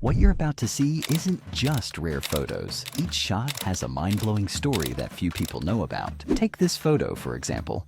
What you're about to see isn't just rare photos. Each shot has a mind-blowing story that few people know about. Take this photo, for example.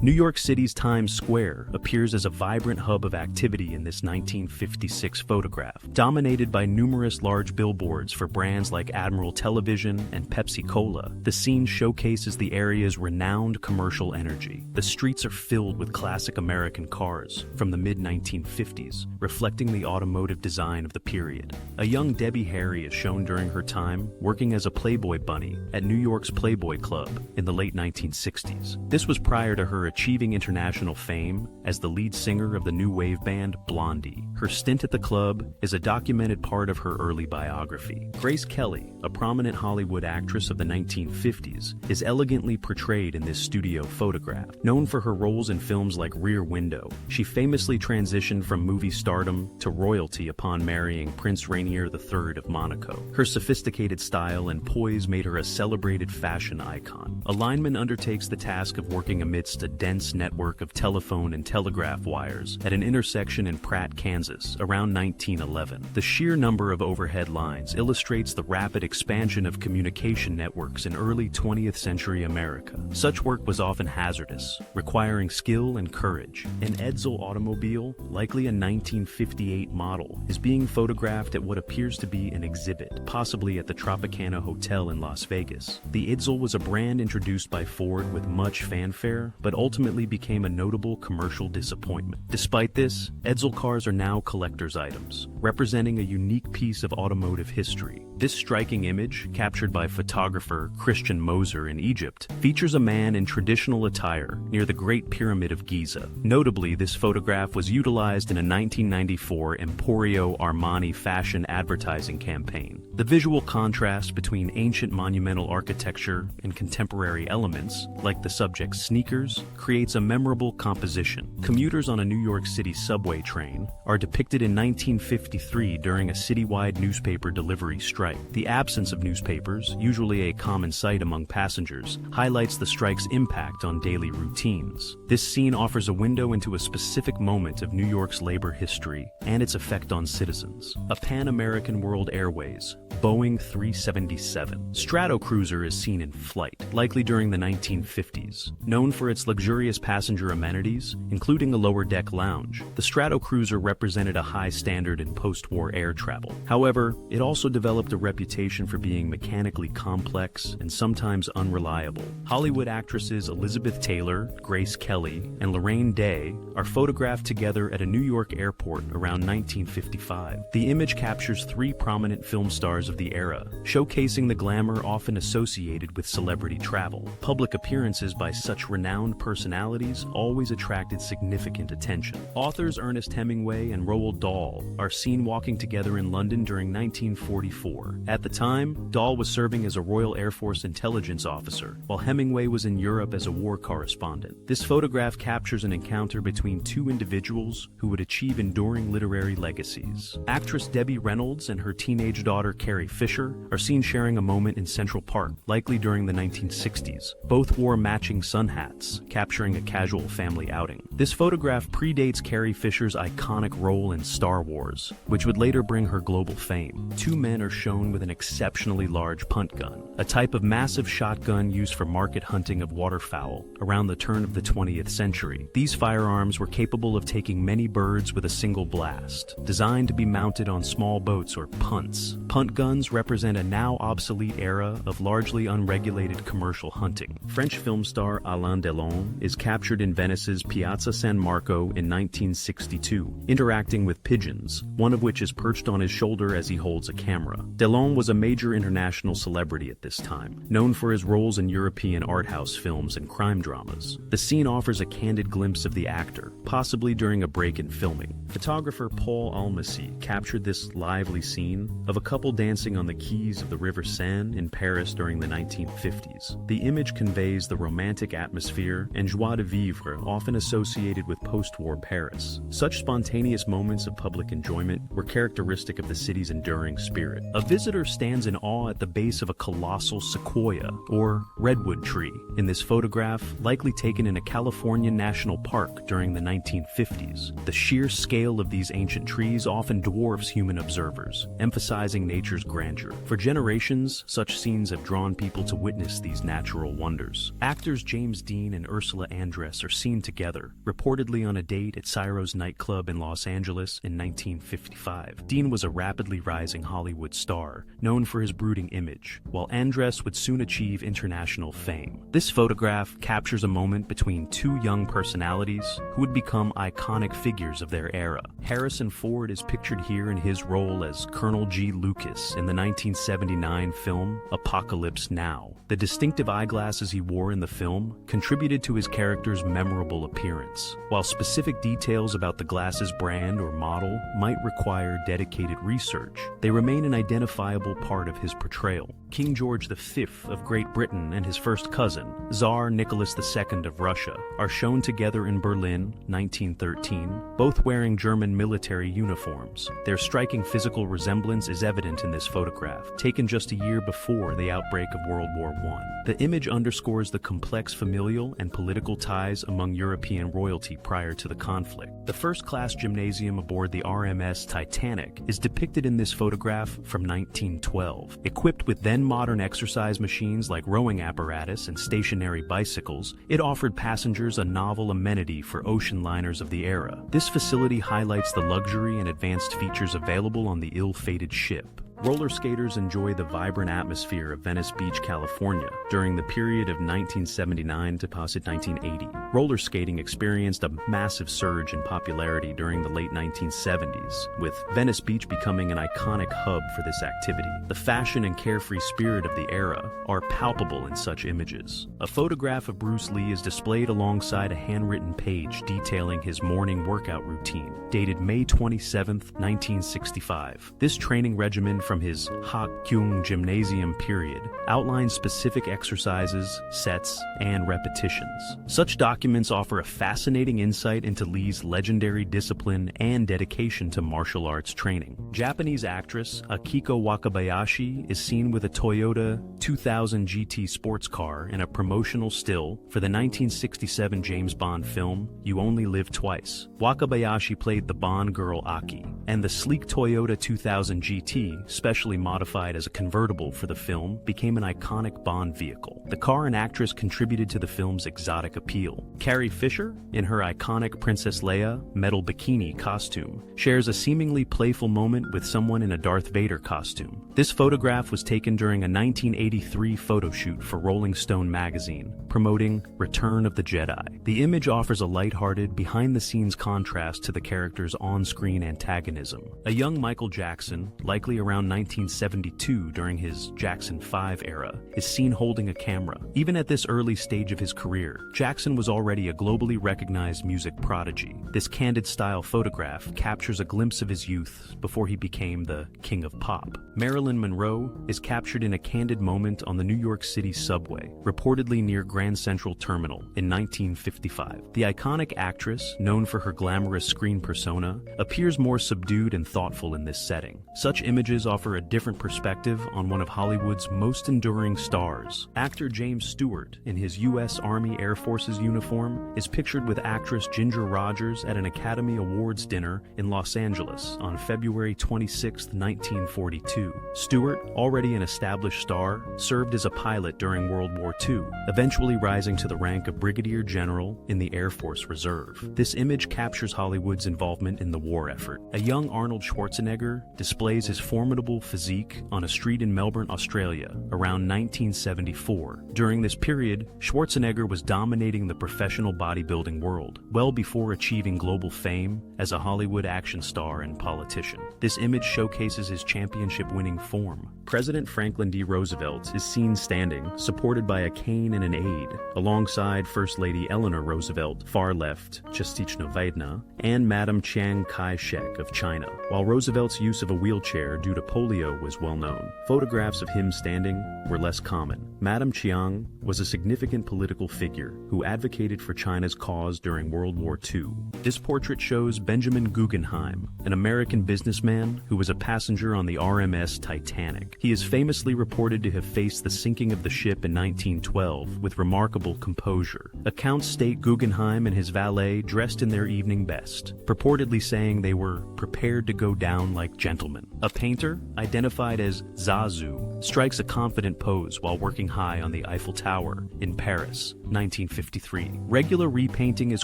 New York City's Times Square appears as a vibrant hub of activity in this 1956 photograph. Dominated by numerous large billboards for brands like Admiral Television and Pepsi-Cola, the scene showcases the area's renowned commercial energy. The streets are filled with classic American cars from the mid-1950s, reflecting the automotive design of the period. A young Debbie Harry is shown during her time working as a Playboy bunny at New York's Playboy Club in the late 1960s. This was prior to her achieving international fame as the lead singer of the new wave band Blondie. Her stint at the club is a documented part of her early biography. Grace Kelly, a prominent Hollywood actress of the 1950s, is elegantly portrayed in this studio photograph. Known for her roles in films like Rear Window, she famously transitioned from movie stardom to royalty upon marrying Prince Rainier III of Monaco. Her sophisticated style and poise made her a celebrated fashion icon. A lineman undertakes the task of working amidst a dense network of telephone and telegraph wires at an intersection in Pratt, Kansas, around 1911. The sheer number of overhead lines illustrates the rapid expansion of communication networks in early 20th century America. Such work was often hazardous, requiring skill and courage. An Edsel automobile, likely a 1958 model, is being photographed at what appears to be an exhibit, possibly at the Tropicana Hotel in Las Vegas. The Edsel was a brand introduced by Ford with much fanfare, but ultimately became a notable commercial disappointment. Despite this, Edsel cars are now collector's items, representing a unique piece of automotive history. This striking image, captured by photographer Christian Moser in Egypt, features a man in traditional attire near the Great Pyramid of Giza. Notably, this photograph was utilized in a 1994 Emporio Armani fashion advertising campaign. The visual contrast between ancient monumental architecture and contemporary elements, like the subject's sneakers, creates a memorable composition. Commuters on a New York City subway train are depicted in 1953 during a citywide newspaper delivery strike. The absence of newspapers, usually a common sight among passengers, highlights the strike's impact on daily routines. This scene offers a window into a specific moment of New York's labor history and its effect on citizens. A Pan American World Airways Boeing 377 Stratocruiser is seen in flight, likely during the 1950s. Known for its luxurious passenger amenities, including a lower-deck lounge, the Stratocruiser represented a high standard in post-war air travel. However, it also developed a reputation for being mechanically complex and sometimes unreliable. Hollywood actresses Elizabeth Taylor, Grace Kelly, and Lorraine Day are photographed together at a New York airport around 1955. The image captures three prominent film stars of the era, showcasing the glamour often associated with celebrity travel. Public appearances by such renowned personalities always attracted significant attention. Authors Ernest Hemingway and Roald Dahl are seen walking together in London during 1944. At the time, Dahl was serving as a Royal Air Force intelligence officer, while Hemingway was in Europe as a war correspondent. This photograph captures an encounter between two individuals who would achieve enduring literary legacies. Actress Debbie Reynolds and her teenage daughter Carrie Fisher are seen sharing a moment in Central Park, likely during the 1960s. Both wore matching sun hats, capturing a casual family outing. This photograph predates Carrie Fisher's iconic role in Star Wars, which would later bring her global fame. Two men are shown with an exceptionally large punt gun, a type of massive shotgun used for market hunting of waterfowl around the turn of the 20th century. These firearms were capable of taking many birds with a single blast, designed to be mounted on small boats or punts. Punt guns represent a now obsolete era of largely unregulated commercial hunting. French film star Alain Delon is captured in Venice's Piazza San Marco in 1962, interacting with pigeons, one of which is perched on his shoulder as he holds a camera. Delon was a major international celebrity at this time, known for his roles in European art house films and crime dramas. The scene offers a candid glimpse of the actor, possibly during a break in filming. Photographer Paul Almasi captured this lively scene of a couple dancing on the quays of the River Seine in Paris during the 1950s. The image conveys the romantic atmosphere and joie de vivre often associated with post-war Paris. Such spontaneous moments of public enjoyment were characteristic of the city's enduring spirit. A visitor stands in awe at the base of a colossal sequoia, or redwood tree, in this photograph, likely taken in a California national park during the 1950s. The sheer scale of these ancient trees often dwarfs human observers, emphasizing nature's grandeur. For generations, such scenes have drawn people to witness these natural wonders. Actors James Dean and Ursula Andress are seen together, reportedly on a date at Ciro's nightclub in Los Angeles in 1955. Dean was a rapidly rising Hollywood star, known for his brooding image, while Andress would soon achieve international fame. This photograph captures a moment between two young personalities who would become iconic figures of their era. Harrison Ford is pictured here in his role as Colonel G. Lucas in the 1979 film Apocalypse Now. The distinctive eyeglasses he wore in the film contributed to his character's memorable appearance. While specific details about the glasses brand or model might require dedicated research, they remain an identifiable part of his portrayal. King George V of Great Britain and his first cousin, Tsar Nicholas II of Russia, are shown together in Berlin, 1913, both wearing German military uniforms. Their striking physical resemblance is evident in this photograph, taken just a year before the outbreak of World War I. The image underscores the complex familial and political ties among European royalty prior to the conflict. The first-class gymnasium aboard the RMS Titanic is depicted in this photograph from 1912. Equipped with then-modern exercise machines like rowing apparatus and stationary bicycles, it offered passengers a novel amenity for ocean liners of the era. This facility highlights the luxury and advanced features available on the ill-fated ship. Roller skaters enjoy the vibrant atmosphere of Venice Beach, California during the period of 1979 to 1980. Roller skating experienced a massive surge in popularity during the late 1970s, with Venice Beach becoming an iconic hub for this activity. The fashion and carefree spirit of the era are palpable in such images. A photograph of Bruce Lee is displayed alongside a handwritten page detailing his morning workout routine, dated May 27, 1965. This training regimen from his Hak Kyung Gymnasium period outlines specific exercises, sets, and repetitions. Such documents offer a fascinating insight into Lee's legendary discipline and dedication to martial arts training. Japanese actress Akiko Wakabayashi is seen with a Toyota 2000 GT sports car in a promotional still for the 1967 James Bond film You Only Live Twice. Wakabayashi played the Bond girl Aki, and the sleek Toyota 2000 GT, specially modified as a convertible for the film, became an iconic Bond vehicle. The car and actress contributed to the film's exotic appeal. Carrie Fisher, in her iconic Princess Leia metal bikini costume, shares a seemingly playful moment with someone in a Darth Vader costume. This photograph was taken during a 1983 photo shoot for Rolling Stone magazine, promoting Return of the Jedi. The image offers a lighthearted, behind-the-scenes contrast to the character's on-screen antagonism. A young Michael Jackson, likely around 1972 during his Jackson 5 era, is seen holding a camera. Even at this early stage of his career, Jackson was already a globally recognized music prodigy. This candid style photograph captures a glimpse of his youth before he became the king of pop. Marilyn Monroe is captured in a candid moment on the New York City subway, reportedly near Grand Central Terminal in 1955. The iconic actress, known for her glamorous screen persona, appears more subdued and thoughtful in this setting. Such images offer a different perspective on one of Hollywood's most enduring stars. Actor James Stewart, in his U.S. Army Air Force's uniform, is pictured with actress Ginger Rogers at an Academy Awards dinner in Los Angeles on February 26, 1942. Stewart, already an established star, served as a pilot during World War II, eventually rising to the rank of Brigadier General in the Air Force Reserve. This image captures Hollywood's involvement in the war effort. A young Arnold Schwarzenegger displays his formidable physique on a street in Melbourne, Australia, around 1974. During this period, Schwarzenegger was dominating the professional bodybuilding world, well before achieving global fame as a Hollywood action star and politician. This image showcases his championship-winning form. President Franklin D. Roosevelt is seen standing, supported by a cane and an aide, alongside First Lady Eleanor Roosevelt, far left, Частично видно, and Madame Chiang Kai-shek of China. While Roosevelt's use of a wheelchair due to polio was well known, photographs of him standing were less common. Madame Chiang was a significant political figure who advocated for China's cause during World War II. This portrait shows Benjamin Guggenheim, an American businessman who was a passenger on the RMS Titanic. He is famously reported to have faced the sinking of the ship in 1912 with remarkable composure. Accounts state Guggenheim and his valet dressed in their evening best, purportedly saying they were prepared to go down like gentlemen. A painter, identified as Zazu, strikes a confident pose while working high on the Eiffel Tower in Paris, 1953. Regular repainting is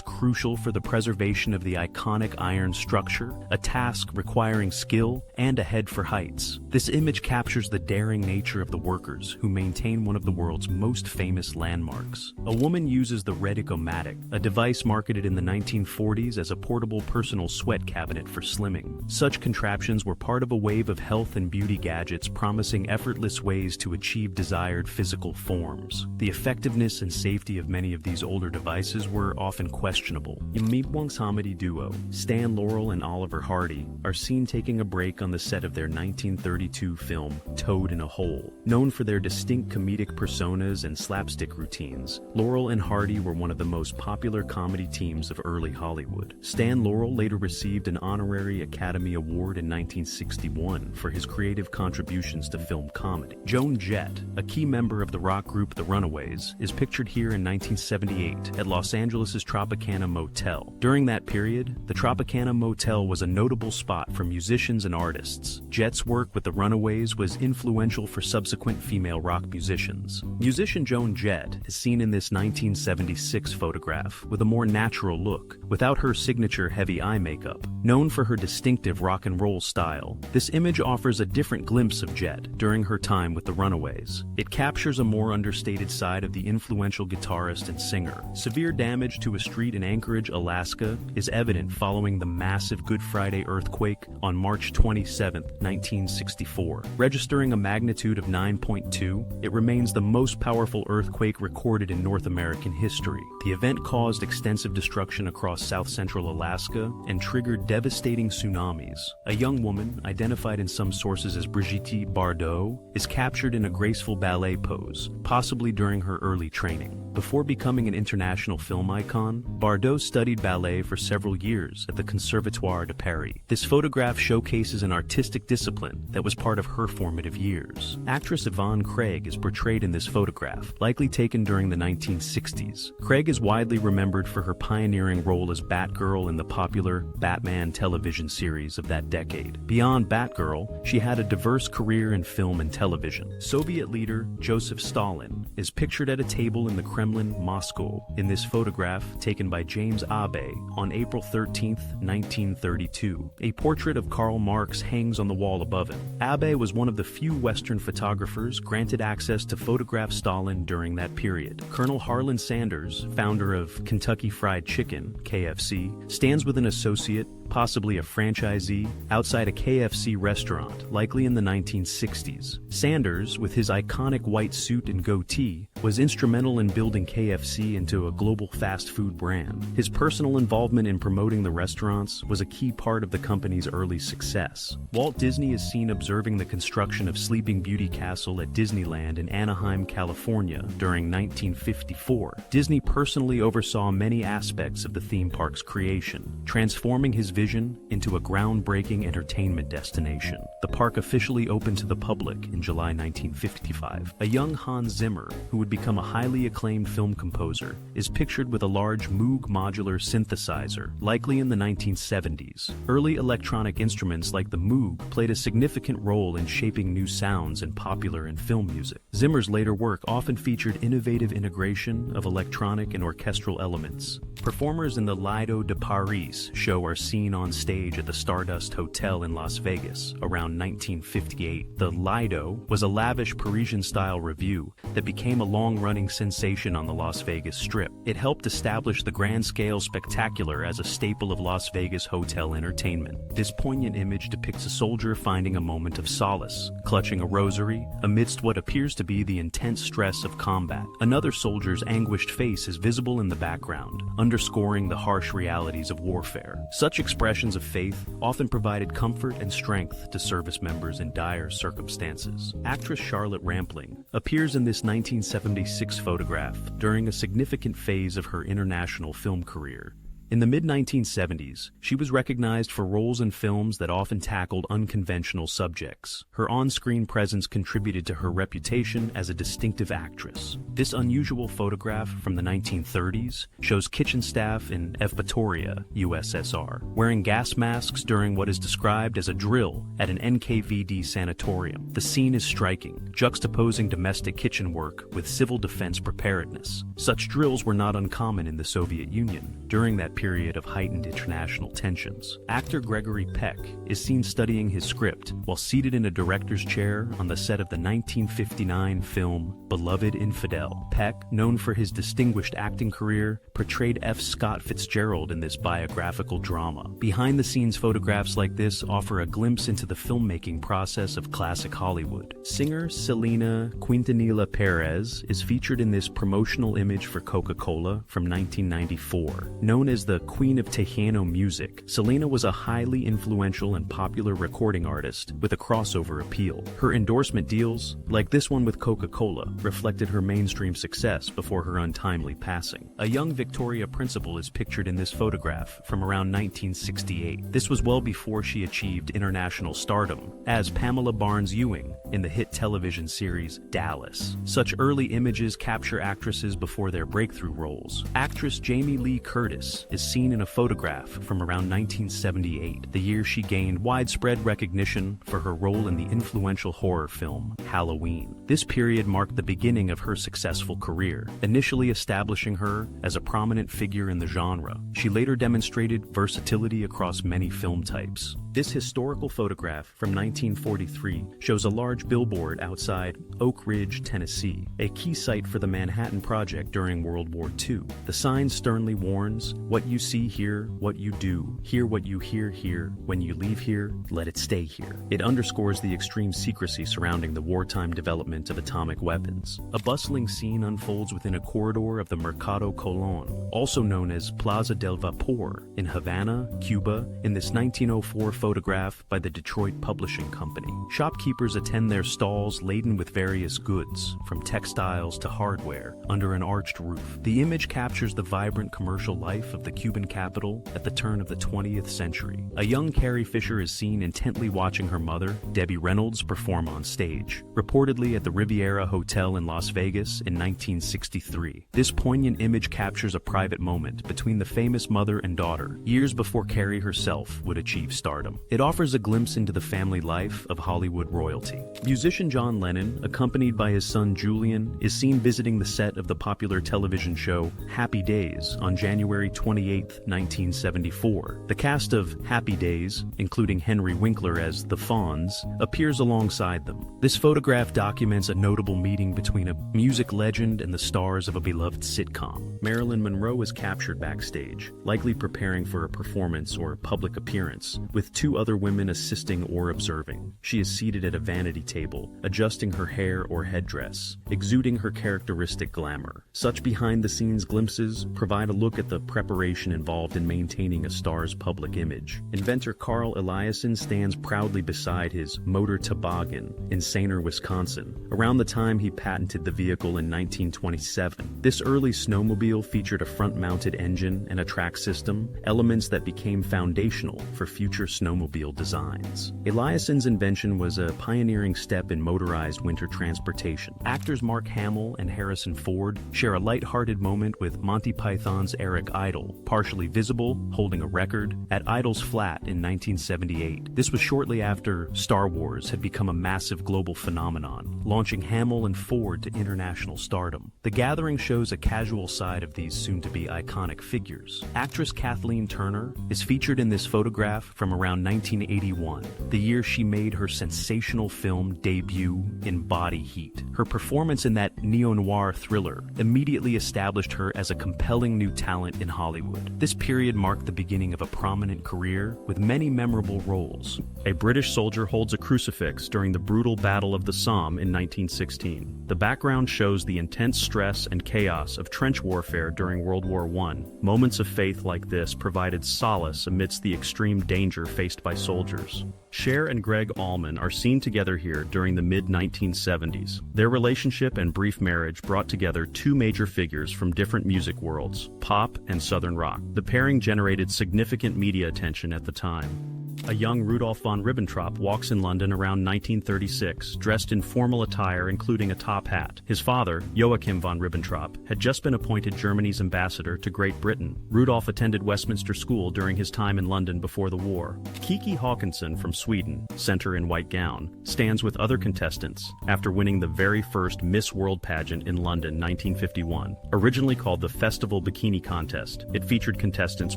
crucial for the preservation of the iconic iron structure, a task requiring skill and a head for heights. This image captures the daring nature of the workers who maintain one of the world's most famous landmarks. A woman uses the Redicomatic, a device marketed in the 1940s as a portable personal sweat cabinet for slimming. Such contraptions were part of a wave of health and beauty gadgets promising effortless ways to achieve desired physical forms. The effectiveness and safety of many of these older devices were often questionable. Yimipwang's comedy duo, Stan Laurel and Oliver Hardy, are seen taking a break on the set of their 1932 film Toad in a Hole. Known for their distinct comedic personas and slapstick routines, Laurel and Hardy were one of the most popular comedy teams of early Hollywood. Stan Laurel later received an honorary Academy Award in 1961 for his creative contributions to film comedy. Joan Jett, a key member of the rock group The Runaways, is pictured here in 1978 at Los Angeles' Tropicana Motel. During that period, the Tropicana Motel was a notable spot for musicians and artists. Jett's work with The Runaways was influential for subsequent female rock musicians. Musician Joan Jett is seen in this 1976 photograph with a more natural look, without her signature heavy eye makeup. Known for her distinctive rock and roll style, this image offers a different glimpse of Jett during her time with The Runaways. It captures a more understated side of the influential guitarist and singer. Severe damage to a street in Anchorage, Alaska is evident following the massive Good Friday earthquake on March 27, 1964. Registering a magnitude of 9.2, it remains the most powerful earthquake recorded in North American history. The event caused extensive destruction across south-central Alaska and triggered devastating tsunamis. A young woman, identified in some sources as Brigitte Bardot, is captured in a graceful ballet pose, possibly during her early training. Before becoming an international film icon, Bardot studied ballet for several years at the Conservatoire de Paris. This photograph showcases an artistic discipline that was part of her formative years. Actress Yvonne Craig is portrayed in this photograph, likely taken during the 1960s. Craig is widely remembered for her pioneering role as Batgirl in the popular Batman television series of that decade. Beyond Batgirl, she had a diverse career in film and television. Soviet leader Joseph Stalin is pictured at a table in the Kremlin, Moscow, in this photograph taken by James Abe on April 13, 1932. A portrait of Karl Marx hangs on the wall above him. Abe was one of the few Western photographers granted access to photograph Stalin during that period. Colonel Harlan Sanders, founder of Kentucky Fried Chicken, KFC, stands with an associate, possibly a franchisee, outside a KFC restaurant, likely in the 1960s. Sanders, with his iconic white suit and goatee, was instrumental in building KFC into a global fast food brand. His personal involvement in promoting the restaurants was a key part of the company's early success. Walt Disney is seen observing the construction of Sleeping Beauty Castle at Disneyland in Anaheim, California during 1954. Disney personally oversaw many aspects of the theme park's creation, transforming his vision into a groundbreaking entertainment destination. The park officially opened to the public in July 1955. A young Hans Zimmer, who would become a highly acclaimed film composer, is pictured with a large Moog modular synthesizer, likely in the 1970s. Early electronic instruments like the Moog played a significant role in shaping new sounds in popular and film music. Zimmer's later work often featured innovative integration of electronic and orchestral elements. Performers in the Lido de Paris show are seen seen on stage at the Stardust Hotel in Las Vegas around 1958. The Lido was a lavish Parisian-style revue that became a long-running sensation on the Las Vegas Strip. It helped establish the grand-scale spectacular as a staple of Las Vegas hotel entertainment. This poignant image depicts a soldier finding a moment of solace, clutching a rosary amidst what appears to be the intense stress of combat. Another soldier's anguished face is visible in the background, underscoring the harsh realities of warfare. Such expressions of faith often provided comfort and strength to service members in dire circumstances. Actress Charlotte Rampling appears in this 1976 photograph during a significant phase of her international film career. In the mid-1970s, she was recognized for roles in films that often tackled unconventional subjects. Her on-screen presence contributed to her reputation as a distinctive actress. This unusual photograph from the 1930s shows kitchen staff in Evpatoria, USSR, wearing gas masks during what is described as a drill at an NKVD sanatorium. The scene is striking, juxtaposing domestic kitchen work with civil defense preparedness. Such drills were not uncommon in the Soviet Union during that period of heightened international tensions. Actor Gregory Peck is seen studying his script while seated in a director's chair on the set of the 1959 film Beloved Infidel. Peck, known for his distinguished acting career, portrayed F. Scott Fitzgerald in this biographical drama. Behind-the-scenes photographs like this offer a glimpse into the filmmaking process of classic Hollywood. Singer Selena Quintanilla Perez is featured in this promotional image for Coca-Cola from 1994. Known as the Queen of Tejano music, Selena was a highly influential and popular recording artist with a crossover appeal. Her endorsement deals, like this one with Coca-Cola, reflected her mainstream success before her untimely passing. A young Victoria Principal is pictured in this photograph from around 1968. This was well before she achieved international stardom as Pamela Barnes Ewing in the hit television series Dallas. Such early images capture actresses before their breakthrough roles. Actress Jamie Lee Curtis is seen in a photograph from around 1978, the year she gained widespread recognition for her role in the influential horror film Halloween. This period marked the beginning of her successful career, initially establishing her as a prominent figure in the genre. She later demonstrated versatility across many film types. This historical photograph from 1943 shows a large billboard outside Oak Ridge, Tennessee, a key site for the Manhattan Project during World War II. The sign sternly warns, "What you see here, what you do. Hear what you hear here. When you leave here, let it stay here." It underscores the extreme secrecy surrounding the wartime development of atomic weapons. A bustling scene unfolds within a corridor of the Mercado Colón, also known as Plaza del Vapor, in Havana, Cuba, in this 1904 photograph by the Detroit Publishing Company. Shopkeepers attend their stalls laden with various goods, from textiles to hardware, under an arched roof. The image captures the vibrant commercial life of the Cuban capital at the turn of the 20th century. A young Carrie Fisher is seen intently watching her mother, Debbie Reynolds, perform on stage, reportedly at the Riviera Hotel in Las Vegas in 1963. This poignant image captures a private moment between the famous mother and daughter, years before Carrie herself would achieve stardom. It offers a glimpse into the family life of Hollywood royalty. Musician John Lennon, accompanied by his son Julian, is seen visiting the set of the popular television show Happy Days on January 28, 1974. The cast of Happy Days, including Henry Winkler as the Fonz, appears alongside them. This photograph documents a notable meeting between a music legend and the stars of a beloved sitcom. Marilyn Monroe is captured backstage, likely preparing for a performance or public appearance, with two other women assisting or observing. She is seated at a vanity table, adjusting her hair or headdress, exuding her characteristic glamour. Such behind-the-scenes glimpses provide a look at the preparation involved in maintaining a star's public image. Inventor Carl Eliason stands proudly beside his motor toboggan in Sainer, Wisconsin, around the time he patented the vehicle in 1927. This early snowmobile featured a front-mounted engine and a track system, elements that became foundational for future snow snowmobile designs. Eliasson's invention was a pioneering step in motorized winter transportation. Actors Mark Hamill and Harrison Ford share a light-hearted moment with Monty Python's Eric Idle, partially visible, holding a record, at Idle's Flat in 1978. This was shortly after Star Wars had become a massive global phenomenon, launching Hamill and Ford to international stardom. The gathering shows a casual side of these soon-to-be iconic figures. Actress Kathleen Turner is featured in this photograph from around 1981, the year she made her sensational film debut in Body Heat. Her performance in that neo-noir thriller immediately established her as a compelling new talent in Hollywood. This period marked the beginning of a prominent career with many memorable roles. A British soldier holds a crucifix during the brutal Battle of the Somme in 1916. The background shows the intense stress and chaos of trench warfare during World War I. Moments of faith like this provided solace amidst the extreme danger faced by soldiers. Cher and Gregg Allman are seen together here during the mid-1970s. Their relationship and brief marriage brought together two major figures from different music worlds, pop and southern rock. The pairing generated significant media attention at the time. A young Rudolf von Ribbentrop walks in London around 1936, dressed in formal attire including a top hat. His father, Joachim von Ribbentrop, had just been appointed Germany's ambassador to Great Britain. Rudolf attended Westminster School during his time in London before the war. Kiki Hawkinson from Sweden, center in white gown, stands with other contestants after winning the very first Miss World pageant in London 1951. Originally called the Festival Bikini Contest, it featured contestants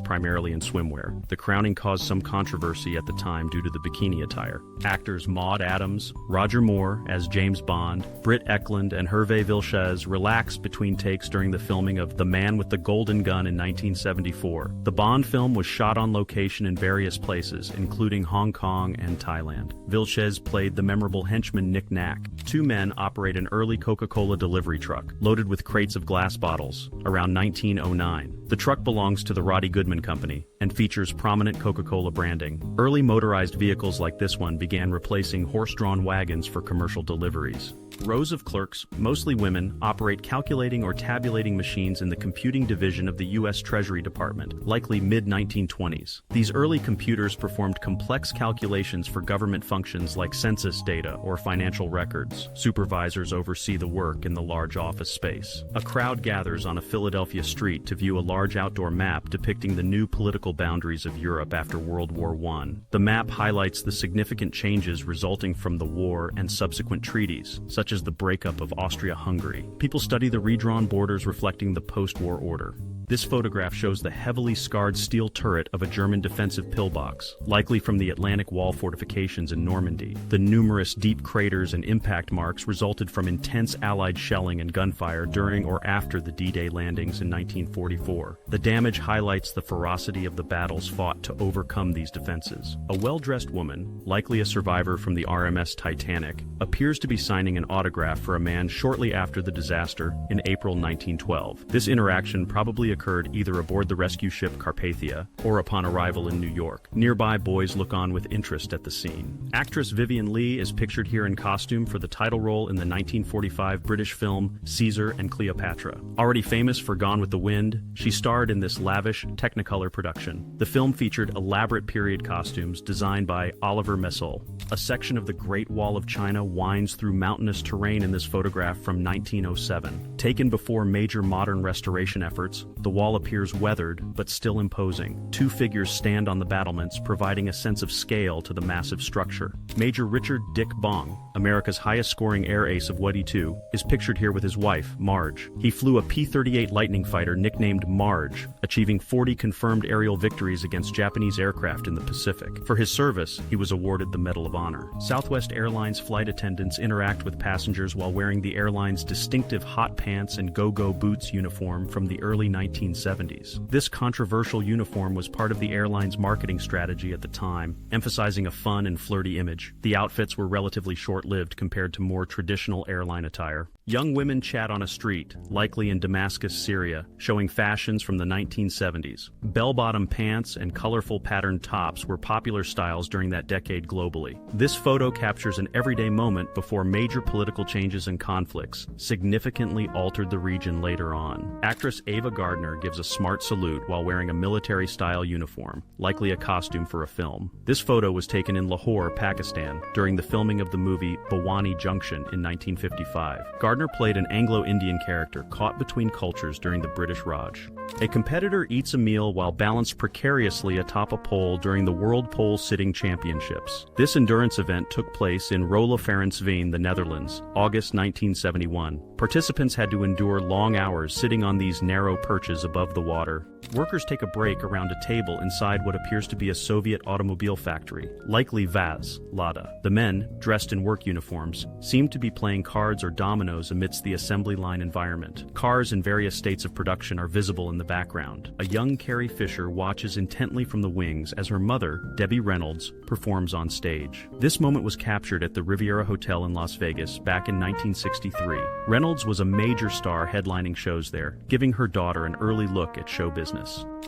primarily in swimwear. The crowning caused some controversy at the time due to the bikini attire. Actors Maud Adams, Roger Moore as James Bond, Britt Ekland, and Hervé Villechaize relaxed between takes during the filming of The Man with the Golden Gun in 1974. The Bond film was shot on location in various places, including Hong Kong and Thailand. Villechaize played the memorable henchman Nick Nack. Two men operate an early Coca-Cola delivery truck, loaded with crates of glass bottles, around 1909. The truck belongs to the Roddy Goodman Company and features prominent Coca-Cola branding. Early motorized vehicles like this one began replacing horse-drawn wagons for commercial deliveries. Rows of clerks, mostly women, operate calculating or tabulating machines in the computing division of the U.S. Treasury Department, likely mid-1920s. These early computers performed complex calculations for government functions like census data or financial records. Supervisors oversee the work in the large office space. A crowd gathers on a Philadelphia street to view a large outdoor map depicting the new political boundaries of Europe after World War I. The map highlights the significant changes resulting from the war and subsequent treaties, such as the breakup of Austria-Hungary. People study the redrawn borders reflecting the post-war order. This photograph shows the heavily scarred steel turret of a German defensive pillbox, likely from the Atlantic Wall fortifications in Normandy. The numerous deep craters and impact marks resulted from intense Allied shelling and gunfire during or after the D-Day landings in 1944. The damage highlights the ferocity of the battles fought to overcome these defenses. A well-dressed woman, likely a survivor from the RMS Titanic, appears to be signing an autograph for a man shortly after the disaster in April 1912. This interaction probably occurred either aboard the rescue ship Carpathia or upon arrival in New York. Nearby boys look on with interest at the scene. Actress Vivien Leigh is pictured here in costume for the title role in the 1945 British film Caesar and Cleopatra. Already famous for Gone with the Wind, she starred in this lavish Technicolor production. The film featured elaborate period costumes designed by Oliver Messel. A section of the Great Wall of China winds through mountainous terrain in this photograph from 1907. Taken before major modern restoration efforts, the wall appears weathered, but still imposing. Two figures stand on the battlements, providing a sense of scale to the massive structure. Major Richard Dick Bong, America's highest-scoring air ace of Wadi II, is pictured here with his wife, Marge. He flew a P-38 Lightning fighter nicknamed Marge, achieving 40 confirmed aerial victories against Japanese aircraft in the Pacific. For his service, he was awarded the Medal of Honor. Southwest Airlines flight attendants interact with passengers while wearing the airline's distinctive hot pants and go-go boots uniform from the early 1970s. This controversial uniform was part of the airline's marketing strategy at the time, emphasizing a fun and flirty image. The outfits were relatively short-lived compared to more traditional airline attire. Young women chat on a street, likely in Damascus, Syria, showing fashions from the 1970s. Bell-bottom pants and colorful patterned tops were popular styles during that decade globally. This photo captures an everyday moment before major political changes and conflicts significantly altered the region later on. Actress Ava Gardner partner gives a smart salute while wearing a military-style uniform, likely a costume for a film. This photo was taken in Lahore, Pakistan, during the filming of the movie Bhawani Junction in 1955. Gardner played an Anglo-Indian character caught between cultures during the British Raj. A competitor eats a meal while balanced precariously atop a pole during the World Pole Sitting Championships. This endurance event took place in Roelofarensveen, the Netherlands, August 1971. Participants had to endure long hours sitting on these narrow perches above the water. Workers take a break around a table inside what appears to be a Soviet automobile factory, likely VAZ, Lada. The men, dressed in work uniforms, seem to be playing cards or dominoes amidst the assembly line environment. Cars in various states of production are visible in the background. A young Carrie Fisher watches intently from the wings as her mother, Debbie Reynolds, performs on stage. This moment was captured at the Riviera Hotel in Las Vegas back in 1963. Reynolds was a major star headlining shows there, giving her daughter an early look at show business.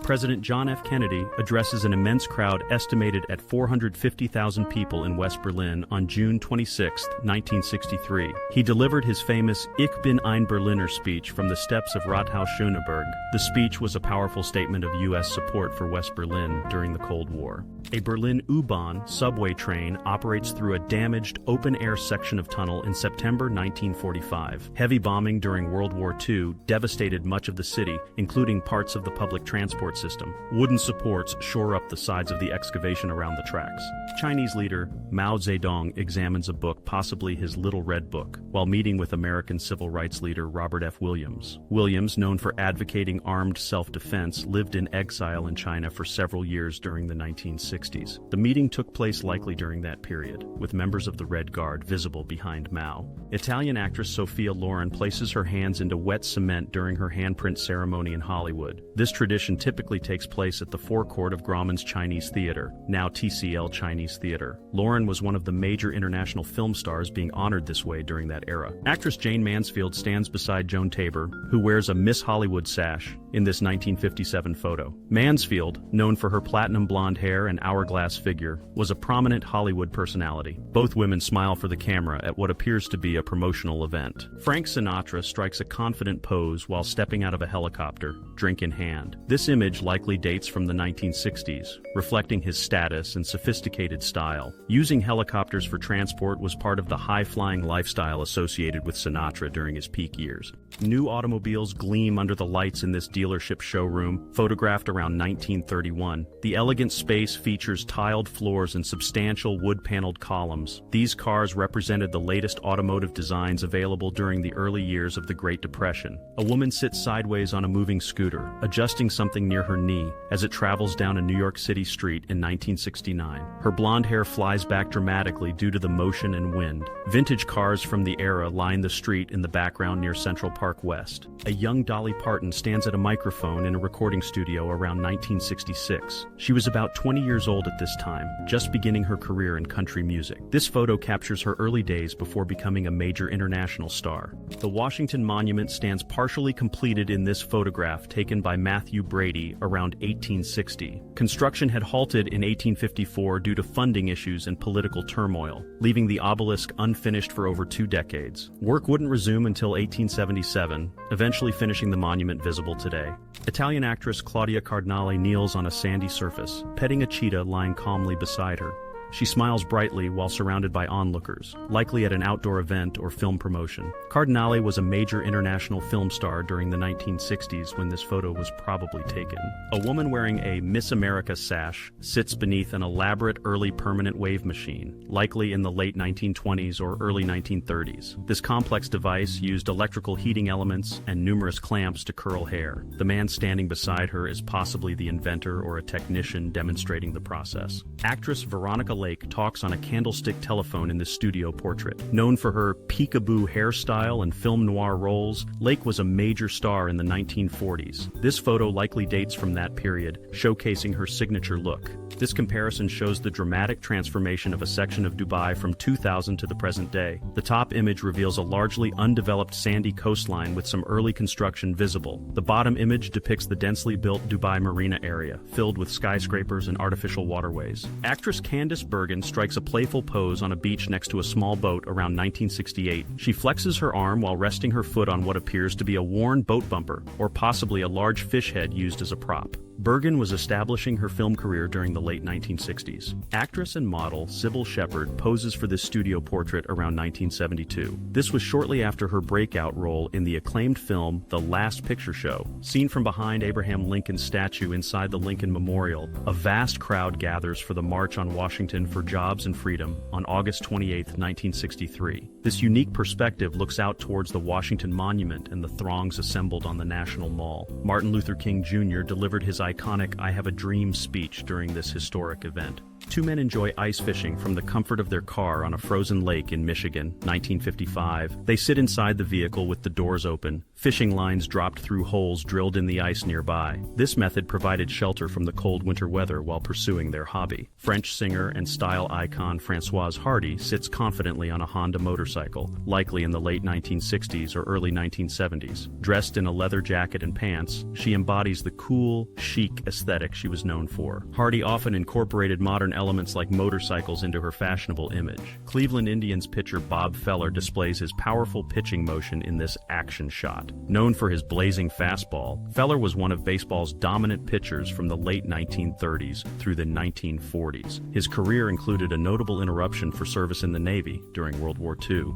President John F. Kennedy addresses an immense crowd estimated at 450,000 people in West Berlin on June 26, 1963. He delivered his famous Ich bin ein Berliner speech from the steps of Rathaus Schöneberg. The speech was a powerful statement of U.S. support for West Berlin during the Cold War. A Berlin U-Bahn subway train operates through a damaged open-air section of tunnel in September 1945. Heavy bombing during World War II devastated much of the city, including parts of the public transport system. Wooden supports shore up the sides of the excavation around the tracks. Chinese leader Mao Zedong examines a book, possibly his Little Red Book, while meeting with American civil rights leader Robert F. Williams. Williams, known for advocating armed self-defense, lived in exile in China for several years during the 1960s. The meeting took place likely during that period, with members of the Red Guard visible behind Mao. Italian actress Sophia Loren places her hands into wet cement during her handprint ceremony in Hollywood. This tradition typically takes place at the forecourt of Grauman's Chinese Theater, now TCL Chinese Theater. Loren was one of the major international film stars being honored this way during that era. Actress Jane Mansfield stands beside Joan Tabor, who wears a Miss Hollywood sash, in this 1957 photo. Mansfield, known for her platinum blonde hair and hourglass figure, was a prominent Hollywood personality. Both women smile for the camera at what appears to be a promotional event. Frank Sinatra strikes a confident pose while stepping out of a helicopter, drink in hand. This image likely dates from the 1960s, reflecting his status and sophisticated style. Using helicopters for transport was part of the high-flying lifestyle associated with Sinatra during his peak years. New automobiles gleam under the lights in this dealership showroom, photographed around 1931. The elegant space features tiled floors and substantial wood-paneled columns. These cars represented the latest automotive designs available during the early years of the Great Depression. A woman sits sideways on a moving scooter, adjusting something near her knee as it travels down a New York City street in 1969. Her blonde hair flies back dramatically due to the motion and wind. Vintage cars from the era line the street in the background near Central Park West. A young Dolly Parton stands at a microphone in a recording studio around 1966. She was about 20 years old at this time, just beginning her career in country music. This photo captures her early days before becoming a major international star. The Washington Monument stands partially completed in this photograph taken by Matthew Brady around 1860. Construction had halted in 1854 due to funding issues and political turmoil, leaving the obelisk unfinished for over 2 decades. Work wouldn't resume until 1877, eventually finishing the monument visible today. Italian actress Claudia Cardinale kneels on a sandy surface, petting a cheetah lying calmly beside her. She smiles brightly while surrounded by onlookers, likely at an outdoor event or film promotion. Cardinale was a major international film star during the 1960s when this photo was probably taken. A woman wearing a Miss America sash sits beneath an elaborate early permanent wave machine, likely in the late 1920s or early 1930s. This complex device used electrical heating elements and numerous clamps to curl hair. The man standing beside her is possibly the inventor or a technician demonstrating the process. Actress Veronica Lake talks on a candlestick telephone in this studio portrait. Known for her peekaboo hairstyle and film noir roles, Lake was a major star in the 1940s. This photo likely dates from that period, showcasing her signature look. This comparison shows the dramatic transformation of a section of Dubai from 2000 to the present day. The top image reveals a largely undeveloped sandy coastline with some early construction visible. The bottom image depicts the densely built Dubai Marina area, filled with skyscrapers and artificial waterways. Actress Candice Bergen strikes a playful pose on a beach next to a small boat around 1968. She flexes her arm while resting her foot on what appears to be a worn boat bumper, or possibly a large fish head used as a prop. Bergen was establishing her film career during the late 1960s. Actress and model Sybil Shepherd poses for this studio portrait around 1972. This was shortly after her breakout role in the acclaimed film The Last Picture Show. Seen from behind Abraham Lincoln's statue inside the Lincoln Memorial, a vast crowd gathers for the March on Washington for Jobs and Freedom on August 28, 1963. This unique perspective looks out towards the Washington Monument and the throngs assembled on the National Mall. Martin Luther King Jr. delivered his iconic "I Have a Dream" speech during this historic event. Two men enjoy ice fishing from the comfort of their car on a frozen lake in Michigan, 1955. They sit inside the vehicle with the doors open, fishing lines dropped through holes drilled in the ice nearby. This method provided shelter from the cold winter weather while pursuing their hobby. French singer and style icon Françoise Hardy sits confidently on a Honda motorcycle, likely in the late 1960s or early 1970s. Dressed in a leather jacket and pants, she embodies the cool, chic aesthetic she was known for. Hardy often incorporated modern elements like motorcycles into her fashionable image. Cleveland Indians pitcher Bob Feller displays his powerful pitching motion in this action shot. Known for his blazing fastball, Feller was one of baseball's dominant pitchers from the late 1930s through the 1940s. His career included a notable interruption for service in the Navy during World War II.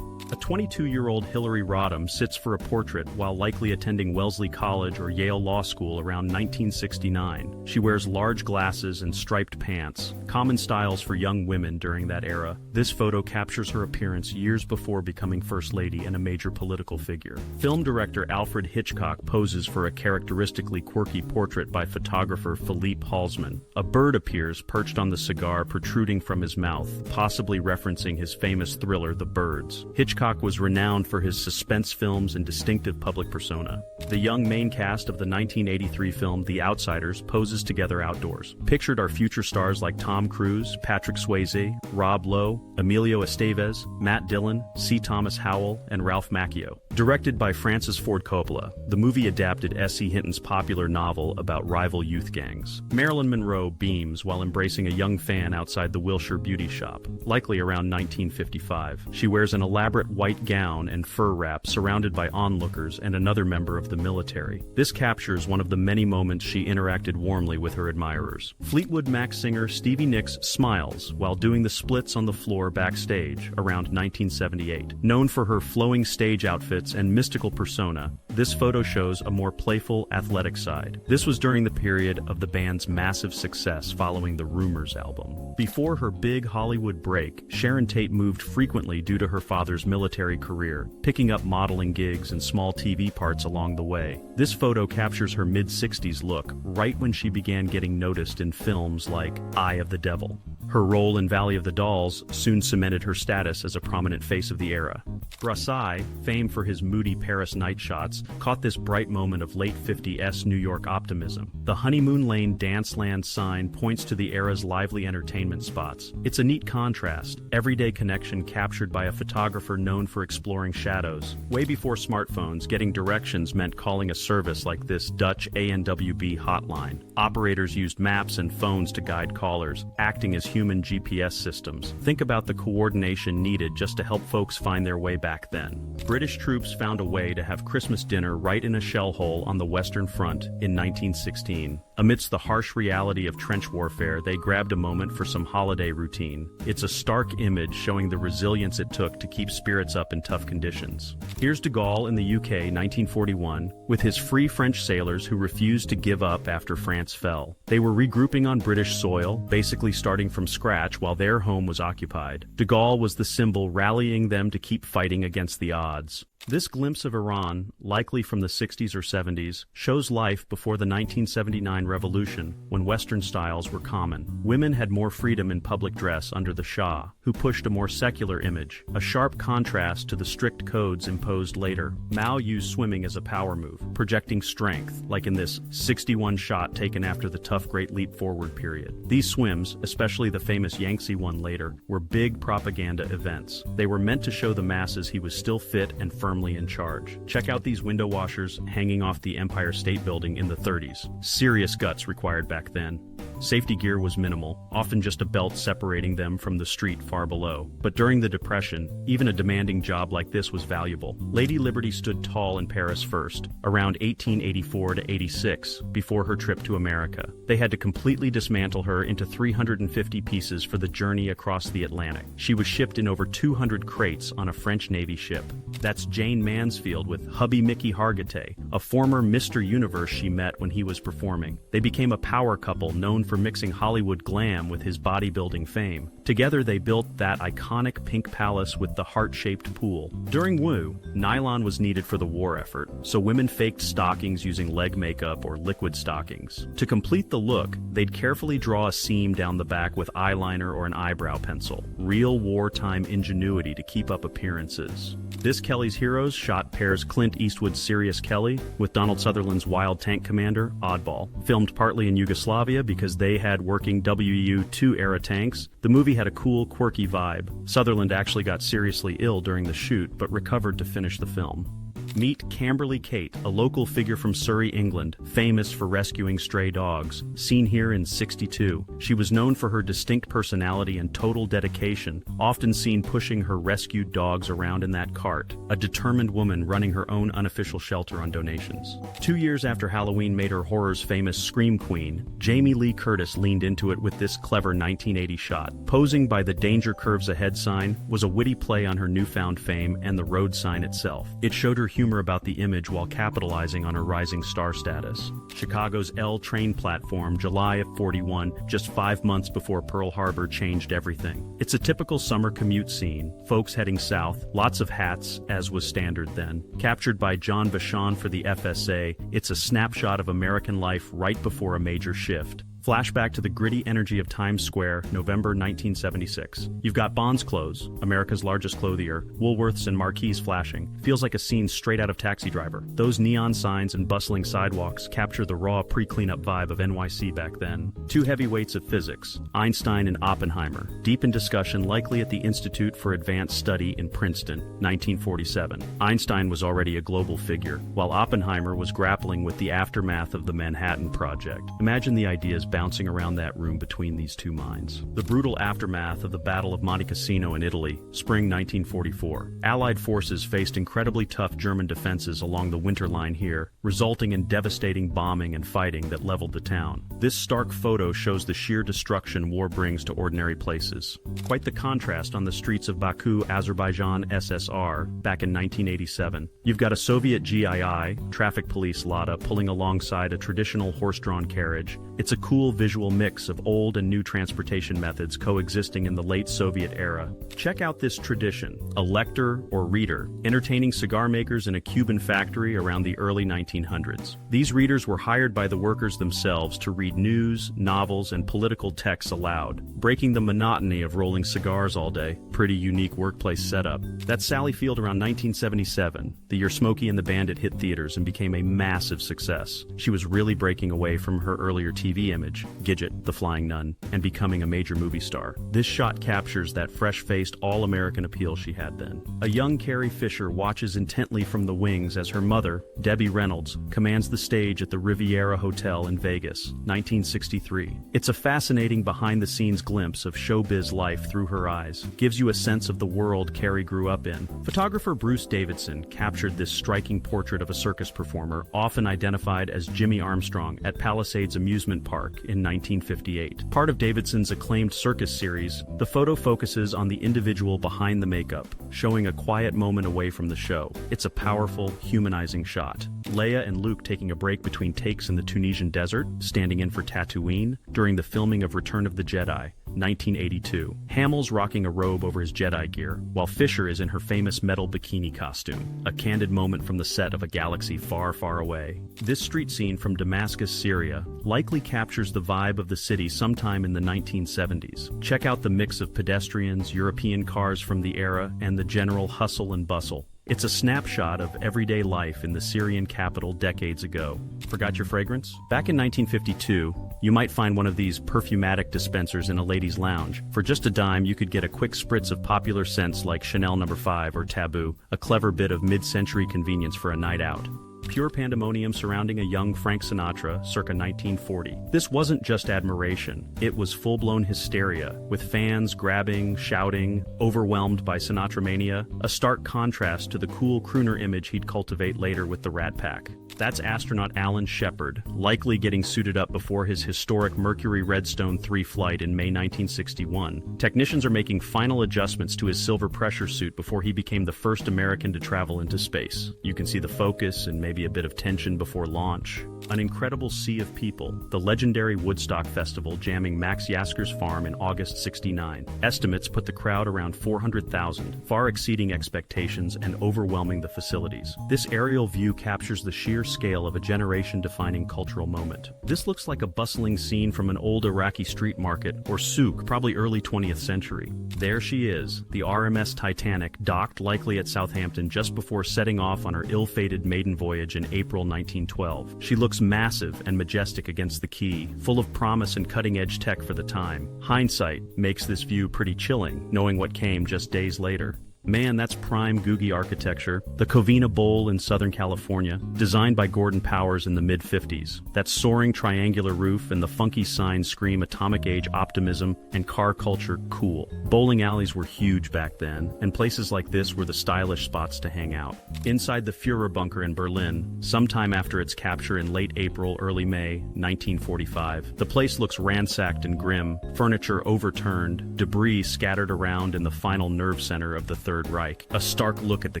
A 22-year-old Hillary Rodham sits for a portrait while likely attending Wellesley College or Yale Law School around 1969. She wears large glasses and striped pants, common styles for young women during that era. This photo captures her appearance years before becoming First Lady and a major political figure. Film director Alfred Hitchcock poses for a characteristically quirky portrait by photographer Philippe Halsman. A bird appears perched on the cigar protruding from his mouth, possibly referencing his famous thriller The Birds. Hitchcock was renowned for his suspense films and distinctive public persona. The young main cast of the 1983 film The Outsiders poses together outdoors. Pictured are future stars like Tom Cruise, Patrick Swayze, Rob Lowe, Emilio Estevez, Matt Dillon, C. Thomas Howell, and Ralph Macchio. Directed by Francis Ford Coppola, the movie adapted S.E. Hinton's popular novel about rival youth gangs. Marilyn Monroe beams while embracing a young fan outside the Wilshire Beauty Shop, likely around 1955. She wears an elaborate white gown and fur wrap surrounded by onlookers and another member of the military. This captures one of the many moments she interacted warmly with her admirers. Fleetwood Mac singer Stevie Nicks smiles while doing the splits on the floor backstage around 1978. Known for her flowing stage outfits and mystical persona, this photo shows a more playful, athletic side. This was during the period of the band's massive success following the Rumors album. Before her big Hollywood break, Sharon Tate moved frequently due to her father's military career, picking up modeling gigs and small TV parts along the way. This photo captures her mid-60s look, right when she began getting noticed in films like Eye of the Devil. Her role in Valley of the Dolls soon cemented her status as a prominent face of the era. Brassai, famed for his moody Paris night shots, caught this bright moment of late 50s New York optimism. The Honeymoon Lane Danceland sign points to the era's lively entertainment spots. It's a neat contrast, everyday connection captured by a photographer known for exploring shadows. Way before smartphones, getting directions meant calling a service like this Dutch ANWB hotline. Operators used maps and phones to guide callers, acting as human GPS systems. Think about the coordination needed just to help folks find their way back then. British troops found a way to have Christmas dinner right in a shell hole on the Western Front in 1916. Amidst the harsh reality of trench warfare, they grabbed a moment for some holiday routine. It's a stark image showing the resilience it took to keep spirits up in tough conditions. Here's de Gaulle in the UK, 1941, with his Free French sailors who refused to give up after France fell. They were regrouping on British soil, basically starting from scratch while their home was occupied. De Gaulle was the symbol rallying them to keep fighting against the odds. This glimpse of Iran, likely from the 60s or 70s, shows life before the 1979 revolution, when Western styles were common. Women had more freedom in public dress under the Shah, who pushed a more secular image, a sharp contrast to the strict codes imposed later. Mao used swimming as a power move, projecting strength, like in this 61 shot taken after the tough Great Leap Forward period. These swims, especially the famous Yangtze one later, were big propaganda events. They were meant to show the masses he was still fit and firm firmly in charge. Check out these window washers hanging off the Empire State Building in the 30s. Serious guts required back then. Safety gear was minimal, often just a belt separating them from the street far below. But during the Depression, even a demanding job like this was valuable. Lady Liberty stood tall in Paris first, around 1884 to 86, before her trip to America. They had to completely dismantle her into 350 pieces for the journey across the Atlantic. She was shipped in over 200 crates on a French Navy ship. That's Jane Mansfield with hubby Mickey Hargitay, a former Mr. Universe she met when he was performing. They became a power couple known for mixing Hollywood glam with his bodybuilding fame. Together they built that iconic pink palace with the heart-shaped pool. During Wu, nylon was needed for the war effort, so women faked stockings using leg makeup or liquid stockings. To complete the look, they'd carefully draw a seam down the back with eyeliner or an eyebrow pencil. Real wartime ingenuity to keep up appearances. This Kelly's Heroes shot pairs Clint Eastwood's Sirius Kelly with Donald Sutherland's Wild Tank Commander, Oddball. Filmed partly in Yugoslavia because they had working WU-2 era tanks, the movie had a cool, quirky vibe. Sutherland actually got seriously ill during the shoot, but recovered to finish the film. Meet Camberly Kate, a local figure from Surrey, England, famous for rescuing stray dogs, seen here in '62. She was known for her distinct personality and total dedication, often seen pushing her rescued dogs around in that cart, a determined woman running her own unofficial shelter on donations. 2 years after Halloween made her horror's famous Scream Queen, Jamie Lee Curtis leaned into it with this clever 1980 shot. Posing by the Danger Curves Ahead sign was a witty play on her newfound fame and the road sign itself. It showed her humor about the image while capitalizing on her rising star status. Chicago's L train platform, July of '41, just 5 months before Pearl Harbor changed everything. It's a typical summer commute scene, folks heading south, lots of hats, as was standard then. Captured by John Vachon for the FSA, it's a snapshot of American life right before a major shift. Flashback to the gritty energy of Times Square, November 1976. You've got Bond's clothes, America's largest clothier, Woolworths and marquees flashing. Feels like a scene straight out of Taxi Driver. Those neon signs and bustling sidewalks capture the raw pre-cleanup vibe of NYC back then. Two heavyweights of physics, Einstein and Oppenheimer, deep in discussion likely at the Institute for Advanced Study in Princeton, 1947. Einstein was already a global figure, while Oppenheimer was grappling with the aftermath of the Manhattan Project. Imagine the ideas bouncing around that room between these two minds. The brutal aftermath of the Battle of Monte Cassino in Italy, spring 1944. Allied forces faced incredibly tough German defenses along the Winter Line here, resulting in devastating bombing and fighting that leveled the town. This stark photo shows the sheer destruction war brings to ordinary places. Quite the contrast on the streets of Baku, Azerbaijan, SSR, back in 1987. You've got a Soviet GII, traffic police Lada, pulling alongside a traditional horse-drawn carriage. It's a cool visual mix of old and new transportation methods coexisting in the late Soviet era. Check out this tradition, a lector or reader, entertaining cigar makers in a Cuban factory around the early 1900s. These readers were hired by the workers themselves to read news, novels, and political texts aloud, breaking the monotony of rolling cigars all day. Pretty unique workplace setup. That's Sally Field around 1977, the year Smokey and the Bandit hit theaters and became a massive success. She was really breaking away from her earlier TV image, Gidget, the Flying Nun, and becoming a major movie star. This shot captures that fresh-faced, all-American appeal she had then. A young Carrie Fisher watches intently from the wings as her mother, Debbie Reynolds, commands the stage at the Riviera Hotel in Vegas, 1963. It's a fascinating behind-the-scenes glimpse of showbiz life through her eyes. Gives you a sense of the world Carrie grew up in. Photographer Bruce Davidson captured this striking portrait of a circus performer, often identified as Jimmy Armstrong, at Palisades Amusement Park in 1958. Part of Davidson's acclaimed circus series, the photo focuses on the individual behind the makeup, showing a quiet moment away from the show. It's a powerful, humanizing shot. Leia and Luke taking a break between takes in the Tunisian desert, standing in for Tatooine, during the filming of Return of the Jedi, 1982. Hamill's rocking a robe over his Jedi gear, while Fisher is in her famous metal bikini costume, a candid moment from the set of a galaxy far, far away. This street scene from Damascus, Syria, likely captures the vibe of the city sometime in the 1970s. Check out the mix of pedestrians, European cars from the era, and the general hustle and bustle. It's a snapshot of everyday life in the Syrian capital decades ago. Forgot your fragrance? Back in 1952, you might find one of these perfumatic dispensers in a ladies' lounge. For just a dime, you could get a quick spritz of popular scents like Chanel No. 5 or Taboo, a clever bit of mid-century convenience for a night out. Pure pandemonium surrounding a young Frank Sinatra circa 1940. This wasn't just admiration, it was full-blown hysteria, with fans grabbing, shouting, overwhelmed by Sinatra mania, a stark contrast to the cool crooner image he'd cultivate later with the Rat Pack. That's astronaut Alan Shepard, likely getting suited up before his historic Mercury Redstone 3 flight in May 1961. Technicians are making final adjustments to his silver pressure suit before he became the first American to travel into space. You can see the focus and maybe a bit of tension before launch. An incredible sea of people, the legendary Woodstock Festival jamming Max Yasker's farm in August '69. Estimates put the crowd around 400,000, far exceeding expectations and overwhelming the facilities. This aerial view captures the sheer scale of a generation-defining cultural moment. This looks like a bustling scene from an old Iraqi street market or souk, probably early 20th century. There she is, the RMS Titanic, docked likely at Southampton just before setting off on her ill-fated maiden voyage in April 1912. She looks massive and majestic against the quay, full of promise and cutting-edge tech for the time. Hindsight makes this view pretty chilling, knowing what came just days later. Man, that's prime Googie architecture. The Covina Bowl in Southern California, designed by Gordon Powers in the mid-50s. That soaring triangular roof and the funky signs scream atomic age optimism and car culture cool. Bowling alleys were huge back then, and places like this were the stylish spots to hang out. Inside the Führer bunker in Berlin, sometime after its capture in late April, early May 1945, the place looks ransacked and grim, furniture overturned, debris scattered around in the final nerve center of the Third Reich, a stark look at the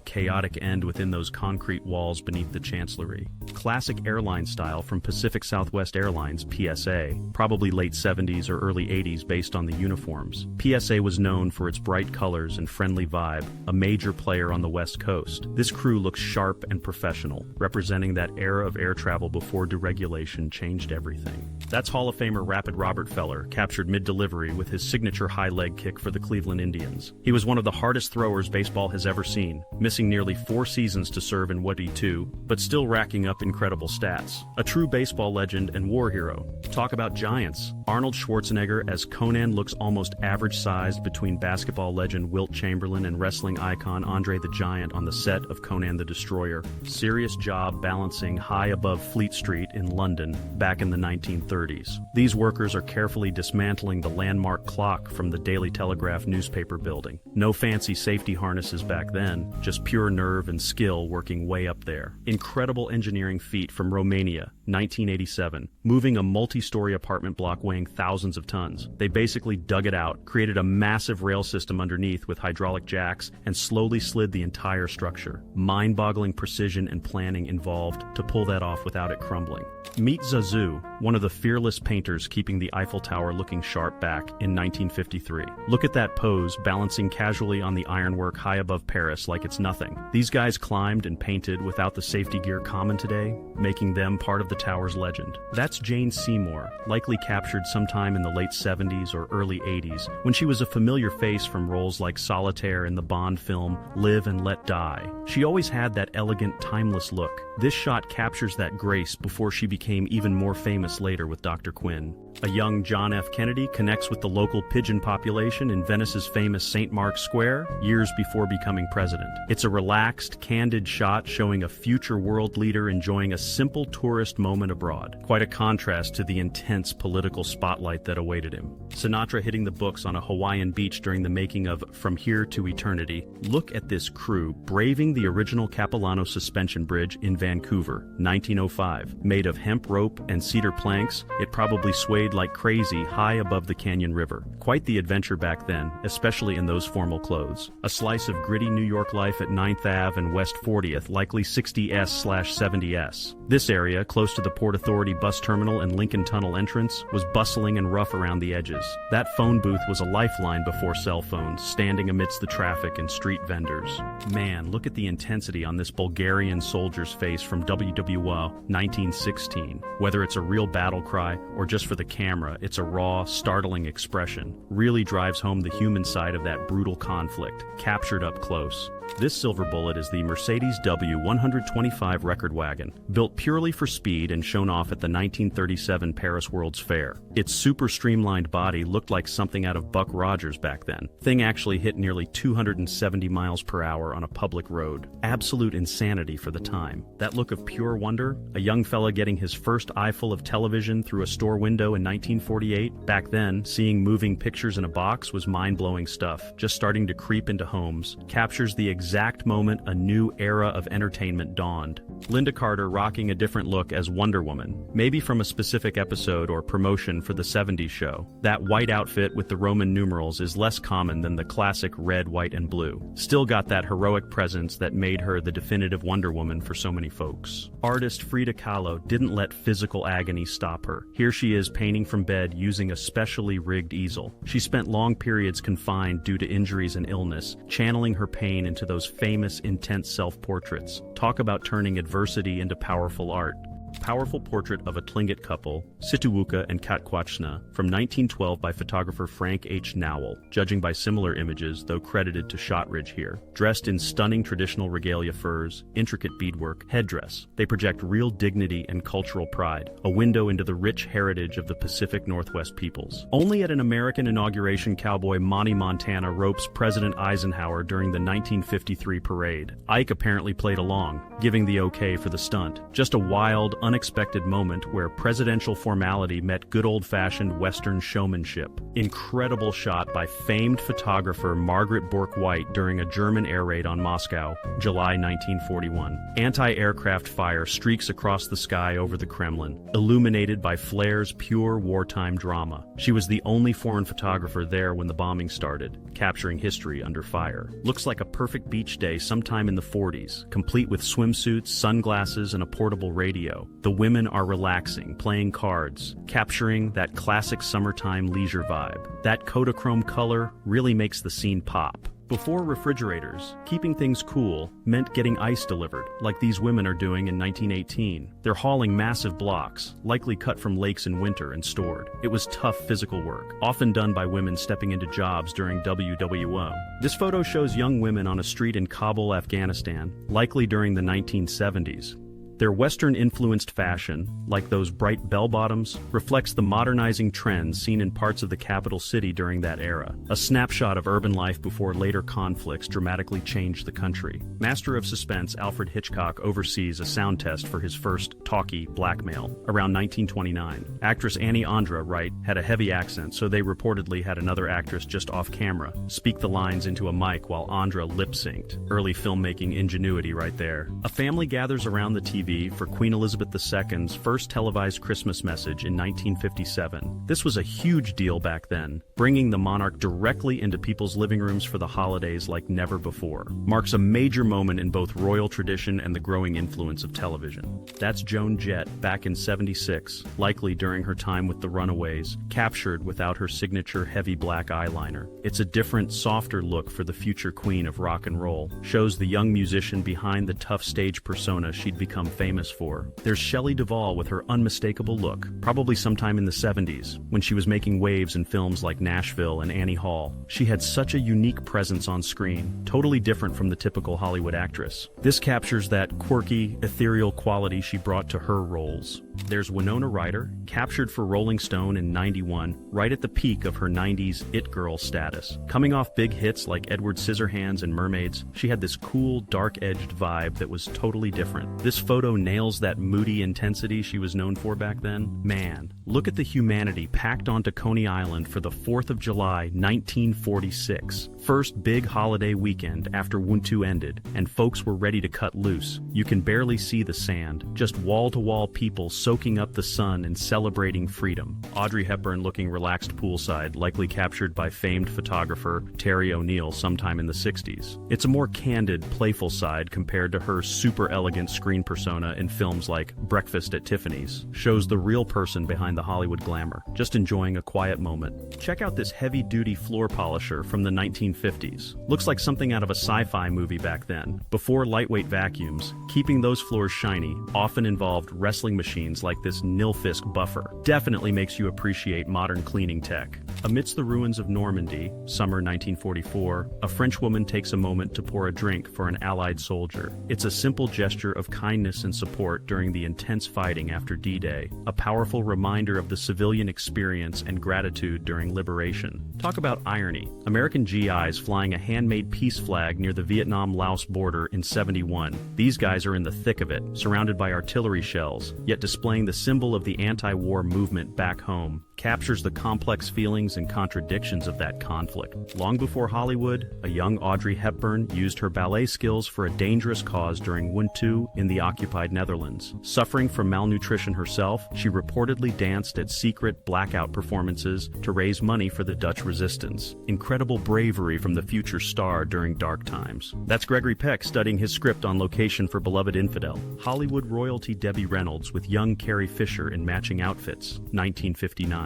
chaotic end within those concrete walls beneath the Chancellery. Classic airline style from Pacific Southwest Airlines, PSA, probably late 70s or early 80s based on the uniforms. PSA was known for its bright colors and friendly vibe, a major player on the West Coast. This crew looks sharp and professional, representing that era of air travel before deregulation changed everything. That's Hall of Famer Rapid Robert Feller, captured mid-delivery with his signature high leg kick for the Cleveland Indians. He was one of the hardest throwers baseball has ever seen, missing nearly 4 seasons to serve in Woody 2, but still racking up incredible stats. A true baseball legend and war hero. Talk about giants. Arnold Schwarzenegger as Conan looks almost average-sized between basketball legend Wilt Chamberlain and wrestling icon Andre the Giant on the set of Conan the Destroyer. Serious job balancing high above Fleet Street in London back in the 1930s. These workers are carefully dismantling the landmark clock from the Daily Telegraph newspaper building. No fancy safety harnesses back then, just pure nerve and skill working way up there. Incredible engineering feat from Romania, 1987, moving a multi-story apartment block weighing thousands of tons. They basically dug it out, created a massive rail system underneath with hydraulic jacks, and slowly slid the entire structure. Mind-boggling precision and planning involved to pull that off without it crumbling. Meet Zazou, one of the fearless painters keeping the Eiffel Tower looking sharp back in 1953. Look at that pose, balancing casually on the ironwork high above Paris like it's nothing. These guys climbed and painted without the safety gear common today, making them part of the tower's legend. That's Jane Seymour, likely captured sometime in the late 70s or early 80s, when she was a familiar face from roles like Solitaire in the Bond film Live and Let Die. She always had that elegant, timeless look. This shot captures that grace before she became even more famous later with Dr. Quinn. A young John F. Kennedy connects with the local pigeon population in Venice's famous St. Mark's Square years before becoming president. It's a relaxed, candid shot showing a future world leader enjoying a simple tourist moment abroad. Quite a contrast to the intense political spotlight that awaited him. Sinatra hitting the books on a Hawaiian beach during the making of From Here to Eternity. Look at this crew braving the original Capilano suspension bridge in Vancouver, 1905. Made of hemp rope and cedar planks, it probably swayed like crazy high above the Canyon River. Quite the adventure back then, especially in those formal clothes. A slice of gritty New York life at 9th Ave and West 40th, likely 60S/70S. This area, close to the Port Authority bus terminal and Lincoln Tunnel entrance, was bustling and rough around the edges. That phone booth was a lifeline before cell phones, standing amidst the traffic and street vendors. Man, look at the intensity on this Bulgarian soldier's face from WWO 1916. Whether it's a real battle cry or just for the camera, it's a raw, startling expression. Really drives home the human side of that brutal conflict, captured up close. This silver bullet is the Mercedes W125 record wagon, built purely for speed and shown off at the 1937 Paris World's Fair. Its super streamlined body looked like something out of Buck Rogers back then. Thing actually hit nearly 270 miles per hour on a public road. Absolute insanity for the time. That look of pure wonder, a young fella getting his first eyeful of television through a store window in 1948. Back then, seeing moving pictures in a box was mind-blowing stuff, just starting to creep into homes. Captures the exact moment a new era of entertainment dawned. Lynda Carter rocking a different look as Wonder Woman, maybe from a specific episode or promotion for the 70s show. That white outfit with the Roman numerals is less common than the classic red, white, and blue. Still got that heroic presence that made her the definitive Wonder Woman for so many folks. Artist Frida Kahlo didn't let physical agony stop her. Here she is painting from bed using a specially rigged easel. She spent long periods confined due to injuries and illness, channeling her pain into those famous, intense self-portraits. Talk about turning adversity into powerful art. Powerful portrait of a Tlingit couple, Situwuka and Katkwachna, from 1912 by photographer Frank H. Nowell, judging by similar images, though credited to Shotridge here. Dressed in stunning traditional regalia furs, intricate beadwork, headdress, they project real dignity and cultural pride, a window into the rich heritage of the Pacific Northwest peoples. Only at an American inauguration cowboy Monty Montana ropes President Eisenhower during the 1953 parade. Ike apparently played along, giving the okay for the stunt. Just a wild, unexpected moment where presidential formality met good old-fashioned Western showmanship. Incredible shot by famed photographer Margaret Bourke-White during a German air raid on Moscow, July 1941. Anti-aircraft fire streaks across the sky over the Kremlin, illuminated by flares pure wartime drama. She was the only foreign photographer there when the bombing started, capturing history under fire. Looks like a perfect beach day sometime in the 40s, complete with swimsuits, sunglasses, and a portable radio. The women are relaxing, playing cards, capturing that classic summertime leisure vibe. That Kodachrome color really makes the scene pop. Before refrigerators, keeping things cool meant getting ice delivered, like these women are doing in 1918. They're hauling massive blocks, likely cut from lakes in winter and stored. It was tough physical work, often done by women stepping into jobs during WWO. This photo shows young women on a street in Kabul, Afghanistan, likely during the 1970s. Their Western-influenced fashion, like those bright bell-bottoms, reflects the modernizing trends seen in parts of the capital city during that era. A snapshot of urban life before later conflicts dramatically changed the country. Master of suspense Alfred Hitchcock oversees a sound test for his first talkie, Blackmail, around 1929. Actress Annie Andra, Wright, had a heavy accent, so they reportedly had another actress just off-camera speak the lines into a mic while Andra lip-synced. Early filmmaking ingenuity right there. A family gathers around the TV for Queen Elizabeth II's first televised Christmas message in 1957. This was a huge deal back then, bringing the monarch directly into people's living rooms for the holidays like never before. Marks a major moment in both royal tradition and the growing influence of television. That's Joan Jett back in '76, likely during her time with the Runaways, captured without her signature heavy black eyeliner. It's a different, softer look for the future queen of rock and roll. Shows the young musician behind the tough stage persona she'd become famous for. There's Shelley Duvall with her unmistakable look, probably sometime in the 70s, when she was making waves in films like Nashville and Annie Hall. She had such a unique presence on screen, totally different from the typical Hollywood actress. This captures that quirky, ethereal quality she brought to her roles. There's Winona Ryder, captured for Rolling Stone in '91, right at the peak of her 90s it girl status. Coming off big hits like Edward Scissorhands and Mermaids, she had this cool, dark-edged vibe that was totally different. This photo nails that moody intensity she was known for back then. Man, look at the humanity packed onto Coney Island for the 4th of July, 1946. First big holiday weekend after Ubuntu ended, and folks were ready to cut loose. You can barely see the sand, just wall-to-wall people soaking up the sun and celebrating freedom. Audrey Hepburn looking relaxed poolside, likely captured by famed photographer Terry O'Neill sometime in the 60s. It's a more candid, playful side compared to her super elegant screen persona in films like Breakfast at Tiffany's. Shows the real person behind the Hollywood glamour, just enjoying a quiet moment. Check out this heavy-duty floor polisher from the 1950s. Looks like something out of a sci-fi movie back then. Before lightweight vacuums, keeping those floors shiny often involved wrestling machines like this Nilfisk buffer. Definitely makes you appreciate modern cleaning tech. Amidst the ruins of Normandy, summer 1944, a French woman takes a moment to pour a drink for an Allied soldier. It's a simple gesture of kindness and support during the intense fighting after D-Day, a powerful reminder of the civilian experience and gratitude during liberation. Talk about irony. American GIs flying a handmade peace flag near the Vietnam-Laos border in '71. These guys are in the thick of it, surrounded by artillery shells, yet displaying the symbol of the anti-war movement back home. Captures the complex feelings and contradictions of that conflict. Long before Hollywood, a young Audrey Hepburn used her ballet skills for a dangerous cause during World War II in the occupied Netherlands. Suffering from malnutrition herself, she reportedly danced at secret blackout performances to raise money for the Dutch resistance. Incredible bravery from the future star during dark times. That's Gregory Peck studying his script on location for Beloved Infidel. Hollywood royalty Debbie Reynolds with young Carrie Fisher in matching outfits, 1959.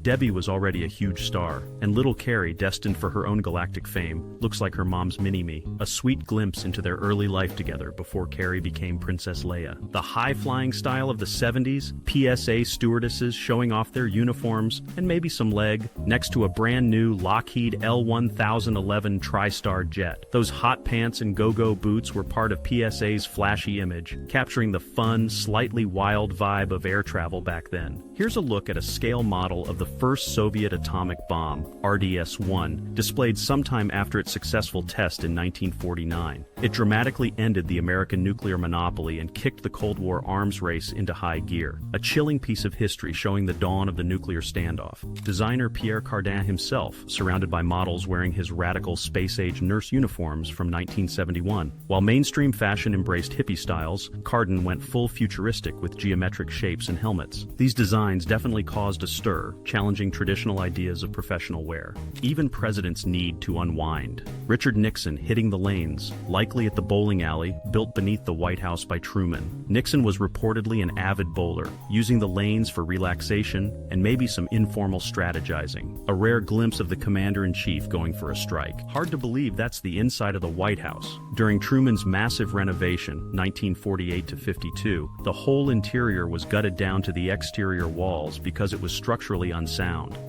Debbie was already a huge star, and little Carrie, destined for her own galactic fame, looks like her mom's mini-me, a sweet glimpse into their early life together before Carrie became Princess Leia. The high-flying style of the 70s, PSA stewardesses showing off their uniforms and maybe some leg, next to a brand new Lockheed L-1011 TriStar jet. Those hot pants and go-go boots were part of PSA's flashy image, capturing the fun, slightly wild vibe of air travel back then. Here's a look at a scale model of the first Soviet atomic bomb, RDS-1, displayed sometime after its successful test in 1949. It dramatically ended the American nuclear monopoly and kicked the Cold War arms race into high gear. A chilling piece of history showing the dawn of the nuclear standoff. Designer Pierre Cardin himself, surrounded by models wearing his radical space-age nurse uniforms from 1971. While mainstream fashion embraced hippie styles, Cardin went full futuristic with geometric shapes and helmets. These designs definitely caused a stir, challenging traditional ideas of professional wear. Even presidents need to unwind. Richard Nixon hitting the lanes, likely at the bowling alley built beneath the White House by Truman. Nixon was reportedly an avid bowler, using the lanes for relaxation and maybe some informal strategizing. A rare glimpse of the commander-in-chief going for a strike. Hard to believe that's the inside of the White House. During Truman's massive renovation, 1948 to 52, the whole interior was gutted down to the exterior walls because it was structurally unsound.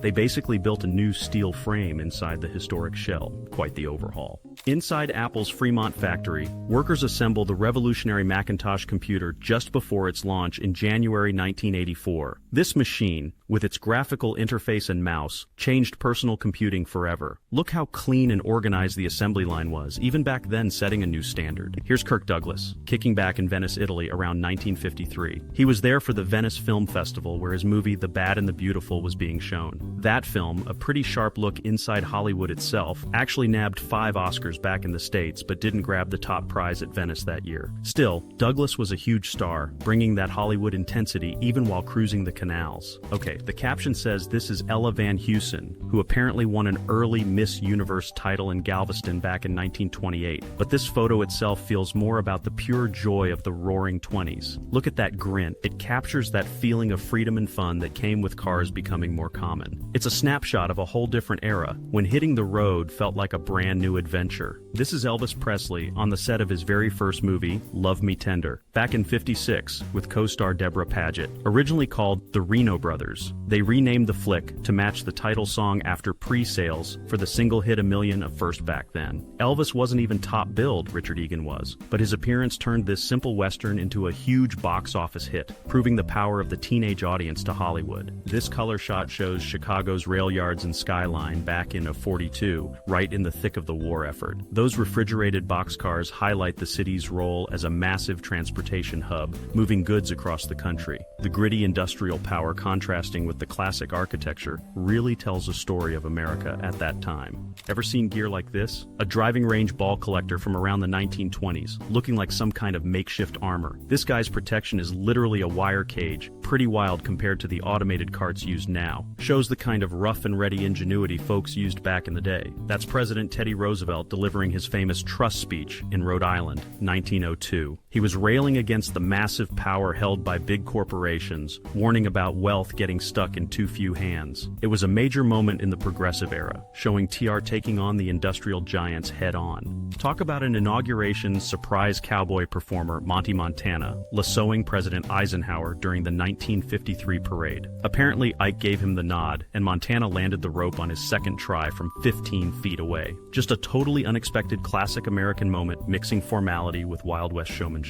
They basically built a new steel frame inside the historic shell. Quite the overhaul. Inside Apple's Fremont factory, workers assemble the revolutionary Macintosh computer just before its launch in January 1984. This machine, with its graphical interface and mouse, changed personal computing forever. Look how clean and organized the assembly line was, even back then setting a new standard. Here's Kirk Douglas, kicking back in Venice, Italy around 1953. He was there for the Venice Film Festival where his movie The Bad and the Beautiful was being shown. That film, a pretty sharp look inside Hollywood itself, actually nabbed 5 Oscars back in the States but didn't grab the top prize at Venice that year. Still, Douglas was a huge star, bringing that Hollywood intensity even while cruising the canals. Okay, the caption says this is Ella Van Heusen, who apparently won an early Miss Universe title in Galveston back in 1928, but this photo itself feels more about the pure joy of the roaring 20s. Look at that grin. It captures that feeling of freedom and fun that came with cars becoming more common. It's a snapshot of a whole different era, when hitting the road felt like a brand new adventure. This is Elvis Presley on the set of his very first movie, Love Me Tender, back in '56 with co-star Deborah Paget. Originally called The Reno Brothers, they renamed the flick to match the title song after pre-sales for the single hit $1 million of first back then. Elvis wasn't even top billed, Richard Egan was, but his appearance turned this simple western into a huge box office hit, proving the power of the teenage audience to Hollywood. This color shot shows Chicago's rail yards and skyline back in '42, right in the thick of the war effort. Those refrigerated boxcars highlight the city's role as a massive transportation hub, moving goods across the country. The gritty industrial power contrasting with the classic architecture really tells a story of America at that time. Ever seen gear like this? A driving range ball collector from around the 1920s, looking like some kind of makeshift armor. This guy's protection is literally a wire cage, pretty wild compared to the automated carts used now. Shows the kind of rough and ready ingenuity folks used back in the day. That's President Teddy Roosevelt delivering his famous Trust speech in Rhode Island, 1902. He was railing against the massive power held by big corporations, warning about wealth getting stuck in too few hands. It was a major moment in the progressive era, showing TR taking on the industrial giants head-on. Talk about an inauguration surprise cowboy performer, Monty Montana, lassoing President Eisenhower during the 1953 parade. Apparently, Ike gave him the nod, and Montana landed the rope on his second try from 15 feet away. Just a totally unexpected classic American moment, mixing formality with Wild West showmanship.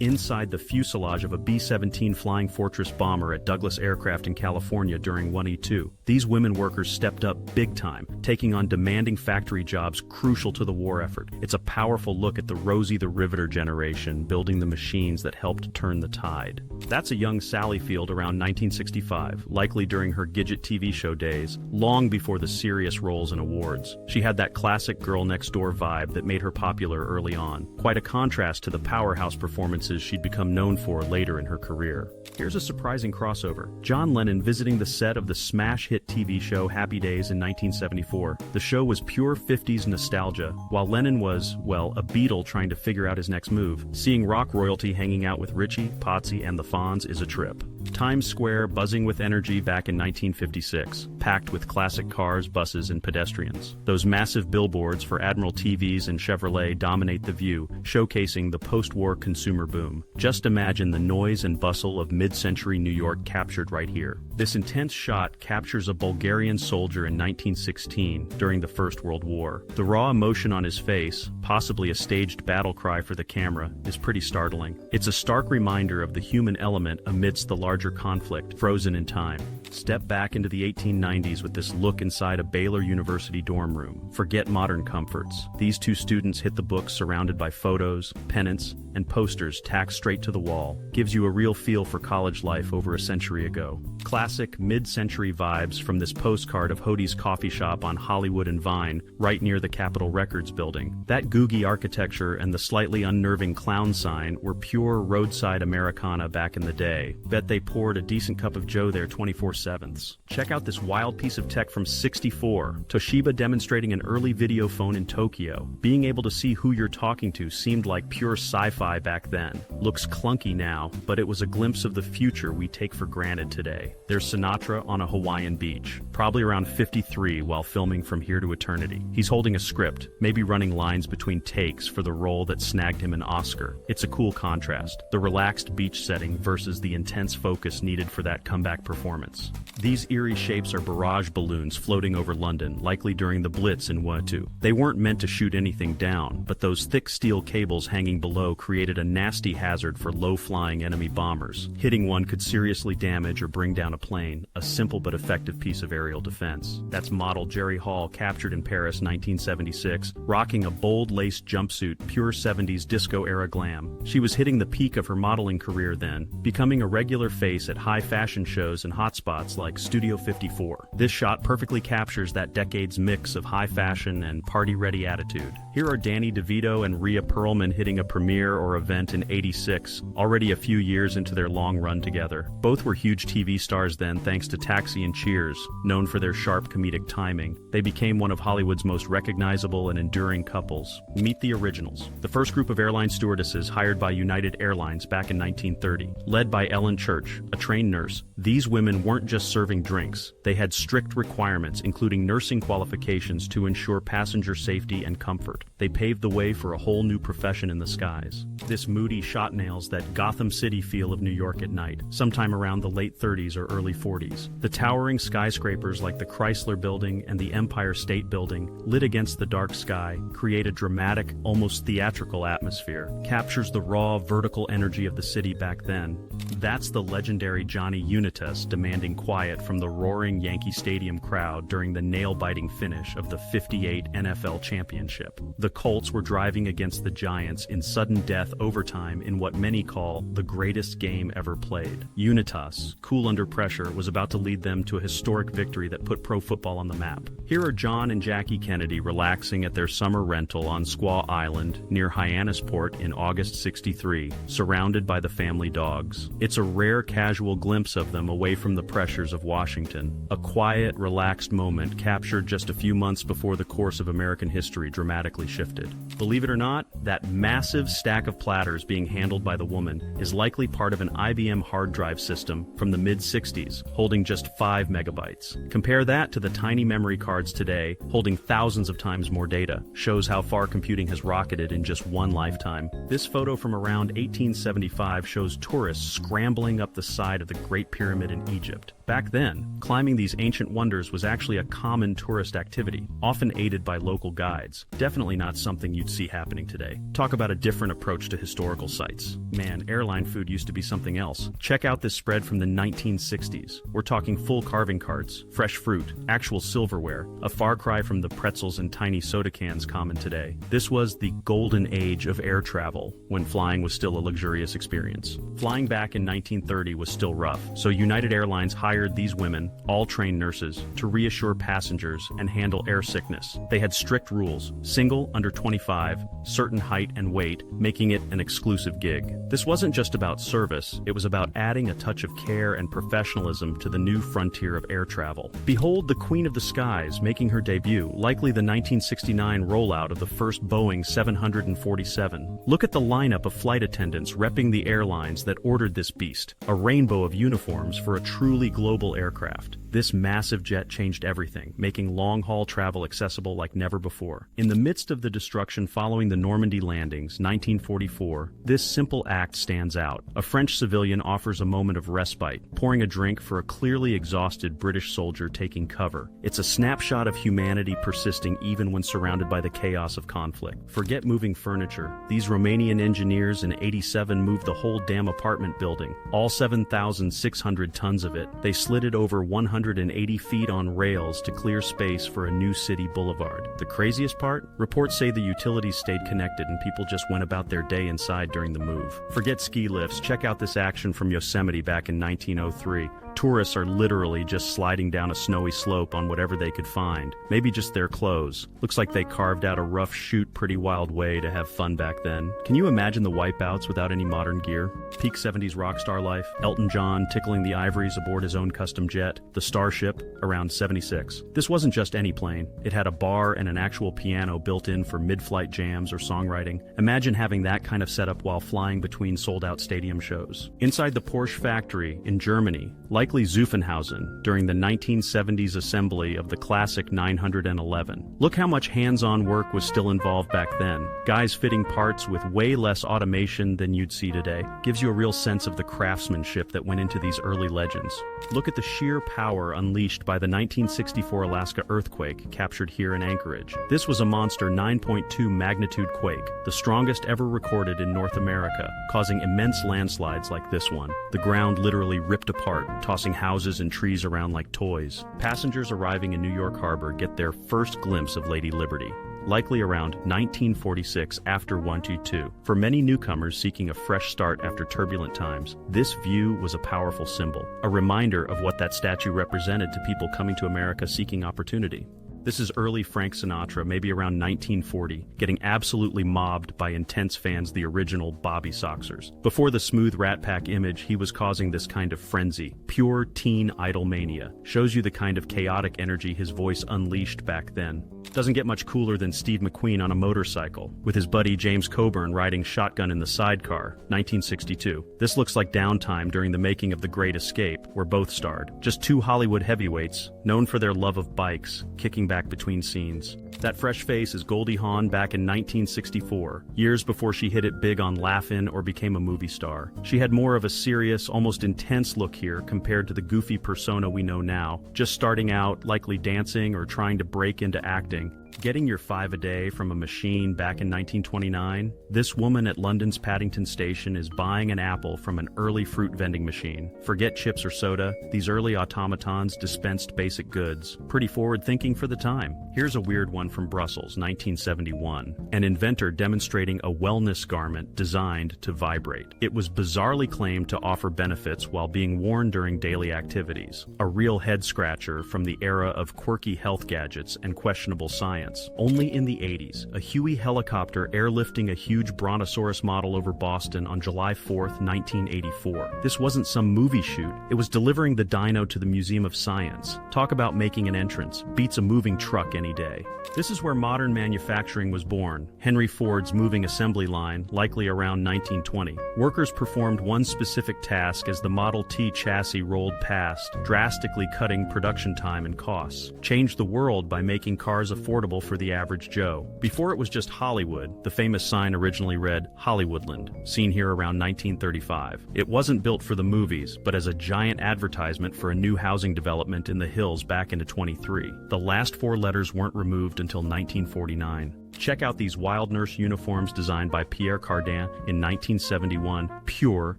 Inside the fuselage of a B-17 Flying Fortress bomber at Douglas Aircraft in California during 1E2, these women workers stepped up big time, taking on demanding factory jobs crucial to the war effort. It's a powerful look at the Rosie the Riveter generation building the machines that helped turn the tide. That's a young Sally Field around 1965, likely during her Gidget TV show days, long before the serious roles and awards. She had that classic girl next door vibe that made her popular early on, quite a contrast to the powerhouse performances she'd become known for later in her career. Here's a surprising crossover. John Lennon visiting the set of the smash hit TV show Happy Days in 1974. The show was pure 50s nostalgia, while Lennon was, well, a Beatle trying to figure out his next move. Seeing rock royalty hanging out with Richie, Potsy, and the Fonz is a trip. Times Square buzzing with energy back in 1956, packed with classic cars, buses, and pedestrians. Those massive billboards for Admiral TVs and Chevrolet dominate the view, showcasing the post-war consumer boom. Just imagine the noise and bustle of mid-century New York captured right here. This intense shot captures a Bulgarian soldier in 1916 during the First World War. The raw emotion on his face, possibly a staged battle cry for the camera, is pretty startling. It's a stark reminder of the human element amidst the larger conflict, frozen in time. Step back into the 1890s with this look inside a Baylor University dorm room. Forget modern comforts. These two students hit the books surrounded by photos, pennants, and posters tacked straight to the wall. Gives you a real feel for college life over a century ago. Classic mid-century vibes from this postcard of Hodie's coffee shop on Hollywood and Vine, right near the Capitol Records building. That googie architecture and the slightly unnerving clown sign were pure roadside Americana back in the day. Bet they poured a decent cup of joe there 24/7. Check out this wild piece of tech from '64. Toshiba demonstrating an early video phone in Tokyo. Being able to see who you're talking to seemed like pure sci-fi back then. Looks clunky now, but it was a glimpse of the future we take for granted today. There's Sinatra on a Hawaiian beach, probably around 53 while filming From Here to Eternity. He's holding a script, maybe running lines between takes for the role that snagged him an Oscar. It's a cool contrast, the relaxed beach setting versus the intense focus needed for that comeback performance. These eerie shapes are barrage balloons floating over London, likely during the Blitz in Watu. They weren't meant to shoot anything down, but those thick steel cables hanging below created a nasty hazard for low-flying enemy bombers. Hitting one could seriously damage or bring down a plane, a simple but effective piece of aerial defense. That's model Jerry Hall, captured in Paris 1976, rocking a bold lace jumpsuit, pure 70s disco-era glam. She was hitting the peak of her modeling career then, becoming a regular face at high fashion shows and hotspots like Studio 54. This shot perfectly captures that decade's mix of high fashion and party-ready attitude. Here are Danny DeVito and Rhea Perlman hitting a premiere or event in '86, already a few years into their long run together. Both were huge TV stars then thanks to Taxi and Cheers, known for their sharp comedic timing. They became one of Hollywood's most recognizable and enduring couples. Meet the originals, the first group of airline stewardesses hired by United Airlines back in 1930. Led by Ellen Church, a trained nurse, these women weren't just serving drinks. They had strict requirements, including nursing qualifications to ensure passenger safety and comfort. They paved the way for a whole new profession in the skies. This moody shot nails that Gotham City feel of New York at night, sometime around the late 30s or early 40s. The towering skyscrapers like the Chrysler Building and the Empire State Building, lit against the dark sky, create a dramatic, almost theatrical atmosphere. Captures the raw, vertical energy of the city back then. That's the legendary Johnny Unitas demanding quiet from the roaring Yankee Stadium crowd during the nail-biting finish of the '58 NFL Championship. The Colts were driving against the Giants in sudden death overtime in what many call the greatest game ever played. Unitas, cool under pressure, was about to lead them to a historic victory that put pro football on the map. Here are John and Jackie Kennedy relaxing at their summer rental on Squaw Island near Hyannisport in August '63, surrounded by the family dogs. It's a rare casual glimpse of them away from the pressure pressures of Washington, a quiet, relaxed moment captured just a few months before the course of American history dramatically shifted. Believe it or not, that massive stack of platters being handled by the woman is likely part of an IBM hard drive system from the mid-60s, holding just 5 megabytes. Compare that to the tiny memory cards today, holding thousands of times more data. Shows how far computing has rocketed in just one lifetime. This photo from around 1875 shows tourists scrambling up the side of the Great Pyramid in Egypt. Back then, climbing these ancient wonders was actually a common tourist activity, often aided by local guides. Definitely not something you'd see happening today. Talk about a different approach to historical sites. Man, airline food used to be something else. Check out this spread from the 1960s. We're talking full carving carts, fresh fruit, actual silverware, a far cry from the pretzels and tiny soda cans common today. This was the golden age of air travel, when flying was still a luxurious experience. Flying back in 1930 was still rough, so United Airlines hired these women, all trained nurses, to reassure passengers and handle air sickness. They had strict rules: single, under 25, certain height and weight, making it an exclusive gig. This wasn't just about service, it was about adding a touch of care and professionalism to the new frontier of air travel. Behold the Queen of the Skies making her debut, likely the 1969 rollout of the first Boeing 747. Look at the lineup of flight attendants repping the airlines that ordered this beast, a rainbow of uniforms for a truly global aircraft. This massive jet changed everything, making long-haul travel accessible like never before. In the midst of the destruction following the Normandy landings, 1944, this simple act stands out. A French civilian offers a moment of respite, pouring a drink for a clearly exhausted British soldier taking cover. It's a snapshot of humanity persisting even when surrounded by the chaos of conflict. Forget moving furniture. These Romanian engineers in '87 moved the whole damn apartment building, all 7,600 tons of it. They slid it over 180 feet on rails to clear space for a new city boulevard. The craziest part? Reports say the utilities stayed connected and people just went about their day inside during the move. Forget ski lifts, check out this action from Yosemite back in 1903. Tourists are literally just sliding down a snowy slope on whatever they could find. Maybe just their clothes. Looks like they carved out a rough shoot pretty wild way to have fun back then. Can you imagine the wipeouts without any modern gear? Peak 70s rock star life. Elton John tickling the ivories aboard his own custom jet. The Starship, around 76. This wasn't just any plane. It had a bar and an actual piano built in for mid-flight jams or songwriting. Imagine having that kind of setup while flying between sold-out stadium shows. Inside the Porsche factory in Germany, likely Zuffenhausen, during the 1970s assembly of the classic 911. Look how much hands-on work was still involved back then. Guys fitting parts with way less automation than you'd see today. Gives you a real sense of the craftsmanship that went into these early legends. Look at the sheer power unleashed by the 1964 Alaska earthquake captured here in Anchorage. This was a monster 9.2 magnitude quake, the strongest ever recorded in North America, causing immense landslides like this one. The ground literally ripped apart, tossing houses and trees around like toys. Passengers arriving in New York Harbor get their first glimpse of Lady Liberty, likely around 1946 after 122. For many newcomers seeking a fresh start after turbulent times, this view was a powerful symbol, a reminder of what that statue represented to people coming to America seeking opportunity. This is early Frank Sinatra, maybe around 1940, getting absolutely mobbed by intense fans, the original Bobby Soxers. Before the smooth Rat Pack image, he was causing this kind of frenzy. Pure teen idol mania. Shows you the kind of chaotic energy his voice unleashed back then. Doesn't get much cooler than Steve McQueen on a motorcycle, with his buddy James Coburn riding shotgun in the sidecar, 1962. This looks like downtime during the making of The Great Escape, where both starred. Just two Hollywood heavyweights, known for their love of bikes, kicking back between scenes. That fresh face is Goldie Hawn back in 1964, years before she hit it big on Laugh-In or became a movie star. She had more of a serious, almost intense look here compared to the goofy persona we know now, just starting out, likely dancing or trying to break into acting. Getting your 5 a day from a machine back in 1929, this woman at London's Paddington Station is buying an apple from an early fruit vending machine. Forget chips or soda, these early automatons dispensed basic goods. Pretty forward-thinking for the time. Here's a weird one from Brussels, 1971. An inventor demonstrating a wellness garment designed to vibrate. It was bizarrely claimed to offer benefits while being worn during daily activities. A real head-scratcher from the era of quirky health gadgets and questionable science. romance. Only in the 80s, a Huey helicopter airlifting a huge brontosaurus model over Boston on July 4, 1984. This wasn't some movie shoot, it was delivering the dino to the Museum of Science. Talk about making an entrance, beats a moving truck any day. This is where modern manufacturing was born. Henry Ford's moving assembly line, likely around 1920. Workers performed one specific task as the Model T chassis rolled past, drastically cutting production time and costs. Changed the world by making cars affordable for the average Joe. Before it was just Hollywood, the famous sign originally read Hollywoodland, seen here around 1935. It wasn't built for the movies, but as a giant advertisement for a new housing development in the hills back into 23. The last four letters weren't removed until 1949. Check out these wild nurse uniforms designed by Pierre Cardin in 1971, pure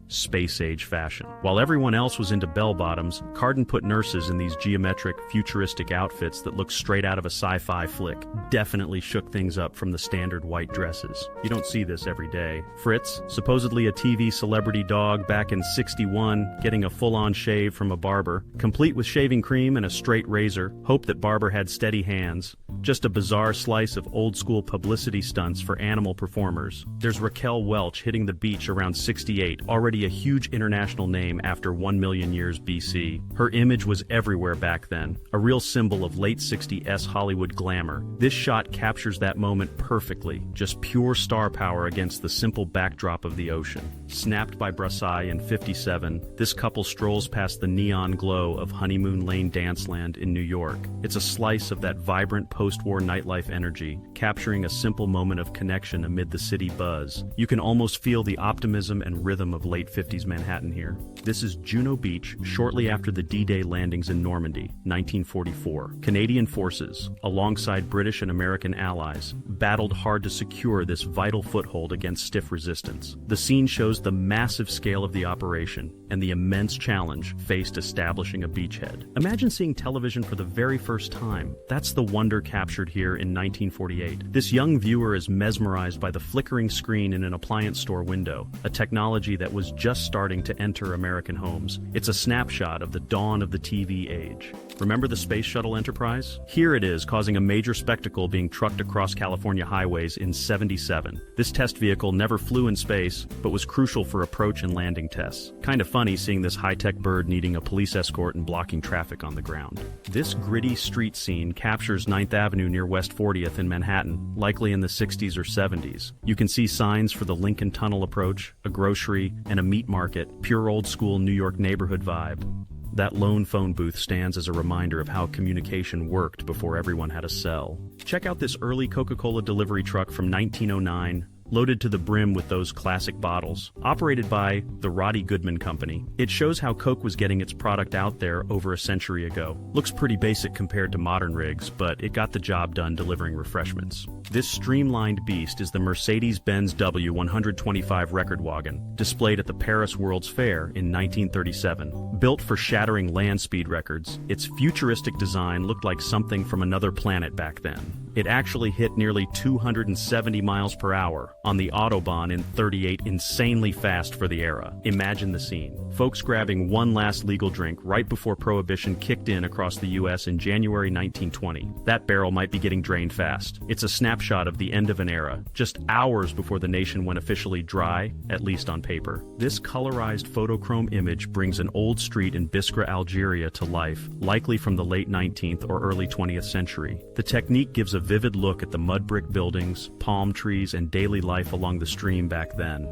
space-age fashion. While everyone else was into bell-bottoms, Cardin put nurses in these geometric, futuristic outfits that look straight out of a sci-fi flick. Definitely shook things up from the standard white dresses. You don't see this every day. Fritz, supposedly a TV celebrity dog back in '61, getting a full-on shave from a barber, complete with shaving cream and a straight razor, hoped that barber had steady hands. Just a bizarre slice of old-school publicity stunts for animal performers. There's Raquel Welch hitting the beach around 68, already a huge international name after 1 million years BC. Her image was everywhere back then, a real symbol of late 60s Hollywood glamour. This shot captures that moment perfectly, just pure star power against the simple backdrop of the ocean. Snapped by Brassai in '57, this couple strolls past the neon glow of Honeymoon Lane Danceland in New York. It's a slice of that vibrant post-war nightlife energy, capturing a simple moment of connection amid the city buzz. You can almost feel the optimism and rhythm of late 50s Manhattan here. This is Juno Beach, shortly after the D-Day landings in Normandy, 1944. Canadian forces, alongside British and American allies, battled hard to secure this vital foothold against stiff resistance. The scene shows the massive scale of the operation and the immense challenge faced establishing a beachhead. Imagine seeing television for the very first time. That's the wonder captured here in 1948. This young viewer is mesmerized by the flickering screen in an appliance store window, a technology that was just starting to enter American homes. It's a snapshot of the dawn of the TV age. Remember the Space Shuttle Enterprise? Here it is, causing a major spectacle being trucked across California highways in '77. This test vehicle never flew in space, but was crucial for approach and landing tests. Kind of funny seeing this high-tech bird needing a police escort and blocking traffic on the ground. This gritty street scene captures 9th Avenue near West 40th in Manhattan, likely in the '60s or '70s. You can see signs for the Lincoln Tunnel approach, a grocery, and a meat market, pure old-school New York neighborhood vibe. That lone phone booth stands as a reminder of how communication worked before everyone had a cell. Check out this early Coca-Cola delivery truck from 1909, loaded to the brim with those classic bottles. Operated by the Roddy Goodman Company, it shows how Coke was getting its product out there over a century ago. Looks pretty basic compared to modern rigs, but it got the job done delivering refreshments. This streamlined beast is the Mercedes-Benz W125 record wagon, displayed at the Paris World's Fair in 1937. Built for shattering land speed records, its futuristic design looked like something from another planet back then. It actually hit nearly 270 miles per hour on the Autobahn in '38, insanely fast for the era. Imagine the scene. Folks grabbing one last legal drink right before Prohibition kicked in across the U.S. in January 1920. That barrel might be getting drained fast. It's a snapshot of the end of an era, just hours before the nation went officially dry, at least on paper. This colorized photochrome image brings an old street in Biskra, Algeria to life, likely from the late 19th or early 20th century. The technique gives a vivid look at the mud brick buildings, palm trees, and daily life along the stream back then.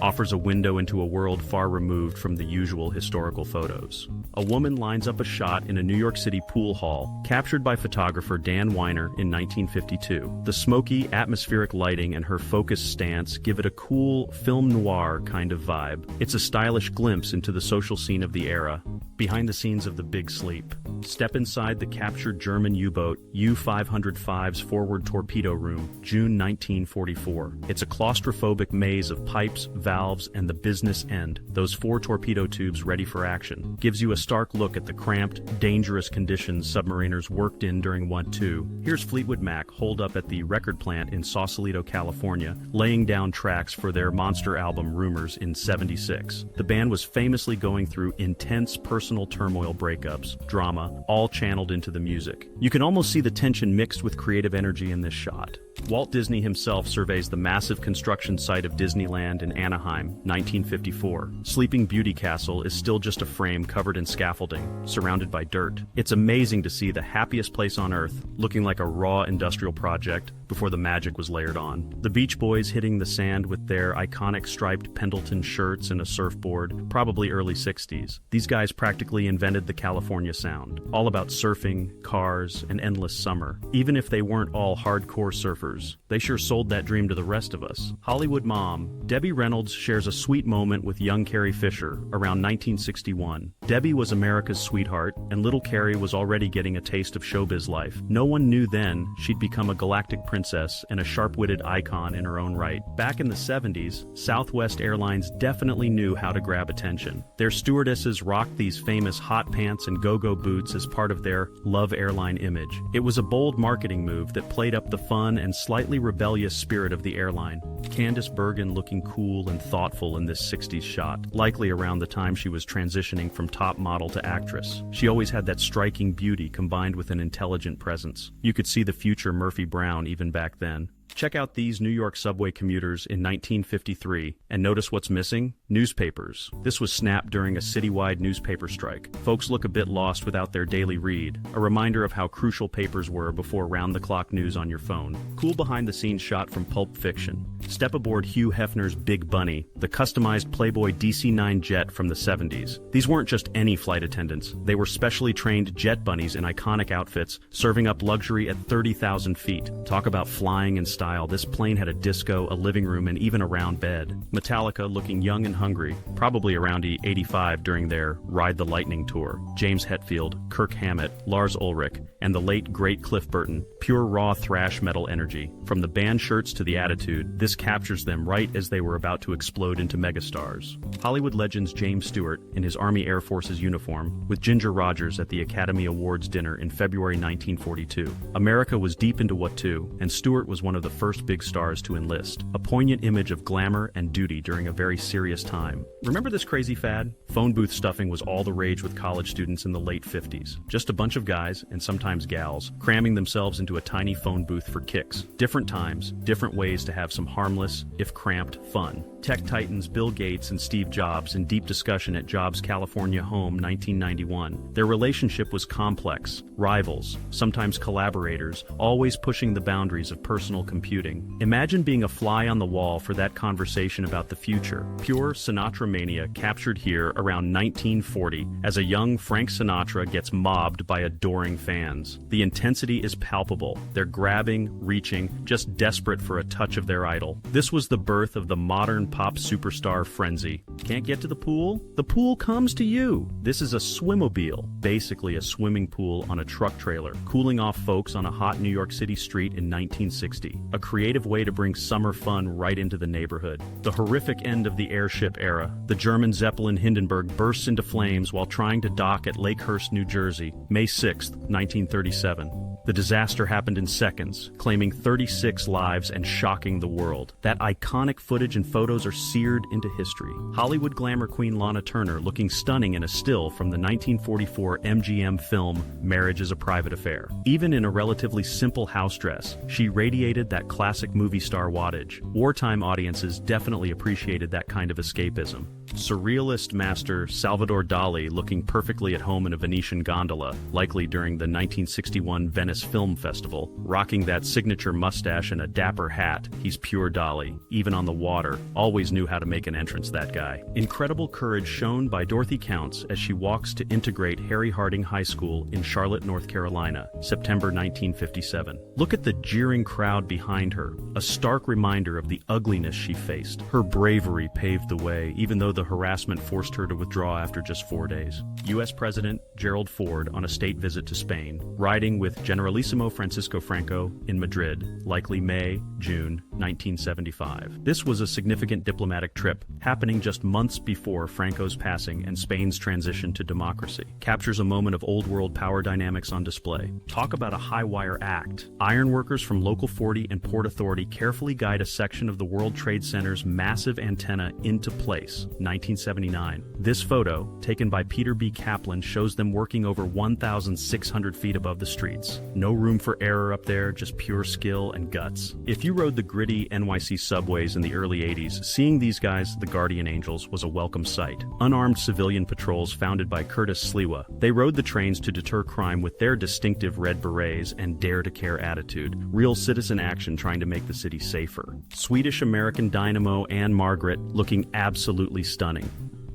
Offers a window into a world far removed from the usual historical photos. A woman lines up a shot in a New York City pool hall, captured by photographer Dan Weiner in 1952. The smoky, atmospheric lighting and her focused stance give it a cool, film noir kind of vibe. It's a stylish glimpse into the social scene of the era, behind the scenes of The Big Sleep. Step inside the captured German U-boat U-505's forward torpedo room, June 1944. It's a claustrophobic maze of pipes, valves, valves, and the business end, those 4 torpedo tubes ready for action. Gives you a stark look at the cramped, dangerous conditions submariners worked in during World War II. Here's Fleetwood Mac holed up at the record plant in Sausalito, California, laying down tracks for their monster album Rumors in '76. The band was famously going through intense personal turmoil, breakups, drama, all channeled into the music. You can almost see the tension mixed with creative energy in this shot. Walt Disney himself surveys the massive construction site of Disneyland in Anaheim, 1954. Sleeping Beauty Castle is still just a frame covered in scaffolding, surrounded by dirt. It's amazing to see the happiest place on Earth looking like a raw industrial project before the magic was layered on. The Beach Boys hitting the sand with their iconic striped Pendleton shirts and a surfboard, probably early 60s. These guys practically invented the California sound, all about surfing, cars, and endless summer. Even if they weren't all hardcore surfers, they sure sold that dream to the rest of us. Hollywood mom, Debbie Reynolds, shares a sweet moment with young Carrie Fisher around 1961. Debbie was America's sweetheart, and little Carrie was already getting a taste of showbiz life. No one knew then she'd become a galactic princess and a sharp-witted icon in her own right. Back in the 70s, Southwest Airlines definitely knew how to grab attention. Their stewardesses rocked these famous hot pants and go-go boots as part of their Love Airline image. It was a bold marketing move that played up the fun and slightly rebellious spirit of the airline. Candice Bergen looking cool and thoughtful in this 60s shot, likely around the time she was transitioning from top model to actress. She always had that striking beauty combined with an intelligent presence. You could see the future Murphy Brown even back then. Check out these New York subway commuters in 1953 and notice what's missing? Newspapers. This was snapped during a citywide newspaper strike. Folks look a bit lost without their daily read, a reminder of how crucial papers were before round-the-clock news on your phone. Cool behind-the-scenes shot from Pulp Fiction. Step aboard Hugh Hefner's Big Bunny, the customized Playboy DC-9 jet from the 70s. These weren't just any flight attendants. They were specially trained jet bunnies in iconic outfits, serving up luxury at 30,000 feet. Talk about flying in style. This plane had a disco, a living room, and even a round bed. Metallica looking young and hungry, probably around 85 during their Ride the Lightning tour. James Hetfield, Kirk Hammett, Lars Ulrich, and the late great Cliff Burton. Pure raw thrash metal energy. From the band shirts to the attitude, this captures them right as they were about to explode into megastars. Hollywood legends James Stewart in his Army Air Forces uniform with Ginger Rogers at the Academy Awards dinner in February 1942. America was deep into What To, and Stewart was one of the first big stars to enlist. A poignant image of glamour and duty during a very serious time. Remember this crazy fad? Phone booth stuffing was all the rage with college students in the late 50s. Just a bunch of guys, and sometimes gals, cramming themselves into a tiny phone booth for kicks. Different times, different ways to have some harmless, if cramped, fun. Tech titans Bill Gates and Steve Jobs in deep discussion at Jobs' California home, 1991. Their relationship was complex. Rivals, sometimes collaborators, always pushing the boundaries of personal computing. Imagine being a fly on the wall for that conversation about the future. Pure Sinatra mania captured here around 1940 as a young Frank Sinatra gets mobbed by adoring fans. The intensity is palpable. They're grabbing, reaching, just desperate for a touch of their idol. This was the birth of the modern pop superstar frenzy. Can't get to the pool? The pool comes to you. This is a swimmobile, basically a swimming pool on a truck trailer, cooling off folks on a hot New York City street in 1960. A creative way to bring summer fun right into the neighborhood. The horrific end of the airship era. The German Zeppelin Hindenburg bursts into flames while trying to dock at Lakehurst, New Jersey, May 6, 1937. The disaster happened in seconds, claiming 36 lives and shocking the world. That iconic footage and photos are seared into history. Hollywood glamour queen Lana Turner looking stunning in a still from the 1944 MGM film Marriage is a Private Affair. Even in a relatively simple house dress, she radiated that classic movie star wattage. Wartime audiences definitely appreciated that kind of escapism. Surrealist master Salvador Dali looking perfectly at home in a Venetian gondola, likely during the 1961 Venice Film Festival, rocking that signature mustache and a dapper hat. He's pure Dali. Even on the water, always knew how to make an entrance, that guy. Incredible courage shown by Dorothy Counts as she walks to integrate Harry Harding High School in Charlotte, North Carolina, September 1957. Look at the jeering crowd behind her, a stark reminder of the ugliness she faced. Her bravery paved the way, even though the harassment forced her to withdraw after just 4 days. U.S. President Gerald Ford on a state visit to Spain, riding with Generalissimo Francisco Franco in Madrid, likely May, June 1975. This was a significant diplomatic trip, happening just months before Franco's passing and Spain's transition to democracy. Captures a moment of old-world power dynamics on display. Talk about a high-wire act. Ironworkers from Local 40 and Port Authority carefully guide a section of the World Trade Center's massive antenna into place, 1979. This photo, taken by Peter B. Kaplan, shows them working over 1,600 feet above the streets. No room for error up there, just pure skill and guts. If you rode the gritty NYC subways in the early 80s, seeing these guys, the Guardian Angels, was a welcome sight. Unarmed civilian patrols founded by Curtis Sliwa. They rode the trains to deter crime with their distinctive red berets and dare-to-care attitude. Real citizen action trying to make the city safer. Swedish-American dynamo Anne Margaret looking absolutely stunning.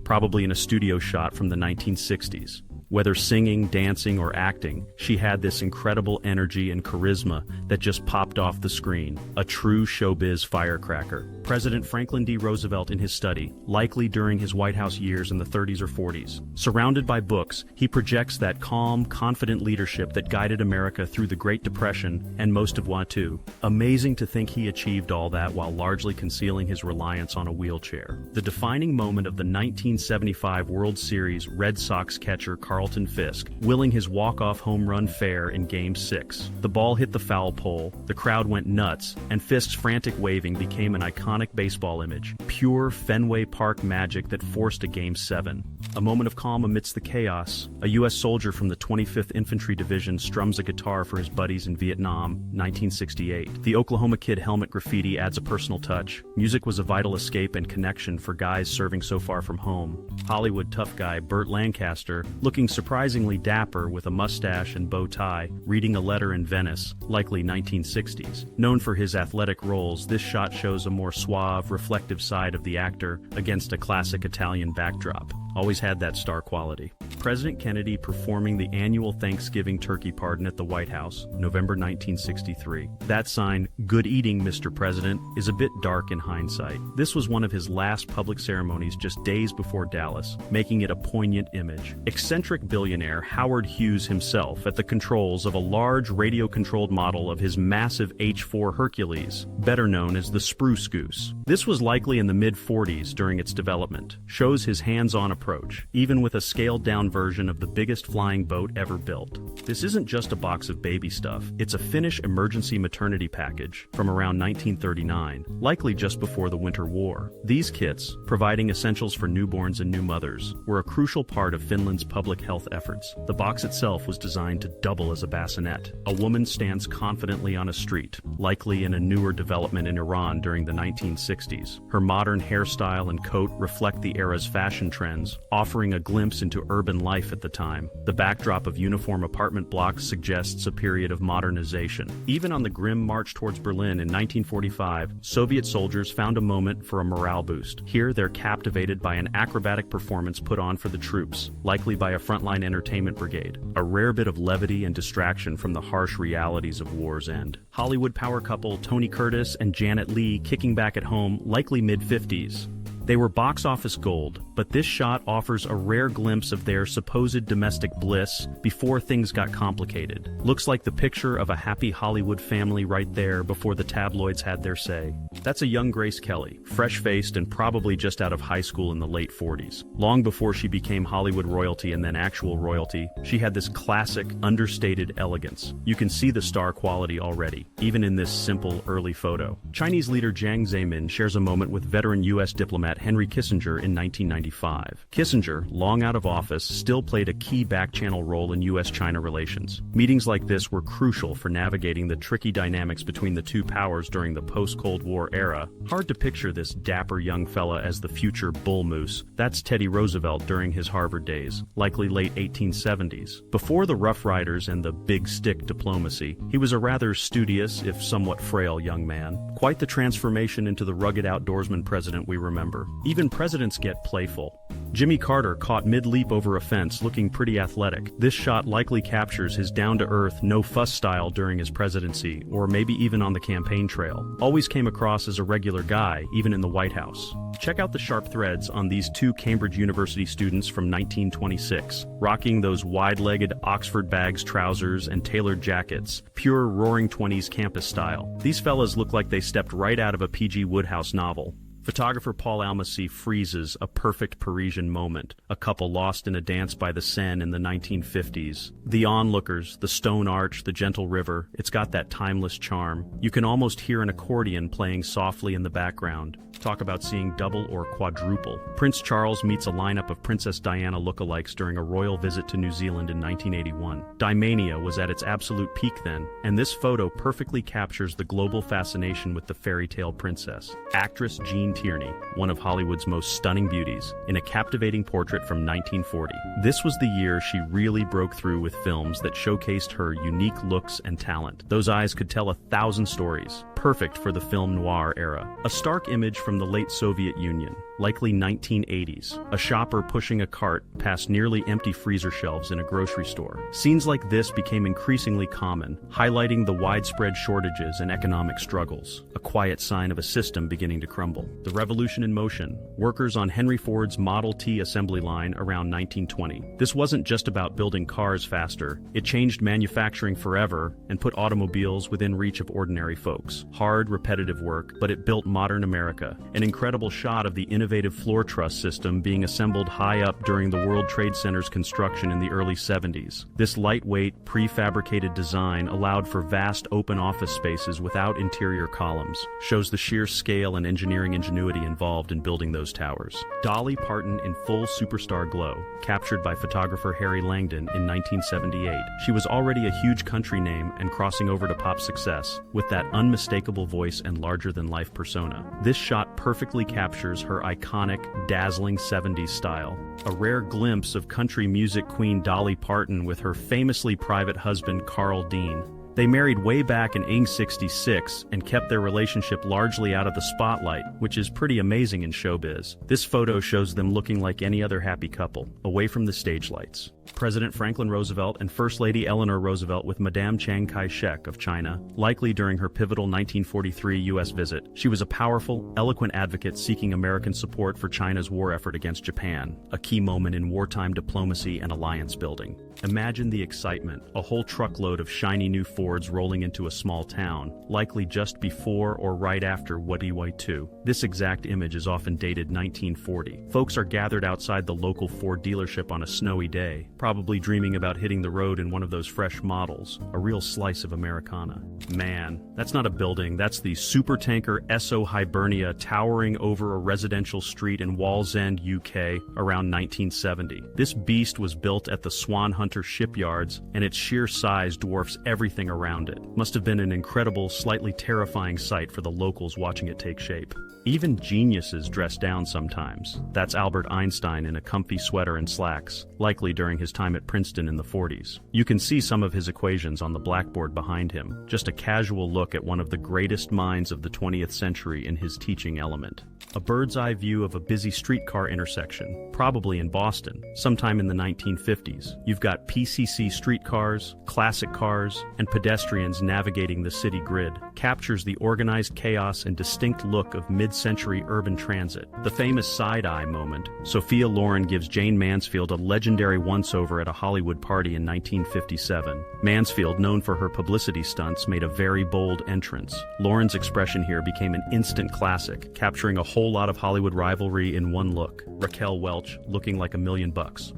Probably in a studio shot from the 1960s. Whether singing, dancing, or acting, she had this incredible energy and charisma that just popped off the screen. A true showbiz firecracker. President Franklin D. Roosevelt in his study, likely during his White House years in the 30s or 40s. Surrounded by books, he projects that calm, confident leadership that guided America through the Great Depression and most of World War II. Amazing to think he achieved all that while largely concealing his reliance on a wheelchair. The defining moment of the 1975 World Series Red Sox catcher Carlton Fisk, willing his walk-off home run fair in Game 6. The ball hit the foul pole, the crowd went nuts, and Fisk's frantic waving became an iconic baseball image. Pure Fenway Park magic that forced a Game 7. A moment of calm amidst the chaos. A U.S. soldier from the 25th Infantry Division strums a guitar for his buddies in Vietnam, 1968. The Oklahoma Kid helmet graffiti adds a personal touch. Music was a vital escape and connection for guys serving so far from home. Hollywood tough guy Burt Lancaster, looking surprisingly dapper with a mustache and bow tie, reading a letter in Venice, likely 1960s. Known for his athletic roles, this shot shows a more suave, reflective side of the actor against a classic Italian backdrop. Always had that star quality. President Kennedy performing the annual Thanksgiving turkey pardon at the White House, November 1963. That sign, "Good eating, Mr. President," is a bit dark in hindsight. This was one of his last public ceremonies just days before Dallas, making it a poignant image. Eccentric billionaire Howard Hughes himself at the controls of a large radio-controlled model of his massive H-4 Hercules, better known as the Spruce Goose. This was likely in the mid-40s during its development. Shows his hands-on approach, even with a scaled-down version of the biggest flying boat ever built. This isn't just a box of baby stuff, it's a Finnish emergency maternity package from around 1939, likely just before the Winter War. These kits, providing essentials for newborns and new mothers, were a crucial part of Finland's public health efforts. The box itself was designed to double as a bassinet. A woman stands confidently on a street, likely in a newer development in Iran during the 1960s. Her modern hairstyle and coat reflect the era's fashion trends, offering a glimpse into urban life at the time. The backdrop of uniform apartment blocks suggests a period of modernization. Even on the grim march towards Berlin in 1945, Soviet soldiers found a moment for a morale boost. Here they're captivated by an acrobatic performance put on for the troops, likely by a frontline entertainment brigade. A rare bit of levity and distraction from the harsh realities of war's end. Hollywood power couple Tony Curtis and Janet Leigh kicking back at home, likely mid-50s. They were box office gold, but this shot offers a rare glimpse of their supposed domestic bliss before things got complicated. Looks like the picture of a happy Hollywood family right there before the tabloids had their say. That's a young Grace Kelly, fresh-faced and probably just out of high school in the late 40s. Long before she became Hollywood royalty and then actual royalty, she had this classic, understated elegance. You can see the star quality already, even in this simple, early photo. Chinese leader Jiang Zemin shares a moment with veteran U.S. diplomat Henry Kissinger in 1995. Kissinger, long out of office, still played a key back-channel role in U.S.-China relations. Meetings like this were crucial for navigating the tricky dynamics between the two powers during the post-Cold War era. Hard to picture this dapper young fella as the future bull moose. That's Teddy Roosevelt during his Harvard days, likely late 1870s. Before the Rough Riders and the big stick diplomacy, he was a rather studious, if somewhat frail young man. Quite the transformation into the rugged outdoorsman president we remember. Even presidents get playful. Jimmy Carter caught mid-leap over a fence looking pretty athletic. This shot likely captures his down-to-earth, no-fuss style during his presidency, or maybe even on the campaign trail. Always came across as a regular guy, even in the White House. Check out the sharp threads on these two Cambridge University students from 1926, rocking those wide-legged Oxford bags trousers and tailored jackets, pure Roaring Twenties campus style. These fellas look like they stepped right out of a P.G. Wodehouse novel. Photographer Paul Almasy freezes a perfect Parisian moment, a couple lost in a dance by the Seine in the 1950s. The onlookers, the stone arch, the gentle river, it's got that timeless charm. You can almost hear an accordion playing softly in the background. Talk about seeing double or quadruple. Prince Charles meets a lineup of Princess Diana lookalikes during a royal visit to New Zealand in 1981. Dimania was at its absolute peak then, and this photo perfectly captures the global fascination with the fairy tale princess. Actress Jean Tierney, one of Hollywood's most stunning beauties, in a captivating portrait from 1940. This was the year she really broke through with films that showcased her unique looks and talent. Those eyes could tell 1,000 stories. Perfect for the film noir era. A stark image from the late Soviet Union, likely 1980s. A shopper pushing a cart past nearly empty freezer shelves in a grocery store. Scenes like this became increasingly common, highlighting the widespread shortages and economic struggles, a quiet sign of a system beginning to crumble. The Revolution in Motion. Workers on Henry Ford's Model T assembly line around 1920. This wasn't just about building cars faster. It changed manufacturing forever and put automobiles within reach of ordinary folks. Hard, repetitive work, but it built modern America. An incredible shot of the innovative floor truss system being assembled high up during the World Trade Center's construction in the early 70s. This lightweight, prefabricated design allowed for vast open office spaces without interior columns. Shows the sheer scale and engineering ingenuity involved in building those towers. Dolly Parton in full superstar glow, captured by photographer Harry Langdon in 1978. She was already a huge country name and crossing over to pop success, with that unmistakable voice and larger-than-life persona. This shot perfectly captures her iconic, dazzling 70s style. A rare glimpse of country music queen Dolly Parton with her famously private husband Carl Dean. They married way back in '66 and kept their relationship largely out of the spotlight, which is pretty amazing in showbiz. This photo shows them looking like any other happy couple, away from the stage lights. President Franklin Roosevelt and First Lady Eleanor Roosevelt with Madame Chiang Kai-shek of China, likely during her pivotal 1943 U.S. visit. She was a powerful, eloquent advocate seeking American support for China's war effort against Japan, a key moment in wartime diplomacy and alliance building. Imagine the excitement, a whole truckload of shiny new Fords rolling into a small town, likely just before or right after World War II. This exact image is often dated 1940. Folks are gathered outside the local Ford dealership on a snowy day, probably dreaming about hitting the road in one of those fresh models, a real slice of Americana. Man, that's not a building, that's the supertanker Esso Hibernia towering over a residential street in Wallsend, UK, around 1970. This beast was built at the Swan Hunter shipyards, and its sheer size dwarfs everything around it. Must have been an incredible, slightly terrifying sight for the locals watching it take shape. Even geniuses dress down sometimes. That's Albert Einstein in a comfy sweater and slacks, likely during his time at Princeton in the 40s. You can see some of his equations on the blackboard behind him, just a casual look at one of the greatest minds of the 20th century in his teaching element. A bird's eye view of a busy streetcar intersection, probably in Boston, sometime in the 1950s. You've got PCC streetcars, classic cars, and pedestrians navigating the city grid. Captures the organized chaos and distinct look of mid-century urban transit. The famous side-eye moment. Sophia Loren gives Jane Mansfield a legendary once-over at a Hollywood party in 1957. Mansfield, known for her publicity stunts, made a very bold entrance. Loren's expression here became an instant classic, capturing a whole lot of Hollywood rivalry in one look. Raquel Welch, looking like $1 million,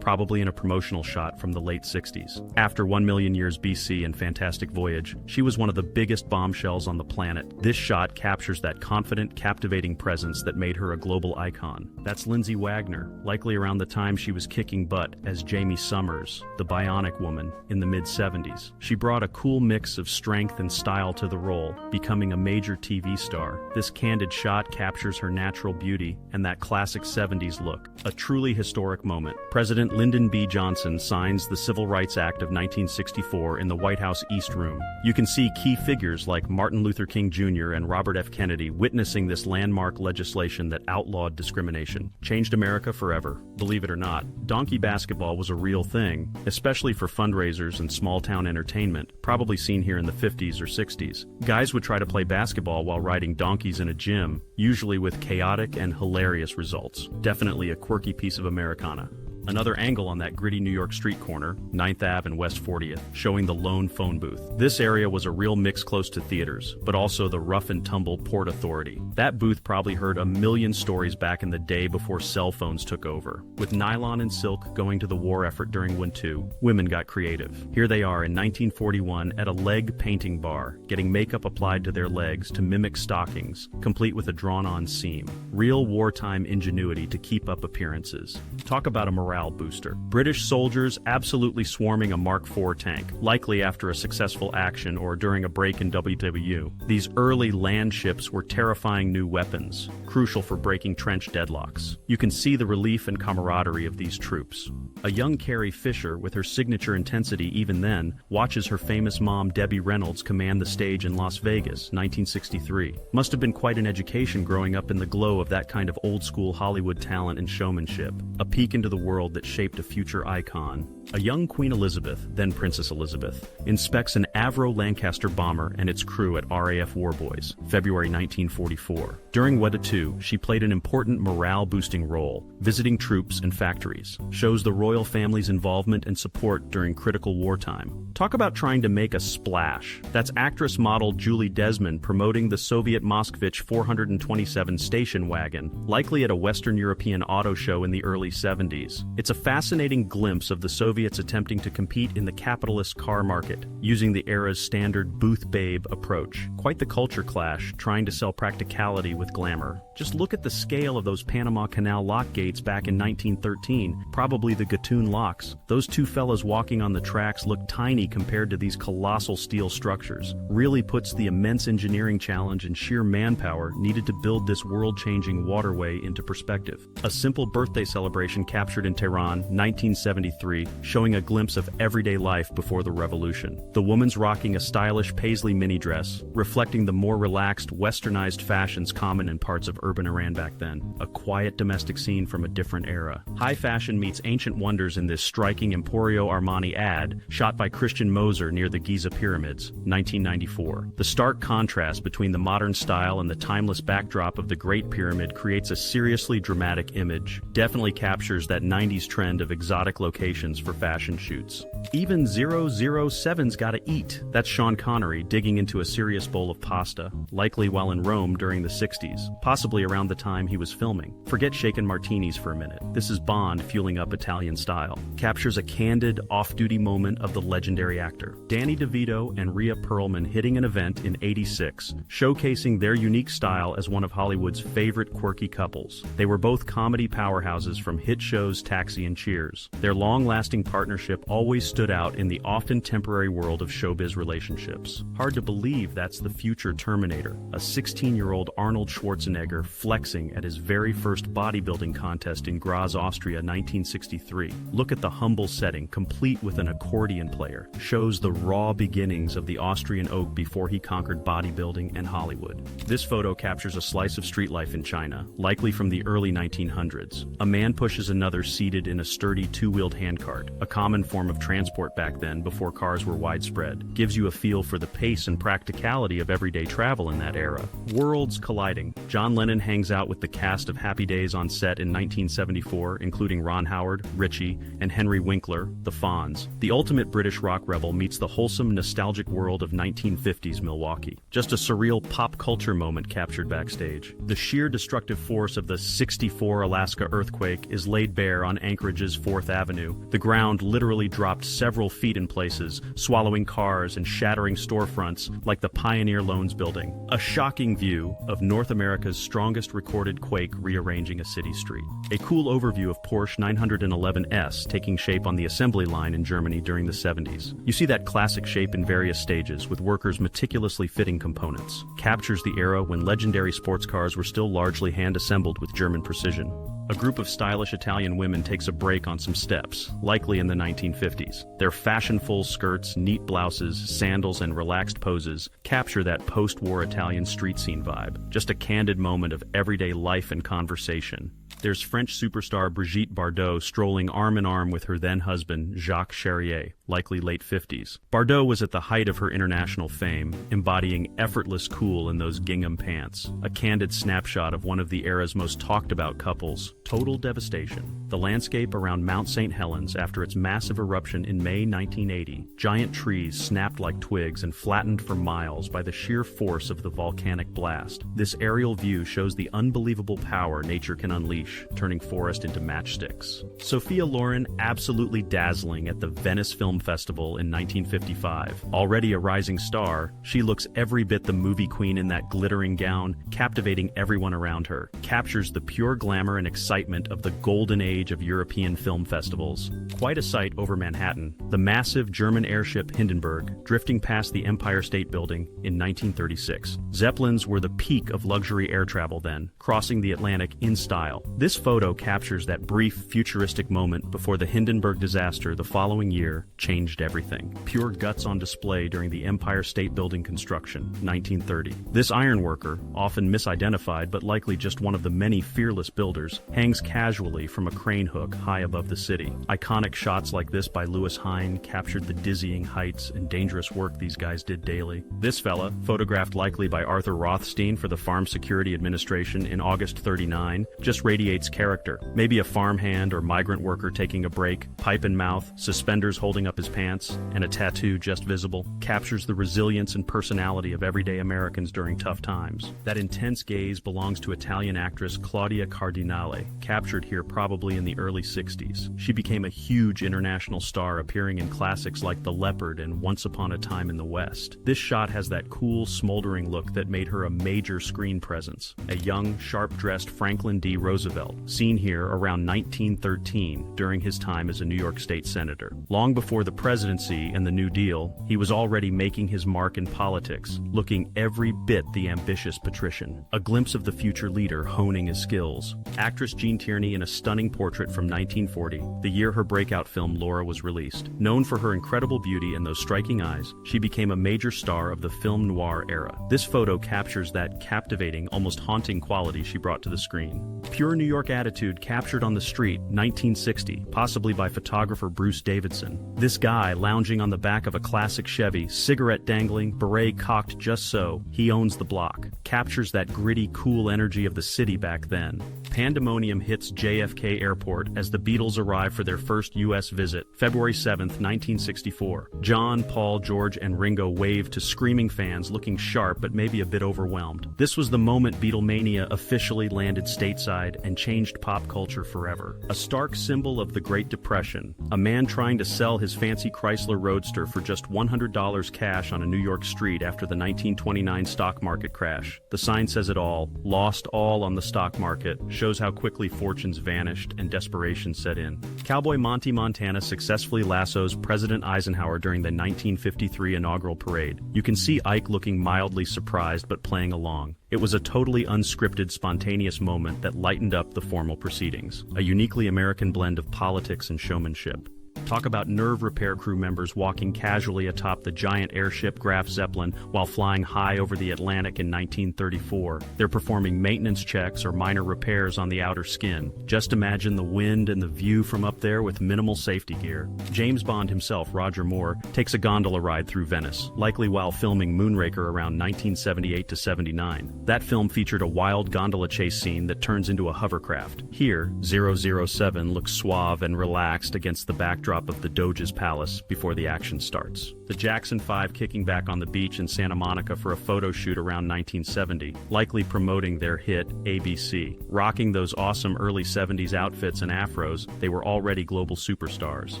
probably in a promotional shot from the late 60s. After 1 Million Years BC and Fantastic Voyage, she was one of the biggest bombshells on the planet. This shot captures that confident, captivating presence that made her a global icon. That's Lindsay Wagner, likely around the time she was kicking butt as Jamie Summers, the Bionic Woman, in the mid-70s. She brought a cool mix of strength and style to the role, becoming a major TV star. This candid shot captures her natural beauty and that classic 70s look. A truly historic moment. President Lyndon B. Johnson signs the Civil Rights Act of 1964 in the White House East Room. You can see key figures like Martin Luther King Jr. and Robert F. Kennedy witnessing this landmark landmark legislation that outlawed discrimination. Changed America forever. Believe it or not, donkey basketball was a real thing, especially for fundraisers and small-town entertainment, probably seen here in the 50s or 60s. Guys would try to play basketball while riding donkeys in a gym, usually with chaotic and hilarious results. Definitely a quirky piece of Americana. Another angle on that gritty New York street corner, 9th Ave and West 40th, showing the lone phone booth. This area was a real mix close to theaters, but also the rough and tumble Port Authority. That booth probably heard a million stories back in the day before cell phones took over. With nylon and silk going to the war effort during World War II, women got creative. Here they are in 1941 at a leg painting bar, getting makeup applied to their legs to mimic stockings, complete with a drawn-on seam. Real wartime ingenuity to keep up appearances. Talk about a morale booster. British soldiers absolutely swarming a Mark IV tank, likely after a successful action or during a break in WW. These early land ships were terrifying new weapons, crucial for breaking trench deadlocks. You can see the relief and camaraderie of these troops. A young Carrie Fisher, with her signature intensity even then, watches her famous mom Debbie Reynolds command the stage in Las Vegas, 1963. Must have been quite an education growing up in the glow of that kind of old-school Hollywood talent and showmanship. A peek into the world that shaped a future icon. A young Queen Elizabeth, then Princess Elizabeth, inspects an Avro Lancaster bomber and its crew at RAF Warboys, February 1944. During World War II, she played an important morale-boosting role, visiting troops and factories. Shows the royal family's involvement and support during critical wartime. Talk about trying to make a splash. That's actress model Julie Desmond promoting the Soviet Moskvich 427 station wagon, likely at a Western European auto show in the early 70s. It's a fascinating glimpse of the Soviets attempting to compete in the capitalist car market, using the era's standard booth babe approach. Quite the culture clash, trying to sell practicality with glamour. Just look at the scale of those Panama Canal lock gates back in 1913, probably the Gatun locks. Those two fellas walking on the tracks look tiny compared to these colossal steel structures. Really puts the immense engineering challenge and sheer manpower needed to build this world-changing waterway into perspective. A simple birthday celebration captured in Tehran, 1973, showing a glimpse of everyday life before the revolution. The woman's rocking a stylish paisley mini dress, reflecting the more relaxed, westernized fashions common in parts of urban Iran back then. A quiet domestic scene from a different era. High fashion meets ancient wonders in this striking Emporio Armani ad, shot by Christian Moser near the Giza Pyramids, 1994. The stark contrast between the modern style and the timeless backdrop of the Great Pyramid creates a seriously dramatic image. Definitely captures that 90s trend of exotic locations for fashion shoots. Even 007's Gotta Eat. That's Sean Connery digging into a serious bowl of pasta, likely while in Rome during the 60s, possibly around the time he was filming. Forget shaken martinis for a minute. This is Bond fueling up Italian style. Captures a candid, off-duty moment of the legendary actor. Danny DeVito and Rhea Perlman hitting an event in '86, showcasing their unique style as one of Hollywood's favorite quirky couples. They were both comedy powerhouses from hit shows Taxi and Cheers. Their long-lasting partnership always stood out in the often temporary world of showbiz relationships. Hard to believe that's the future Terminator, a 16-year-old Arnold Schwarzenegger flexing at his very first bodybuilding contest in Graz, Austria, 1963. Look at the humble setting, complete with an accordion player. Shows the raw beginnings of the Austrian oak before he conquered bodybuilding and Hollywood. This photo captures a slice of street life in China, likely from the early 1900s. A man pushes another seated in a sturdy two-wheeled handcart, a common form of transport back then before cars were widespread. Gives you a feel for the pace and practicality of everyday travel in that era. Worlds colliding. John Lennon hangs out with the cast of Happy Days on set in 1974, including Ron Howard, Richie, and Henry Winkler, the Fonz. The ultimate British rock rebel meets the wholesome, nostalgic world of 1950s Milwaukee. Just a surreal pop culture moment captured backstage. The sheer destructive force of the '64 Alaska earthquake is laid bare on Anchorage's 4th Avenue. The ground literally dropped several feet in places, swallowing cars and shattering storefronts like the Pioneer Loans building. A shocking view of North America's strongest recorded quake rearranging a city street. A cool overview of Porsche 911S taking shape on the assembly line in Germany during the 70s. You see that classic shape in various stages, with workers meticulously fitting components. Captures the era when legendary sports cars were still largely hand-assembled with German precision. A group of stylish Italian women takes a break on some steps, likely in the 1950s. Their fashionful skirts, neat blouses, sandals, and relaxed poses capture that post-war Italian street scene vibe. Just a candid moment of everyday life and conversation. There's French superstar Brigitte Bardot strolling arm in arm with her then-husband, Jacques Charrier, likely late 50s. Bardot was at the height of her international fame, embodying effortless cool in those gingham pants. A candid snapshot of one of the era's most talked-about couples, total devastation. The landscape around Mount St. Helens after its massive eruption in May 1980. Giant trees snapped like twigs and flattened for miles by the sheer force of the volcanic blast. This aerial view shows the unbelievable power nature can unleash, turning forest into matchsticks. Sophia Loren absolutely dazzling at the Venice Film Festival in 1955. Already a rising star, she looks every bit the movie queen in that glittering gown, captivating everyone around her. Captures the pure glamour and excitement of the golden age of European film festivals. Quite a sight over Manhattan, the massive German airship Hindenburg drifting past the Empire State Building in 1936. Zeppelins were the peak of luxury air travel then, crossing the Atlantic in style. This photo captures that brief, futuristic moment before the Hindenburg disaster the following year changed everything. Pure guts on display during the Empire State Building construction, 1930. This ironworker, often misidentified but likely just one of the many fearless builders, hangs casually from a crane hook high above the city. Iconic shots like this by Louis Hine captured the dizzying heights and dangerous work these guys did daily. This fella, photographed likely by Arthur Rothstein for the Farm Security Administration in August 39, just radiates character. Maybe a farmhand or migrant worker taking a break, pipe in mouth, suspenders holding up his pants, and a tattoo just visible, captures the resilience and personality of everyday Americans during tough times. That intense gaze belongs to Italian actress Claudia Cardinale, captured here probably in the early 60s. She became a huge international star, appearing in classics like The Leopard and Once Upon a Time in the West. This shot has that cool, smoldering look that made her a major screen presence. A young, sharp-dressed Franklin D. Roosevelt, seen here around 1913 during his time as a New York State senator. Long before the presidency and the New Deal, he was already making his mark in politics, looking every bit the ambitious patrician. A glimpse of the future leader honing his skills. Actress Jean Tierney in a stunning portrait from 1940, the year her breakout film Laura was released. Known for her incredible beauty and those striking eyes, she became a major star of the film noir era. This photo captures that captivating, almost haunting quality she brought to the screen. Pure New York attitude captured on the street, 1960, possibly by photographer Bruce Davidson. This guy lounging on the back of a classic Chevy, cigarette dangling, beret cocked just so, he owns the block. Captures that gritty, cool energy of the city back then. Pandemonium hits JFK Airport as the Beatles arrive for their first U.S. visit, February 7, 1964. John, Paul, George, and Ringo wave to screaming fans looking sharp but maybe a bit overwhelmed. This was the moment Beatlemania officially landed stateside and changed pop culture forever. A stark symbol of the Great Depression, a man trying to sell his fancy Chrysler Roadster for just $100 cash on a New York street after the 1929 stock market crash. The sign says it all, lost all on the stock market, shows how quickly fortunes vanished and desperation set in. Cowboy Monty Montana successfully lassos President Eisenhower during the 1953 inaugural parade. You can see Ike looking mildly surprised but playing along. It was a totally unscripted, spontaneous moment that lightened up the formal proceedings. A uniquely American blend of politics and showmanship. Talk about nerve repair crew members walking casually atop the giant airship Graf Zeppelin while flying high over the Atlantic in 1934. They're performing maintenance checks or minor repairs on the outer skin. Just imagine the wind and the view from up there with minimal safety gear. James Bond himself, Roger Moore, takes a gondola ride through Venice, likely while filming Moonraker around 1978 to 79. That film featured a wild gondola chase scene that turns into a hovercraft. Here, 007 looks suave and relaxed against the backdrop of the Doge's palace before the action starts. The Jackson 5 kicking back on the beach in Santa Monica for a photo shoot around 1970, likely promoting their hit ABC. Rocking those awesome early 70s outfits and afros, they were already global superstars.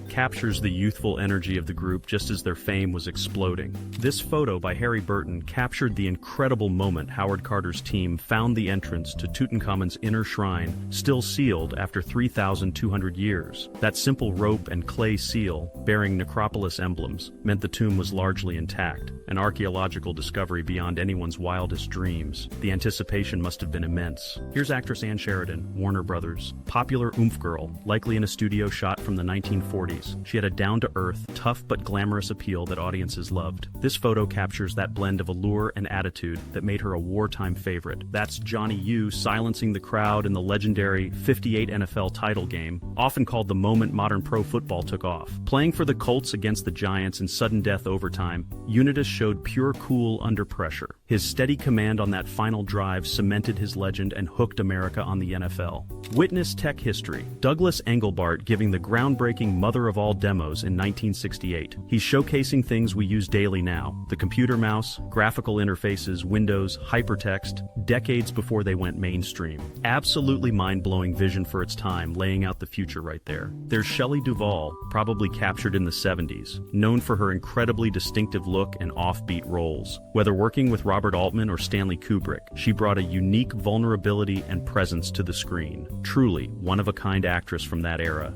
Captures the youthful energy of the group just as their fame was exploding. This photo by Harry Burton captured the incredible moment Howard Carter's team found the entrance to Tutankhamun's inner shrine, still sealed after 3,200 years. That simple rope and clay clay seal, bearing necropolis emblems, meant the tomb was largely intact, an archaeological discovery beyond anyone's wildest dreams. The anticipation must have been immense. Here's actress Ann Sheridan, Warner Brothers. Popular oomph girl, likely in a studio shot from the 1940s. She had a down-to-earth, tough but glamorous appeal that audiences loved. This photo captures that blend of allure and attitude that made her a wartime favorite. That's Johnny U silencing the crowd in the legendary 58 NFL title game, often called the moment modern pro football took off. Playing for the Colts against the Giants in sudden death overtime, Unitas showed pure cool under pressure. His steady command on that final drive cemented his legend and hooked America on the NFL. Witness tech history. Douglas Engelbart giving the groundbreaking mother of all demos in 1968. He's showcasing things we use daily now. The computer mouse, graphical interfaces, Windows, hypertext, decades before they went mainstream. Absolutely mind-blowing vision for its time, laying out the future right there. There's Shelley Duvall, probably captured in the 70s, known for her incredibly distinctive look and offbeat roles. Whether working with Robert Altman or Stanley Kubrick, she brought a unique vulnerability and presence to the screen. Truly, one-of-a-kind actress from that era.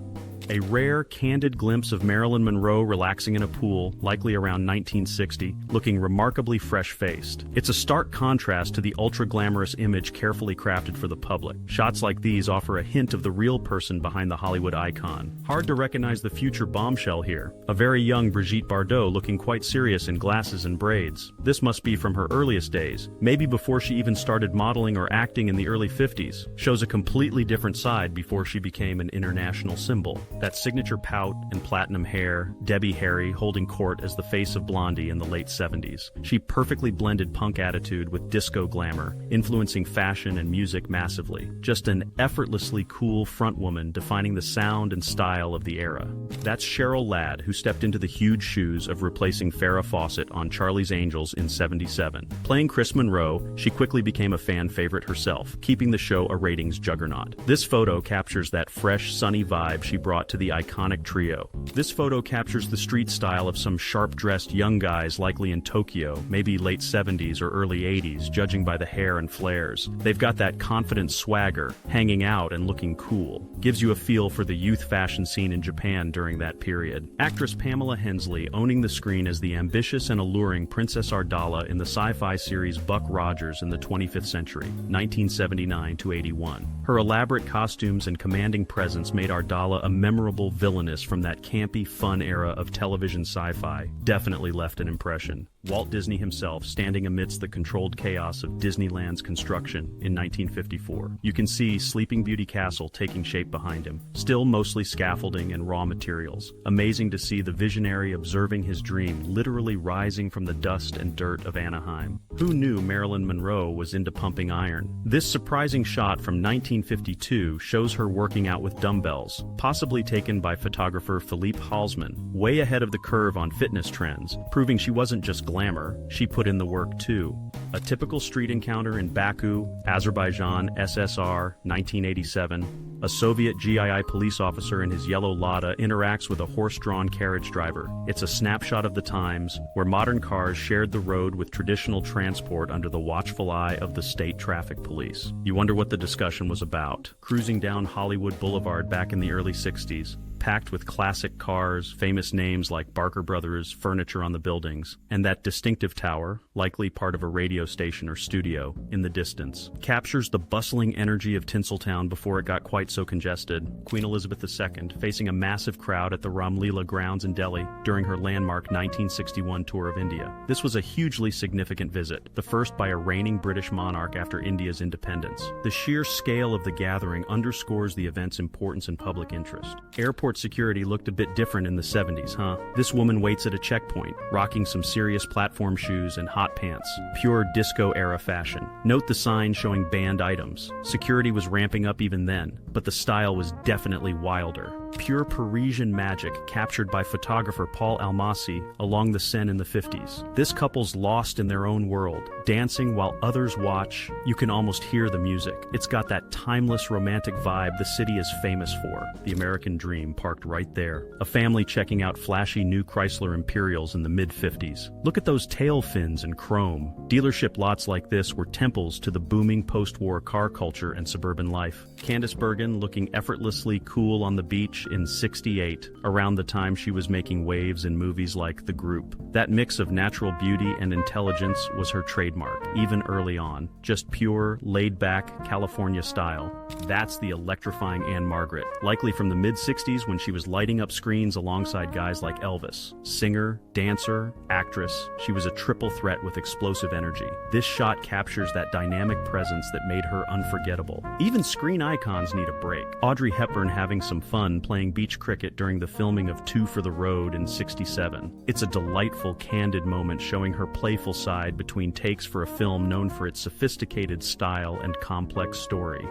A rare, candid glimpse of Marilyn Monroe relaxing in a pool, likely around 1960, looking remarkably fresh-faced. It's a stark contrast to the ultra-glamorous image carefully crafted for the public. Shots like these offer a hint of the real person behind the Hollywood icon. Hard to recognize the future bombshell here. A very young Brigitte Bardot looking quite serious in glasses and braids. This must be from her earliest days, maybe before she even started modeling or acting in the early 50s. Shows a completely different side before she became an international symbol. That signature pout and platinum hair, Debbie Harry holding court as the face of Blondie in the late 70s. She perfectly blended punk attitude with disco glamour, influencing fashion and music massively. Just an effortlessly cool frontwoman defining the sound and style of the era. That's Cheryl Ladd, who stepped into the huge shoes of replacing Farrah Fawcett on Charlie's Angels in '77. Playing Chris Monroe, she quickly became a fan favorite herself, keeping the show a ratings juggernaut. This photo captures that fresh, sunny vibe she brought to the iconic trio. This photo captures the street style of some sharp-dressed young guys likely in Tokyo, maybe late 70s or early 80s, judging by the hair and flares. They've got that confident swagger, hanging out and looking cool. Gives you a feel for the youth fashion scene in Japan during that period. Actress Pamela Hensley owning the screen as the ambitious and alluring Princess Ardala in the sci-fi series Buck Rogers in the 25th Century, 1979 to 81. Her elaborate costumes and commanding presence made Ardala a memorable villainess from that campy, fun era of television sci-fi. Definitely left an impression. Walt Disney himself standing amidst the controlled chaos of Disneyland's construction in 1954. You can see Sleeping Beauty Castle taking shape behind him, still mostly scaffolding and raw materials. Amazing to see the visionary observing his dream literally rising from the dust and dirt of Anaheim. Who knew Marilyn Monroe was into pumping iron? This surprising shot from 1952 shows her working out with dumbbells, possibly taken by photographer Philippe Halsman, way ahead of the curve on fitness trends, proving she wasn't just glamour, she put in the work too. A typical street encounter in Baku, Azerbaijan, SSR, 1987. A Soviet GII police officer in his yellow Lada interacts with a horse-drawn carriage driver. It's a snapshot of the times where modern cars shared the road with traditional transport under the watchful eye of the state traffic police. You wonder what the discussion was about. Cruising down Hollywood Boulevard back in the early 60s, packed with classic cars, famous names like Barker Brothers, furniture on the buildings, and that distinctive tower, likely part of a radio station or studio, in the distance. Captures the bustling energy of Tinseltown before it got quite so congested. Queen Elizabeth II facing a massive crowd at the Ramlila grounds in Delhi during her landmark 1961 tour of India. This was a hugely significant visit, the first by a reigning British monarch after India's independence. The sheer scale of the gathering underscores the event's importance and public interest. Airport security looked a bit different in the 70s, huh? This woman waits at a checkpoint, rocking some serious platform shoes and hot pants. Pure disco-era fashion. Note the sign showing banned items. Security was ramping up even then, but the style was definitely wilder. Pure Parisian magic captured by photographer Paul Almasi along the Seine in the 50s. This couple's lost in their own world, dancing while others watch. You can almost hear the music. It's got that timeless romantic vibe the city is famous for. The American dream parked right there. A family checking out flashy new Chrysler Imperials in the mid-50s. Look at those tail fins and chrome. Dealership lots like this were temples to the booming post-war car culture and suburban life. Candice Bergen looking effortlessly cool on the beach in '68, around the time she was making waves in movies like The Group. That mix of natural beauty and intelligence was her trademark, even early on. Just pure, laid-back California style. That's the electrifying Anne Margaret, likely from the mid-'60s when she was lighting up screens alongside guys like Elvis. Singer, dancer, actress, she was a triple threat with explosive energy. This shot captures that dynamic presence that made her unforgettable. Even screen icons need a break. Audrey Hepburn having some fun playing beach cricket during the filming of Two for the Road in '67. It's a delightful, candid moment showing her playful side between takes for a film known for its sophisticated style and complex story.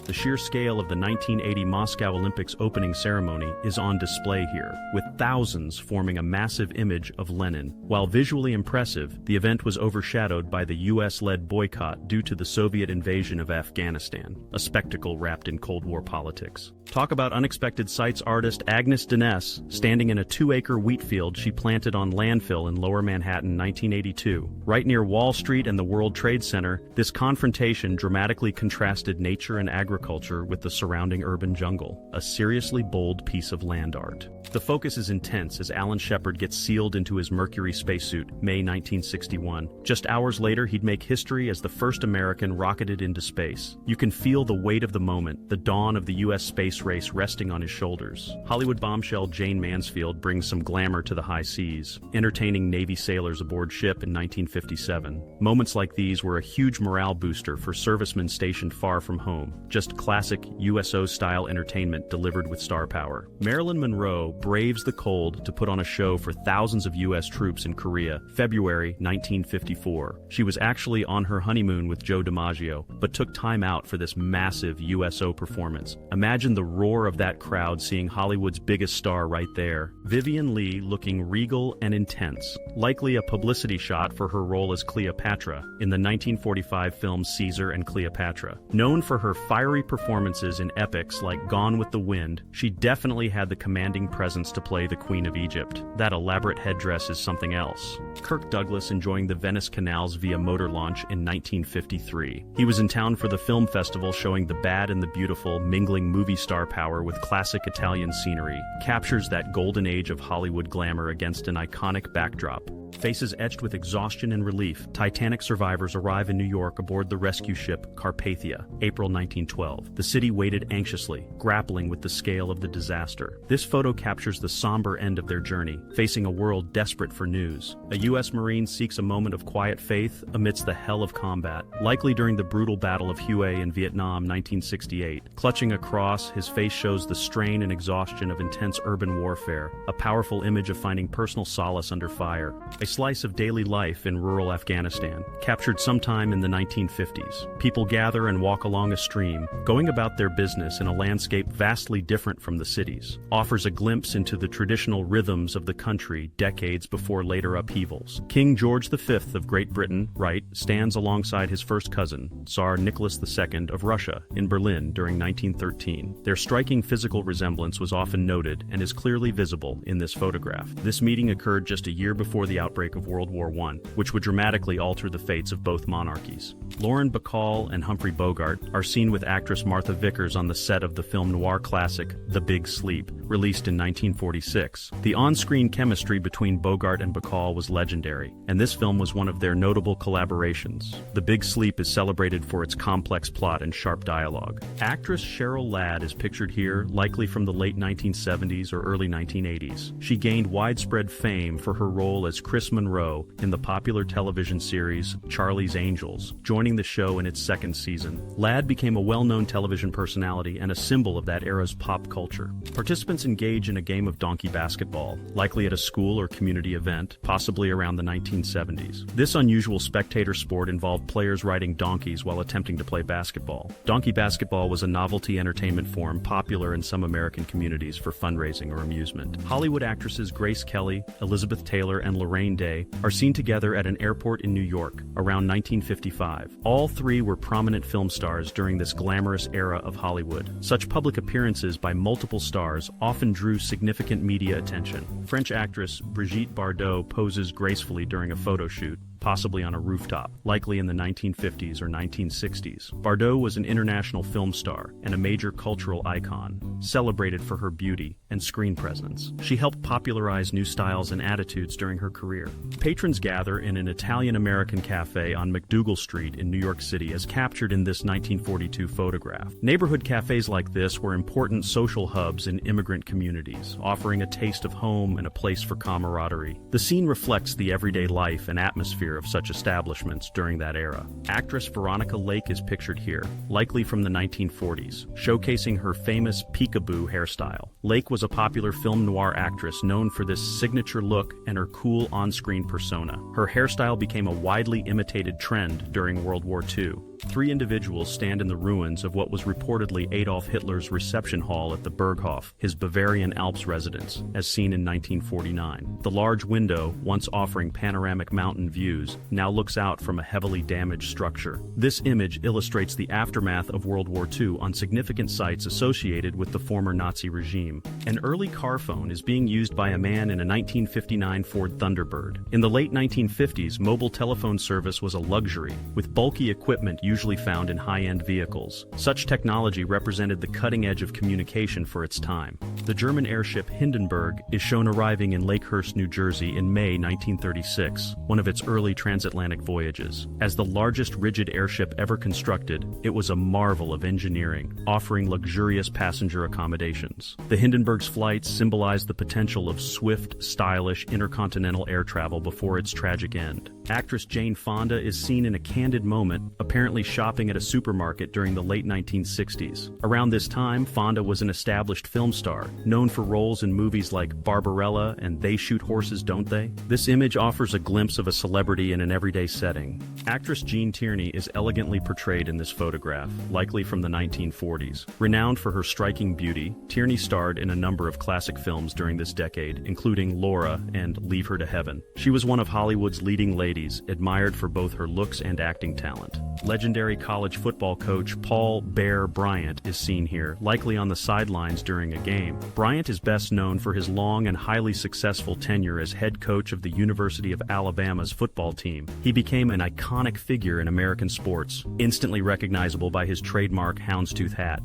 The sheer scale of the 1980 Moscow Olympics opening ceremony is on display here, with thousands forming a massive image of Lenin. While visually impressive, the event was overshadowed by the US-led boycott due to the Soviet invasion of Afghanistan, a spectacle wrapped in Cold War politics. Talk about unexpected sights. Artist Agnes Dines, standing in a 2-acre wheat field she planted on landfill in Lower Manhattan, 1982. Right near Wall Street and the World Trade Center, this confrontation dramatically contrasted nature and agriculture with the surrounding urban jungle, a seriously bold piece of land art. The focus is intense as Alan Shepard gets sealed into his Mercury spacesuit, May 1961. Just hours later, he'd make history as the first American rocketed into space. You can feel the weight of the moment, the dawn of the U.S. space race resting on his shoulders. Hollywood bombshell Jane Mansfield brings some glamour to the high seas, entertaining Navy sailors aboard ship in 1957. Moments like these were a huge morale booster for servicemen stationed far from home. Just classic USO-style entertainment delivered with star power. Marilyn Monroe braves the cold to put on a show for thousands of U.S. troops in Korea, February 1954. She was actually on her honeymoon with Joe DiMaggio, but took time out for this massive USO performance. Imagine the roar of that crowd seeing Hollywood's biggest star right there. Vivien Leigh looking regal and intense, likely a publicity shot for her role as Cleopatra in the 1945 film Caesar and Cleopatra. Known for her fiery performances in epics like Gone with the Wind, she definitely had the commanding presence to play the Queen of Egypt. That elaborate headdress is something else. Kirk Douglas enjoying the Venice canals via motor launch in 1953. He was in town for the film festival showing the bad and the beautiful, mingling movie star power with classic Italian scenery, captures that golden age of Hollywood glamour against an iconic backdrop. Faces etched with exhaustion and relief, Titanic survivors arrive in New York aboard the rescue ship Carpathia, April 1912. The city waited anxiously, grappling with the scale of the disaster. This photo captures the somber end of their journey, facing a world desperate for news. A U.S. Marine seeks a moment of quiet faith amidst the hell of combat, likely during the brutal Battle of Hue in Vietnam, 1968. Clutching a cross, his face shows the strain and exhaustion of intense urban warfare, a powerful image of finding personal solace under fire. A slice of daily life in rural Afghanistan, captured sometime in the 1950s. People gather and walk along a stream, going about their business in a landscape vastly different from the cities. Offers a glimpse into the traditional rhythms of the country decades before later upheavals. King George V of Great Britain, right, stands alongside his first cousin, Tsar Nicholas II of Russia, in Berlin during 1913. Their striking physical resemblance was often noted and is clearly visible in this photograph. This meeting occurred just a year before the outbreak of World War I, which would dramatically alter the fates of both monarchies. Lauren Bacall and Humphrey Bogart are seen with actress Martha Vickers on the set of the film noir classic The Big Sleep, released in 1946. The on-screen chemistry between Bogart and Bacall was legendary, and this film was one of their notable collaborations. The Big Sleep is celebrated for its complex plot and sharp dialogue. Actress Cheryl Ladd is pictured here, likely from the late 1970s or early 1980s. She gained widespread fame for her role as Chris Monroe in the popular television series Charlie's Angels, joining the show in its second season. Ladd became a well-known television personality and a symbol of that era's pop culture. Participants engage in a game of donkey basketball, likely at a school or community event, possibly around the 1970s. This unusual spectator sport involved players riding donkeys while attempting to play basketball. Donkey basketball was a novelty entertainment form popular in some American communities for fundraising or amusement. Hollywood actresses Grace Kelly, Elizabeth Taylor, and Lorraine Day are seen together at an airport in New York around 1955. All three were prominent film stars during this glamorous era of Hollywood. Such public appearances by multiple stars often drew significant media attention. French actress Brigitte Bardot poses gracefully during a photo shoot. possibly on a rooftop, likely in the 1950s or 1960s. Bardot was an international film star and a major cultural icon, celebrated for her beauty and screen presence. She helped popularize new styles and attitudes during her career. Patrons gather in an Italian-American cafe on McDougal Street in New York City as captured in this 1942 photograph. Neighborhood cafes like this were important social hubs in immigrant communities, offering a taste of home and a place for camaraderie. The scene reflects the everyday life and atmosphere of such establishments during that era. Actress Veronica Lake is pictured here, likely from the 1940s, showcasing her famous peekaboo hairstyle. Lake was a popular film noir actress known for this signature look and her cool on-screen persona. Her hairstyle became a widely imitated trend during World War II. 3 individuals stand in the ruins of what was reportedly Adolf Hitler's reception hall at the Berghof, his Bavarian Alps residence, as seen in 1949. The large window, once offering panoramic mountain views, now looks out from a heavily damaged structure. This image illustrates the aftermath of World War II on significant sites associated with the former Nazi regime. An early car phone is being used by a man in a 1959 Ford Thunderbird. In the late 1950s, mobile telephone service was a luxury, with bulky equipment usually found in high-end vehicles. Such technology represented the cutting edge of communication for its time. The German airship Hindenburg is shown arriving in Lakehurst, New Jersey in May 1936, one of its early transatlantic voyages. As the largest rigid airship ever constructed, it was a marvel of engineering, offering luxurious passenger accommodations. The Hindenburg's flights symbolized the potential of swift, stylish intercontinental air travel before its tragic end. Actress Jane Fonda is seen in a candid moment, apparently shopping at a supermarket during the late 1960s. Around this time, Fonda was an established film star, known for roles in movies like Barbarella and They Shoot Horses, Don't They? This image offers a glimpse of a celebrity in an everyday setting. Actress Jean Tierney is elegantly portrayed in this photograph, likely from the 1940s. Renowned for her striking beauty, Tierney starred in a number of classic films during this decade, including Laura and Leave Her to Heaven. She was one of Hollywood's leading ladies, admired for both her looks and acting talent. Legendary college football coach Paul Bear Bryant is seen here, likely on the sidelines during a game. Bryant is best known for his long and highly successful tenure as head coach of the University of Alabama's football team. He became an iconic figure in American sports, instantly recognizable by his trademark houndstooth hat.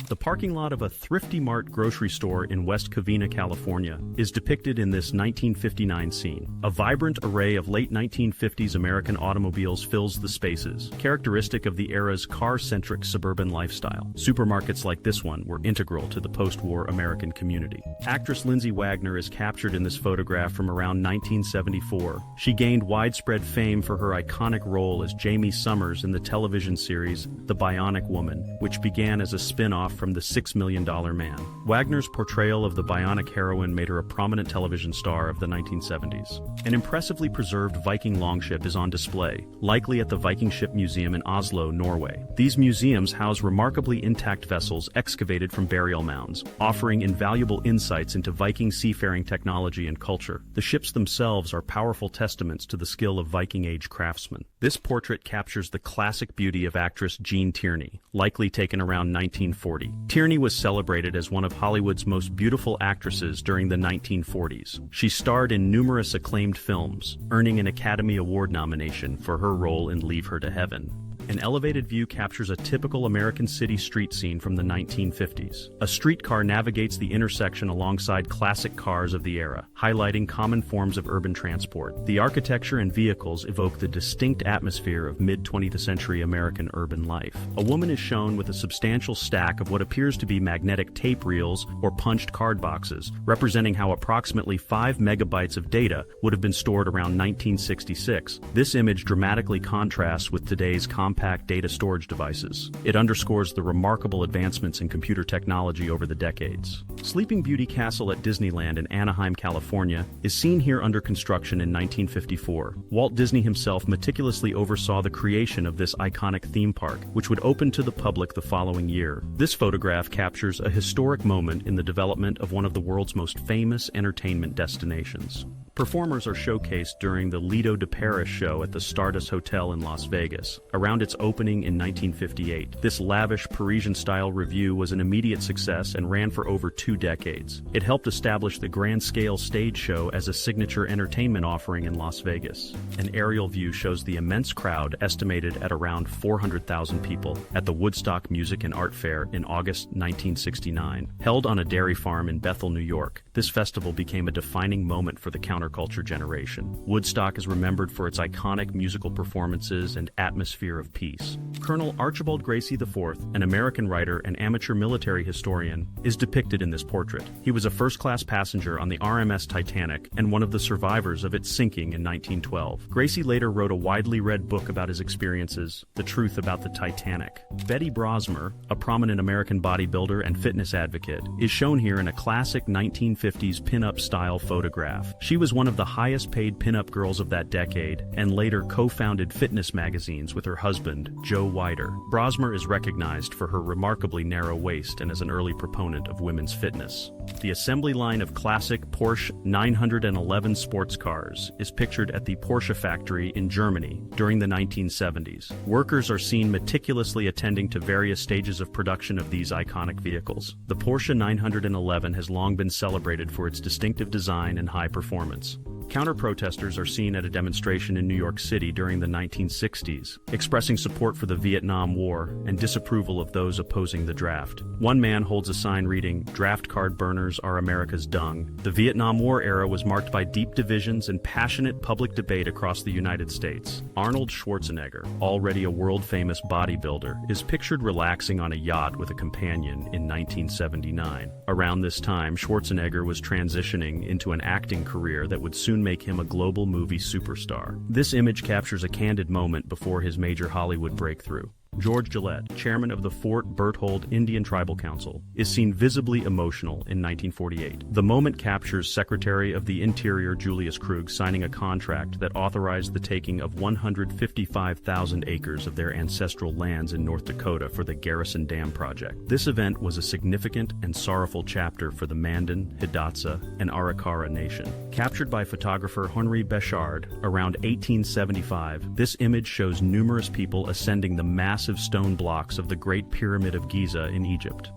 The parking lot of a Thrifty Mart grocery store in West Covina, California, is depicted in this 1959 scene. A vibrant array of late 1950s American automobiles fills the spaces, characteristic of the era's car-centric suburban lifestyle. Supermarkets like this one were integral to the post-war American community. Actress Lindsay Wagner is captured in this photograph from around 1974. She gained widespread fame for her iconic role as Jamie Summers in the television series The Bionic Woman, which began as a spin-off from The $6 Million Man. Wagner's portrayal of the bionic heroine made her a prominent television star of the 1970s. An impressively preserved Viking longship is on display, likely at the Viking Ship Museum in Oslo, Norway. These museums house remarkably intact vessels excavated from burial mounds, offering invaluable insights into Viking seafaring technology and culture. The ships themselves are powerful testaments to the skill of Viking-age craftsmen. This portrait captures the classic beauty of actress Jean Tierney, likely taken around 1940. Tierney was celebrated as one of Hollywood's most beautiful actresses during the 1940s. She starred in numerous acclaimed films, earning an Academy Award nomination for her role in Leave Her to Heaven. An elevated view captures a typical American city street scene from the 1950s. A streetcar navigates the intersection alongside classic cars of the era, highlighting common forms of urban transport. The architecture and vehicles evoke the distinct atmosphere of mid-20th century American urban life. A woman is shown with a substantial stack of what appears to be magnetic tape reels or punched card boxes, representing how approximately 5 megabytes of data would have been stored around 1966. This image dramatically contrasts with today's compact data storage devices. It underscores the remarkable advancements in computer technology over the decades. Sleeping Beauty Castle at Disneyland in Anaheim, California, is seen here under construction in 1954. Walt Disney himself meticulously oversaw the creation of this iconic theme park, which would open to the public the following year. This photograph captures a historic moment in the development of one of the world's most famous entertainment destinations. Performers are showcased during the Lido de Paris show at the Stardust Hotel in Las Vegas, around its opening in 1958. This lavish Parisian-style revue was an immediate success and ran for over 2 decades. It helped establish the grand-scale stage show as a signature entertainment offering in Las Vegas. An aerial view shows the immense crowd, estimated at around 400,000 people, at the Woodstock Music and Art Fair in August 1969. Held on a dairy farm in Bethel, New York, this festival became a defining moment for the counterculture generation. Woodstock is remembered for its iconic musical performances and atmosphere of peace. Colonel Archibald Gracie IV, an American writer and amateur military historian, is depicted in this portrait. He was a first-class passenger on the RMS Titanic and one of the survivors of its sinking in 1912. Gracie later wrote a widely read book about his experiences, The Truth About the Titanic. Betty Brosmer, a prominent American bodybuilder and fitness advocate, is shown here in a classic 1950s pin-up style photograph. She was one of the highest-paid pin-up girls of that decade and later co-founded fitness magazines with her husband, Joe Weider. Brosmer is recognized for her remarkably narrow waist and as an early proponent of women's fitness. The assembly line of classic Porsche 911 sports cars is pictured at the Porsche factory in Germany during the 1970s. Workers are seen meticulously attending to various stages of production of these iconic vehicles. The Porsche 911 has long been celebrated for its distinctive design and high performance. Counter-protesters are seen at a demonstration in New York City during the 1960s, expressing support for the Vietnam War and disapproval of those opposing the draft. One man holds a sign reading, "Draft card burners are America's dung." The Vietnam War era was marked by deep divisions and passionate public debate across the United States. Arnold Schwarzenegger, already a world-famous bodybuilder, is pictured relaxing on a yacht with a companion in 1979. Around this time, Schwarzenegger was transitioning into an acting career that would soon make him a global movie superstar. This image captures a candid moment before his major Hollywood breakthrough. George Gillette, chairman of the Fort Berthold Indian Tribal Council, is seen visibly emotional in 1948. The moment captures Secretary of the Interior Julius Krug signing a contract that authorized the taking of 155,000 acres of their ancestral lands in North Dakota for the Garrison Dam project. This event was a significant and sorrowful chapter for the Mandan, Hidatsa, and Arikara nation. Captured by photographer Henri Béchard around 1875, this image shows numerous people ascending the massive stone blocks of the Great Pyramid of Giza in Egypt.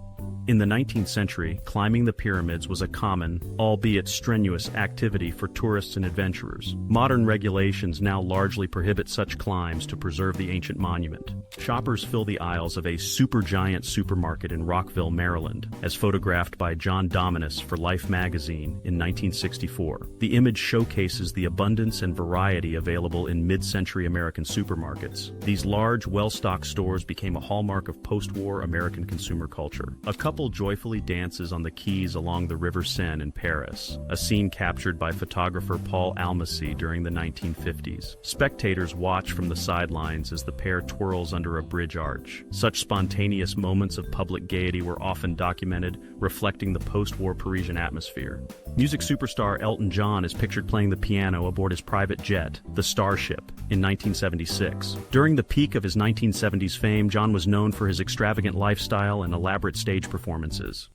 In the 19th century, climbing the pyramids was a common, albeit strenuous, activity for tourists and adventurers. Modern regulations now largely prohibit such climbs to preserve the ancient monument. Shoppers fill the aisles of a supergiant supermarket in Rockville, Maryland, as photographed by John Dominus for Life magazine in 1964. The image showcases the abundance and variety available in mid-century American supermarkets. These large, well-stocked stores became a hallmark of post-war American consumer culture. A couple joyfully dances on the quays along the River Seine in Paris, a scene captured by photographer Paul Almasy during the 1950s. Spectators watch from the sidelines as the pair twirls under a bridge arch. Such spontaneous moments of public gaiety were often documented, reflecting the post-war Parisian atmosphere. Music superstar Elton John is pictured playing the piano aboard his private jet, the Starship, in 1976. During the peak of his 1970s fame, John was known for his extravagant lifestyle and elaborate stage performances.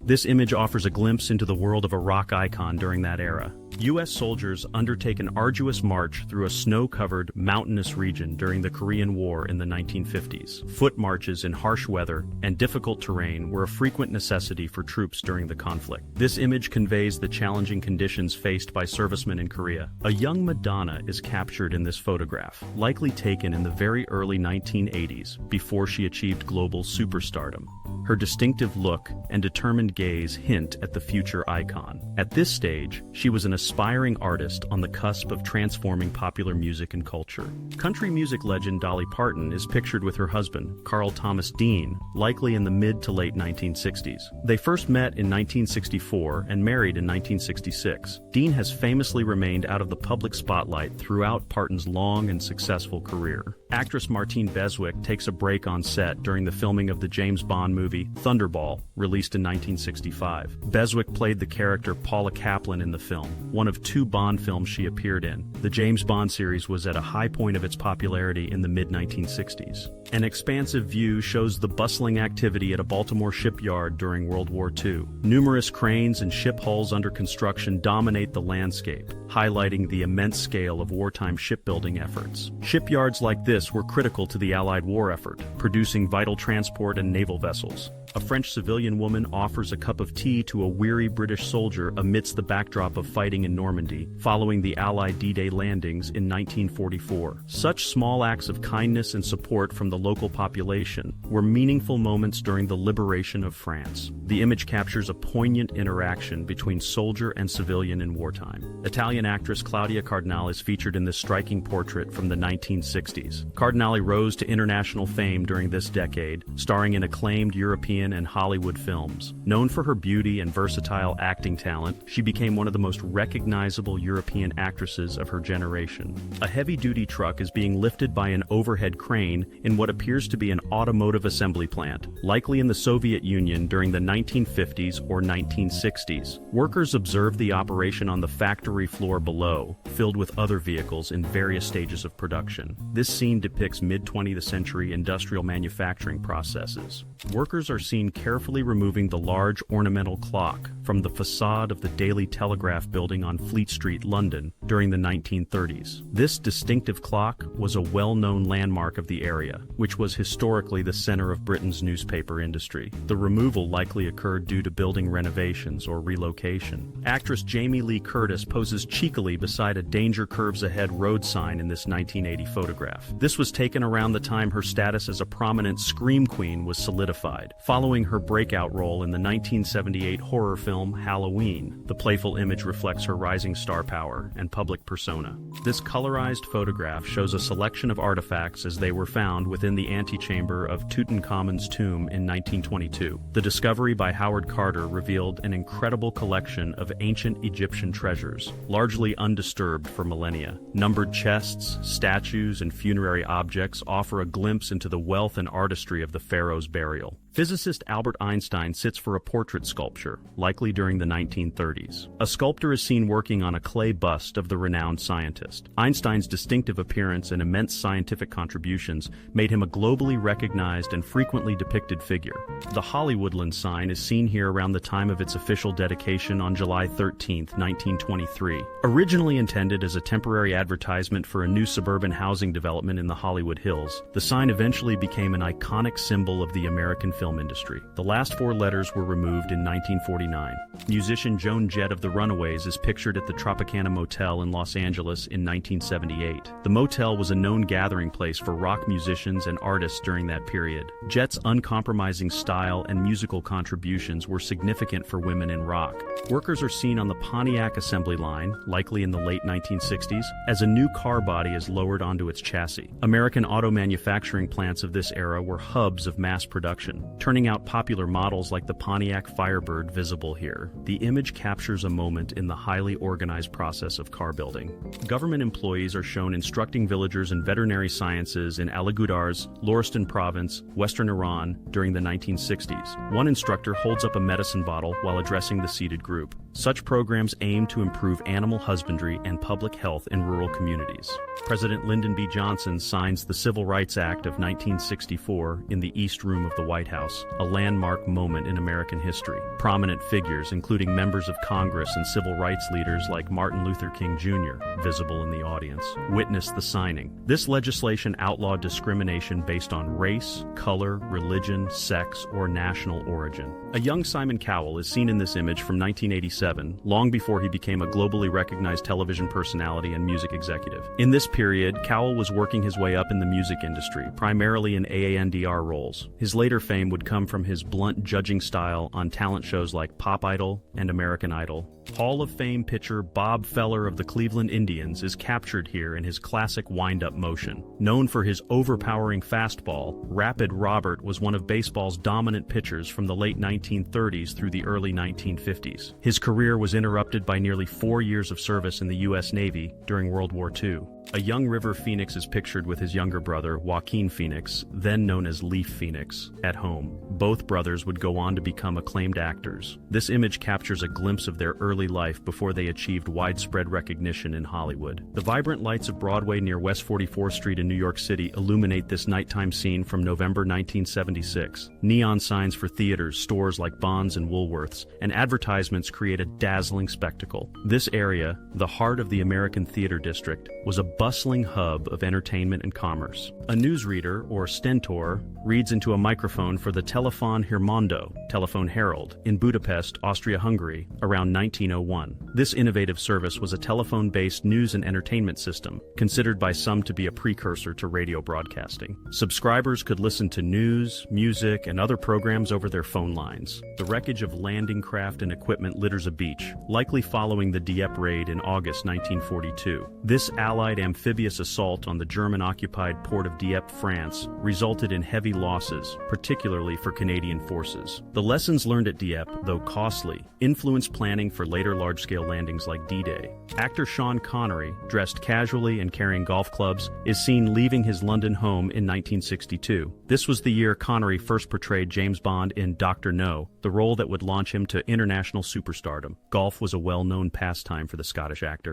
This image offers a glimpse into the world of a rock icon during that era. U.S. soldiers undertake an arduous march through a snow-covered, mountainous region during the Korean War in the 1950s. Foot marches in harsh weather and difficult terrain were a frequent necessity for troops during the conflict. This image conveys the challenging conditions faced by servicemen in Korea. A young Madonna is captured in this photograph, likely taken in the very early 1980s, before she achieved global superstardom. Her distinctive look and determined gaze hint at the future icon. At this stage, she was an aspiring artist on the cusp of transforming popular music and culture. Country music legend Dolly Parton is pictured with her husband, Carl Thomas Dean, likely in the mid to late 1960s. They first met in 1964 and married in 1966. Dean has famously remained out of the public spotlight throughout Parton's long and successful career. Actress Martine Beswick takes a break on set during the filming of the James Bond movie Thunderball, released in 1965. Beswick played the character Paula Kaplan in the film, one of 2 Bond films she appeared in. The James Bond series was at a high point of its popularity in the mid-1960s. An expansive view shows the bustling activity at a Baltimore shipyard during World War II. Numerous cranes and ship hulls under construction dominate the landscape, highlighting the immense scale of wartime shipbuilding efforts. Shipyards like this were critical to the Allied war effort, producing vital transport and naval vessels. A French civilian woman offers a cup of tea to a weary British soldier amidst the backdrop of fighting in Normandy, following the Allied D-Day landings in 1944. Such small acts of kindness and support from the local population were meaningful moments during the liberation of France. The image captures a poignant interaction between soldier and civilian in wartime. Italian actress Claudia Cardinale is featured in this striking portrait from the 1960s. Cardinale rose to international fame during this decade, starring in acclaimed European and Hollywood films. Known for her beauty and versatile acting talent, she became one of the most recognizable European actresses of her generation. A heavy-duty truck is being lifted by an overhead crane in what appears to be an automotive assembly plant, likely in the Soviet Union during the 1950s or 1960s. Workers observe the operation on the factory floor below, filled with other vehicles in various stages of production. This scene depicts mid-20th century industrial manufacturing processes. Workers are seen carefully removing the large ornamental clock from the facade of the Daily Telegraph building on Fleet Street, London, during the 1930s. This distinctive clock was a well-known landmark of the area, which was historically the center of Britain's newspaper industry. The removal likely occurred due to building renovations or relocation. Actress Jamie Lee Curtis poses cheekily beside a "Danger Curves Ahead" road sign in this 1980 photograph. This was taken around the time her status as a prominent scream queen was solidified, following her breakout role in the 1978 horror film Halloween. The playful image reflects her rising star power and public persona. This colorized photograph shows a selection of artifacts as they were found within the antechamber of Tutankhamun's tomb in 1922. The discovery by Howard Carter revealed an incredible collection of ancient Egyptian treasures, largely undisturbed for millennia. Numbered chests, statues, and funerary objects offer a glimpse into the wealth and artistry of the pharaoh's burial. Physicist Albert Einstein sits for a portrait sculpture, likely during the 1930s. A sculptor is seen working on a clay bust of the renowned scientist. Einstein's distinctive appearance and immense scientific contributions made him a globally recognized and frequently depicted figure. The Hollywoodland sign is seen here around the time of its official dedication on July 13, 1923. Originally intended as a temporary advertisement for a new suburban housing development in the Hollywood Hills, the sign eventually became an iconic symbol of the American film industry. The last 4 letters were removed in 1949. Musician Joan Jett of the Runaways is pictured at the Tropicana Motel in Los Angeles in 1978. The motel was a known gathering place for rock musicians and artists during that period. Jett's uncompromising style and musical contributions were significant for women in rock. Workers are seen on the Pontiac assembly line, likely in the late 1960s, as a new car body is lowered onto its chassis. American auto manufacturing plants of this era were hubs of mass production, turning out popular models like the Pontiac Firebird visible here. The image captures a moment in the highly organized process of car building. Government employees are shown instructing villagers in veterinary sciences in Aligudars, Lorestan Province, Western Iran during the 1960s. One instructor holds up a medicine bottle while addressing the seated group. Such programs aim to improve animal husbandry and public health in rural communities. President Lyndon B. Johnson signs the Civil Rights Act of 1964 in the East Room of the White House, a landmark moment in American history. Prominent figures, including members of Congress and civil rights leaders like Martin Luther King Jr., visible in the audience, witnessed the signing. This legislation outlawed discrimination based on race, color, religion, sex, or national origin. A young Simon Cowell is seen in this image from 1987, long before he became a globally recognized television personality and music executive. In this period, Cowell was working his way up in the music industry, primarily in AANDR roles. His later fame would come from his blunt judging style on talent shows like Pop Idol and American Idol. Hall of Fame pitcher Bob Feller of the Cleveland Indians is captured here in his classic wind-up motion. Known for his overpowering fastball, Rapid Robert was one of baseball's dominant pitchers from the late 1930s through the early 1950s. His career was interrupted by nearly 4 years of service in the U.S. Navy during World War II. A young River Phoenix is pictured with his younger brother, Joaquin Phoenix, then known as Leaf Phoenix, at home. Both brothers would go on to become acclaimed actors. This image captures a glimpse of their early life before they achieved widespread recognition in Hollywood. The vibrant lights of Broadway near West 44th Street in New York City illuminate this nighttime scene from November 1976. Neon signs for theaters, stores like Bonds and Woolworths, and advertisements create a dazzling spectacle. This area, the heart of the American Theater District, was a bustling hub of entertainment and commerce. A newsreader, or stentor, reads into a microphone for the Telefon Hírmondó, Telephone Herald, in Budapest, Austria-Hungary, around 1901. This innovative service was a telephone-based news and entertainment system, considered by some to be a precursor to radio broadcasting. Subscribers could listen to news, music, and other programs over their phone lines. The wreckage of landing craft and equipment litters a beach, likely following the Dieppe raid in August 1942. This Allied amphibious assault on the German-occupied port of Dieppe, France, resulted in heavy losses, particularly for Canadian forces. The lessons learned at Dieppe, though costly, influenced planning for later large-scale landings like D-Day. Actor Sean Connery, dressed casually and carrying golf clubs, is seen leaving his London home in 1962. This was the year Connery first portrayed James Bond in Dr. No, the role that would launch him to international superstardom. Golf was a well-known pastime for the Scottish actor,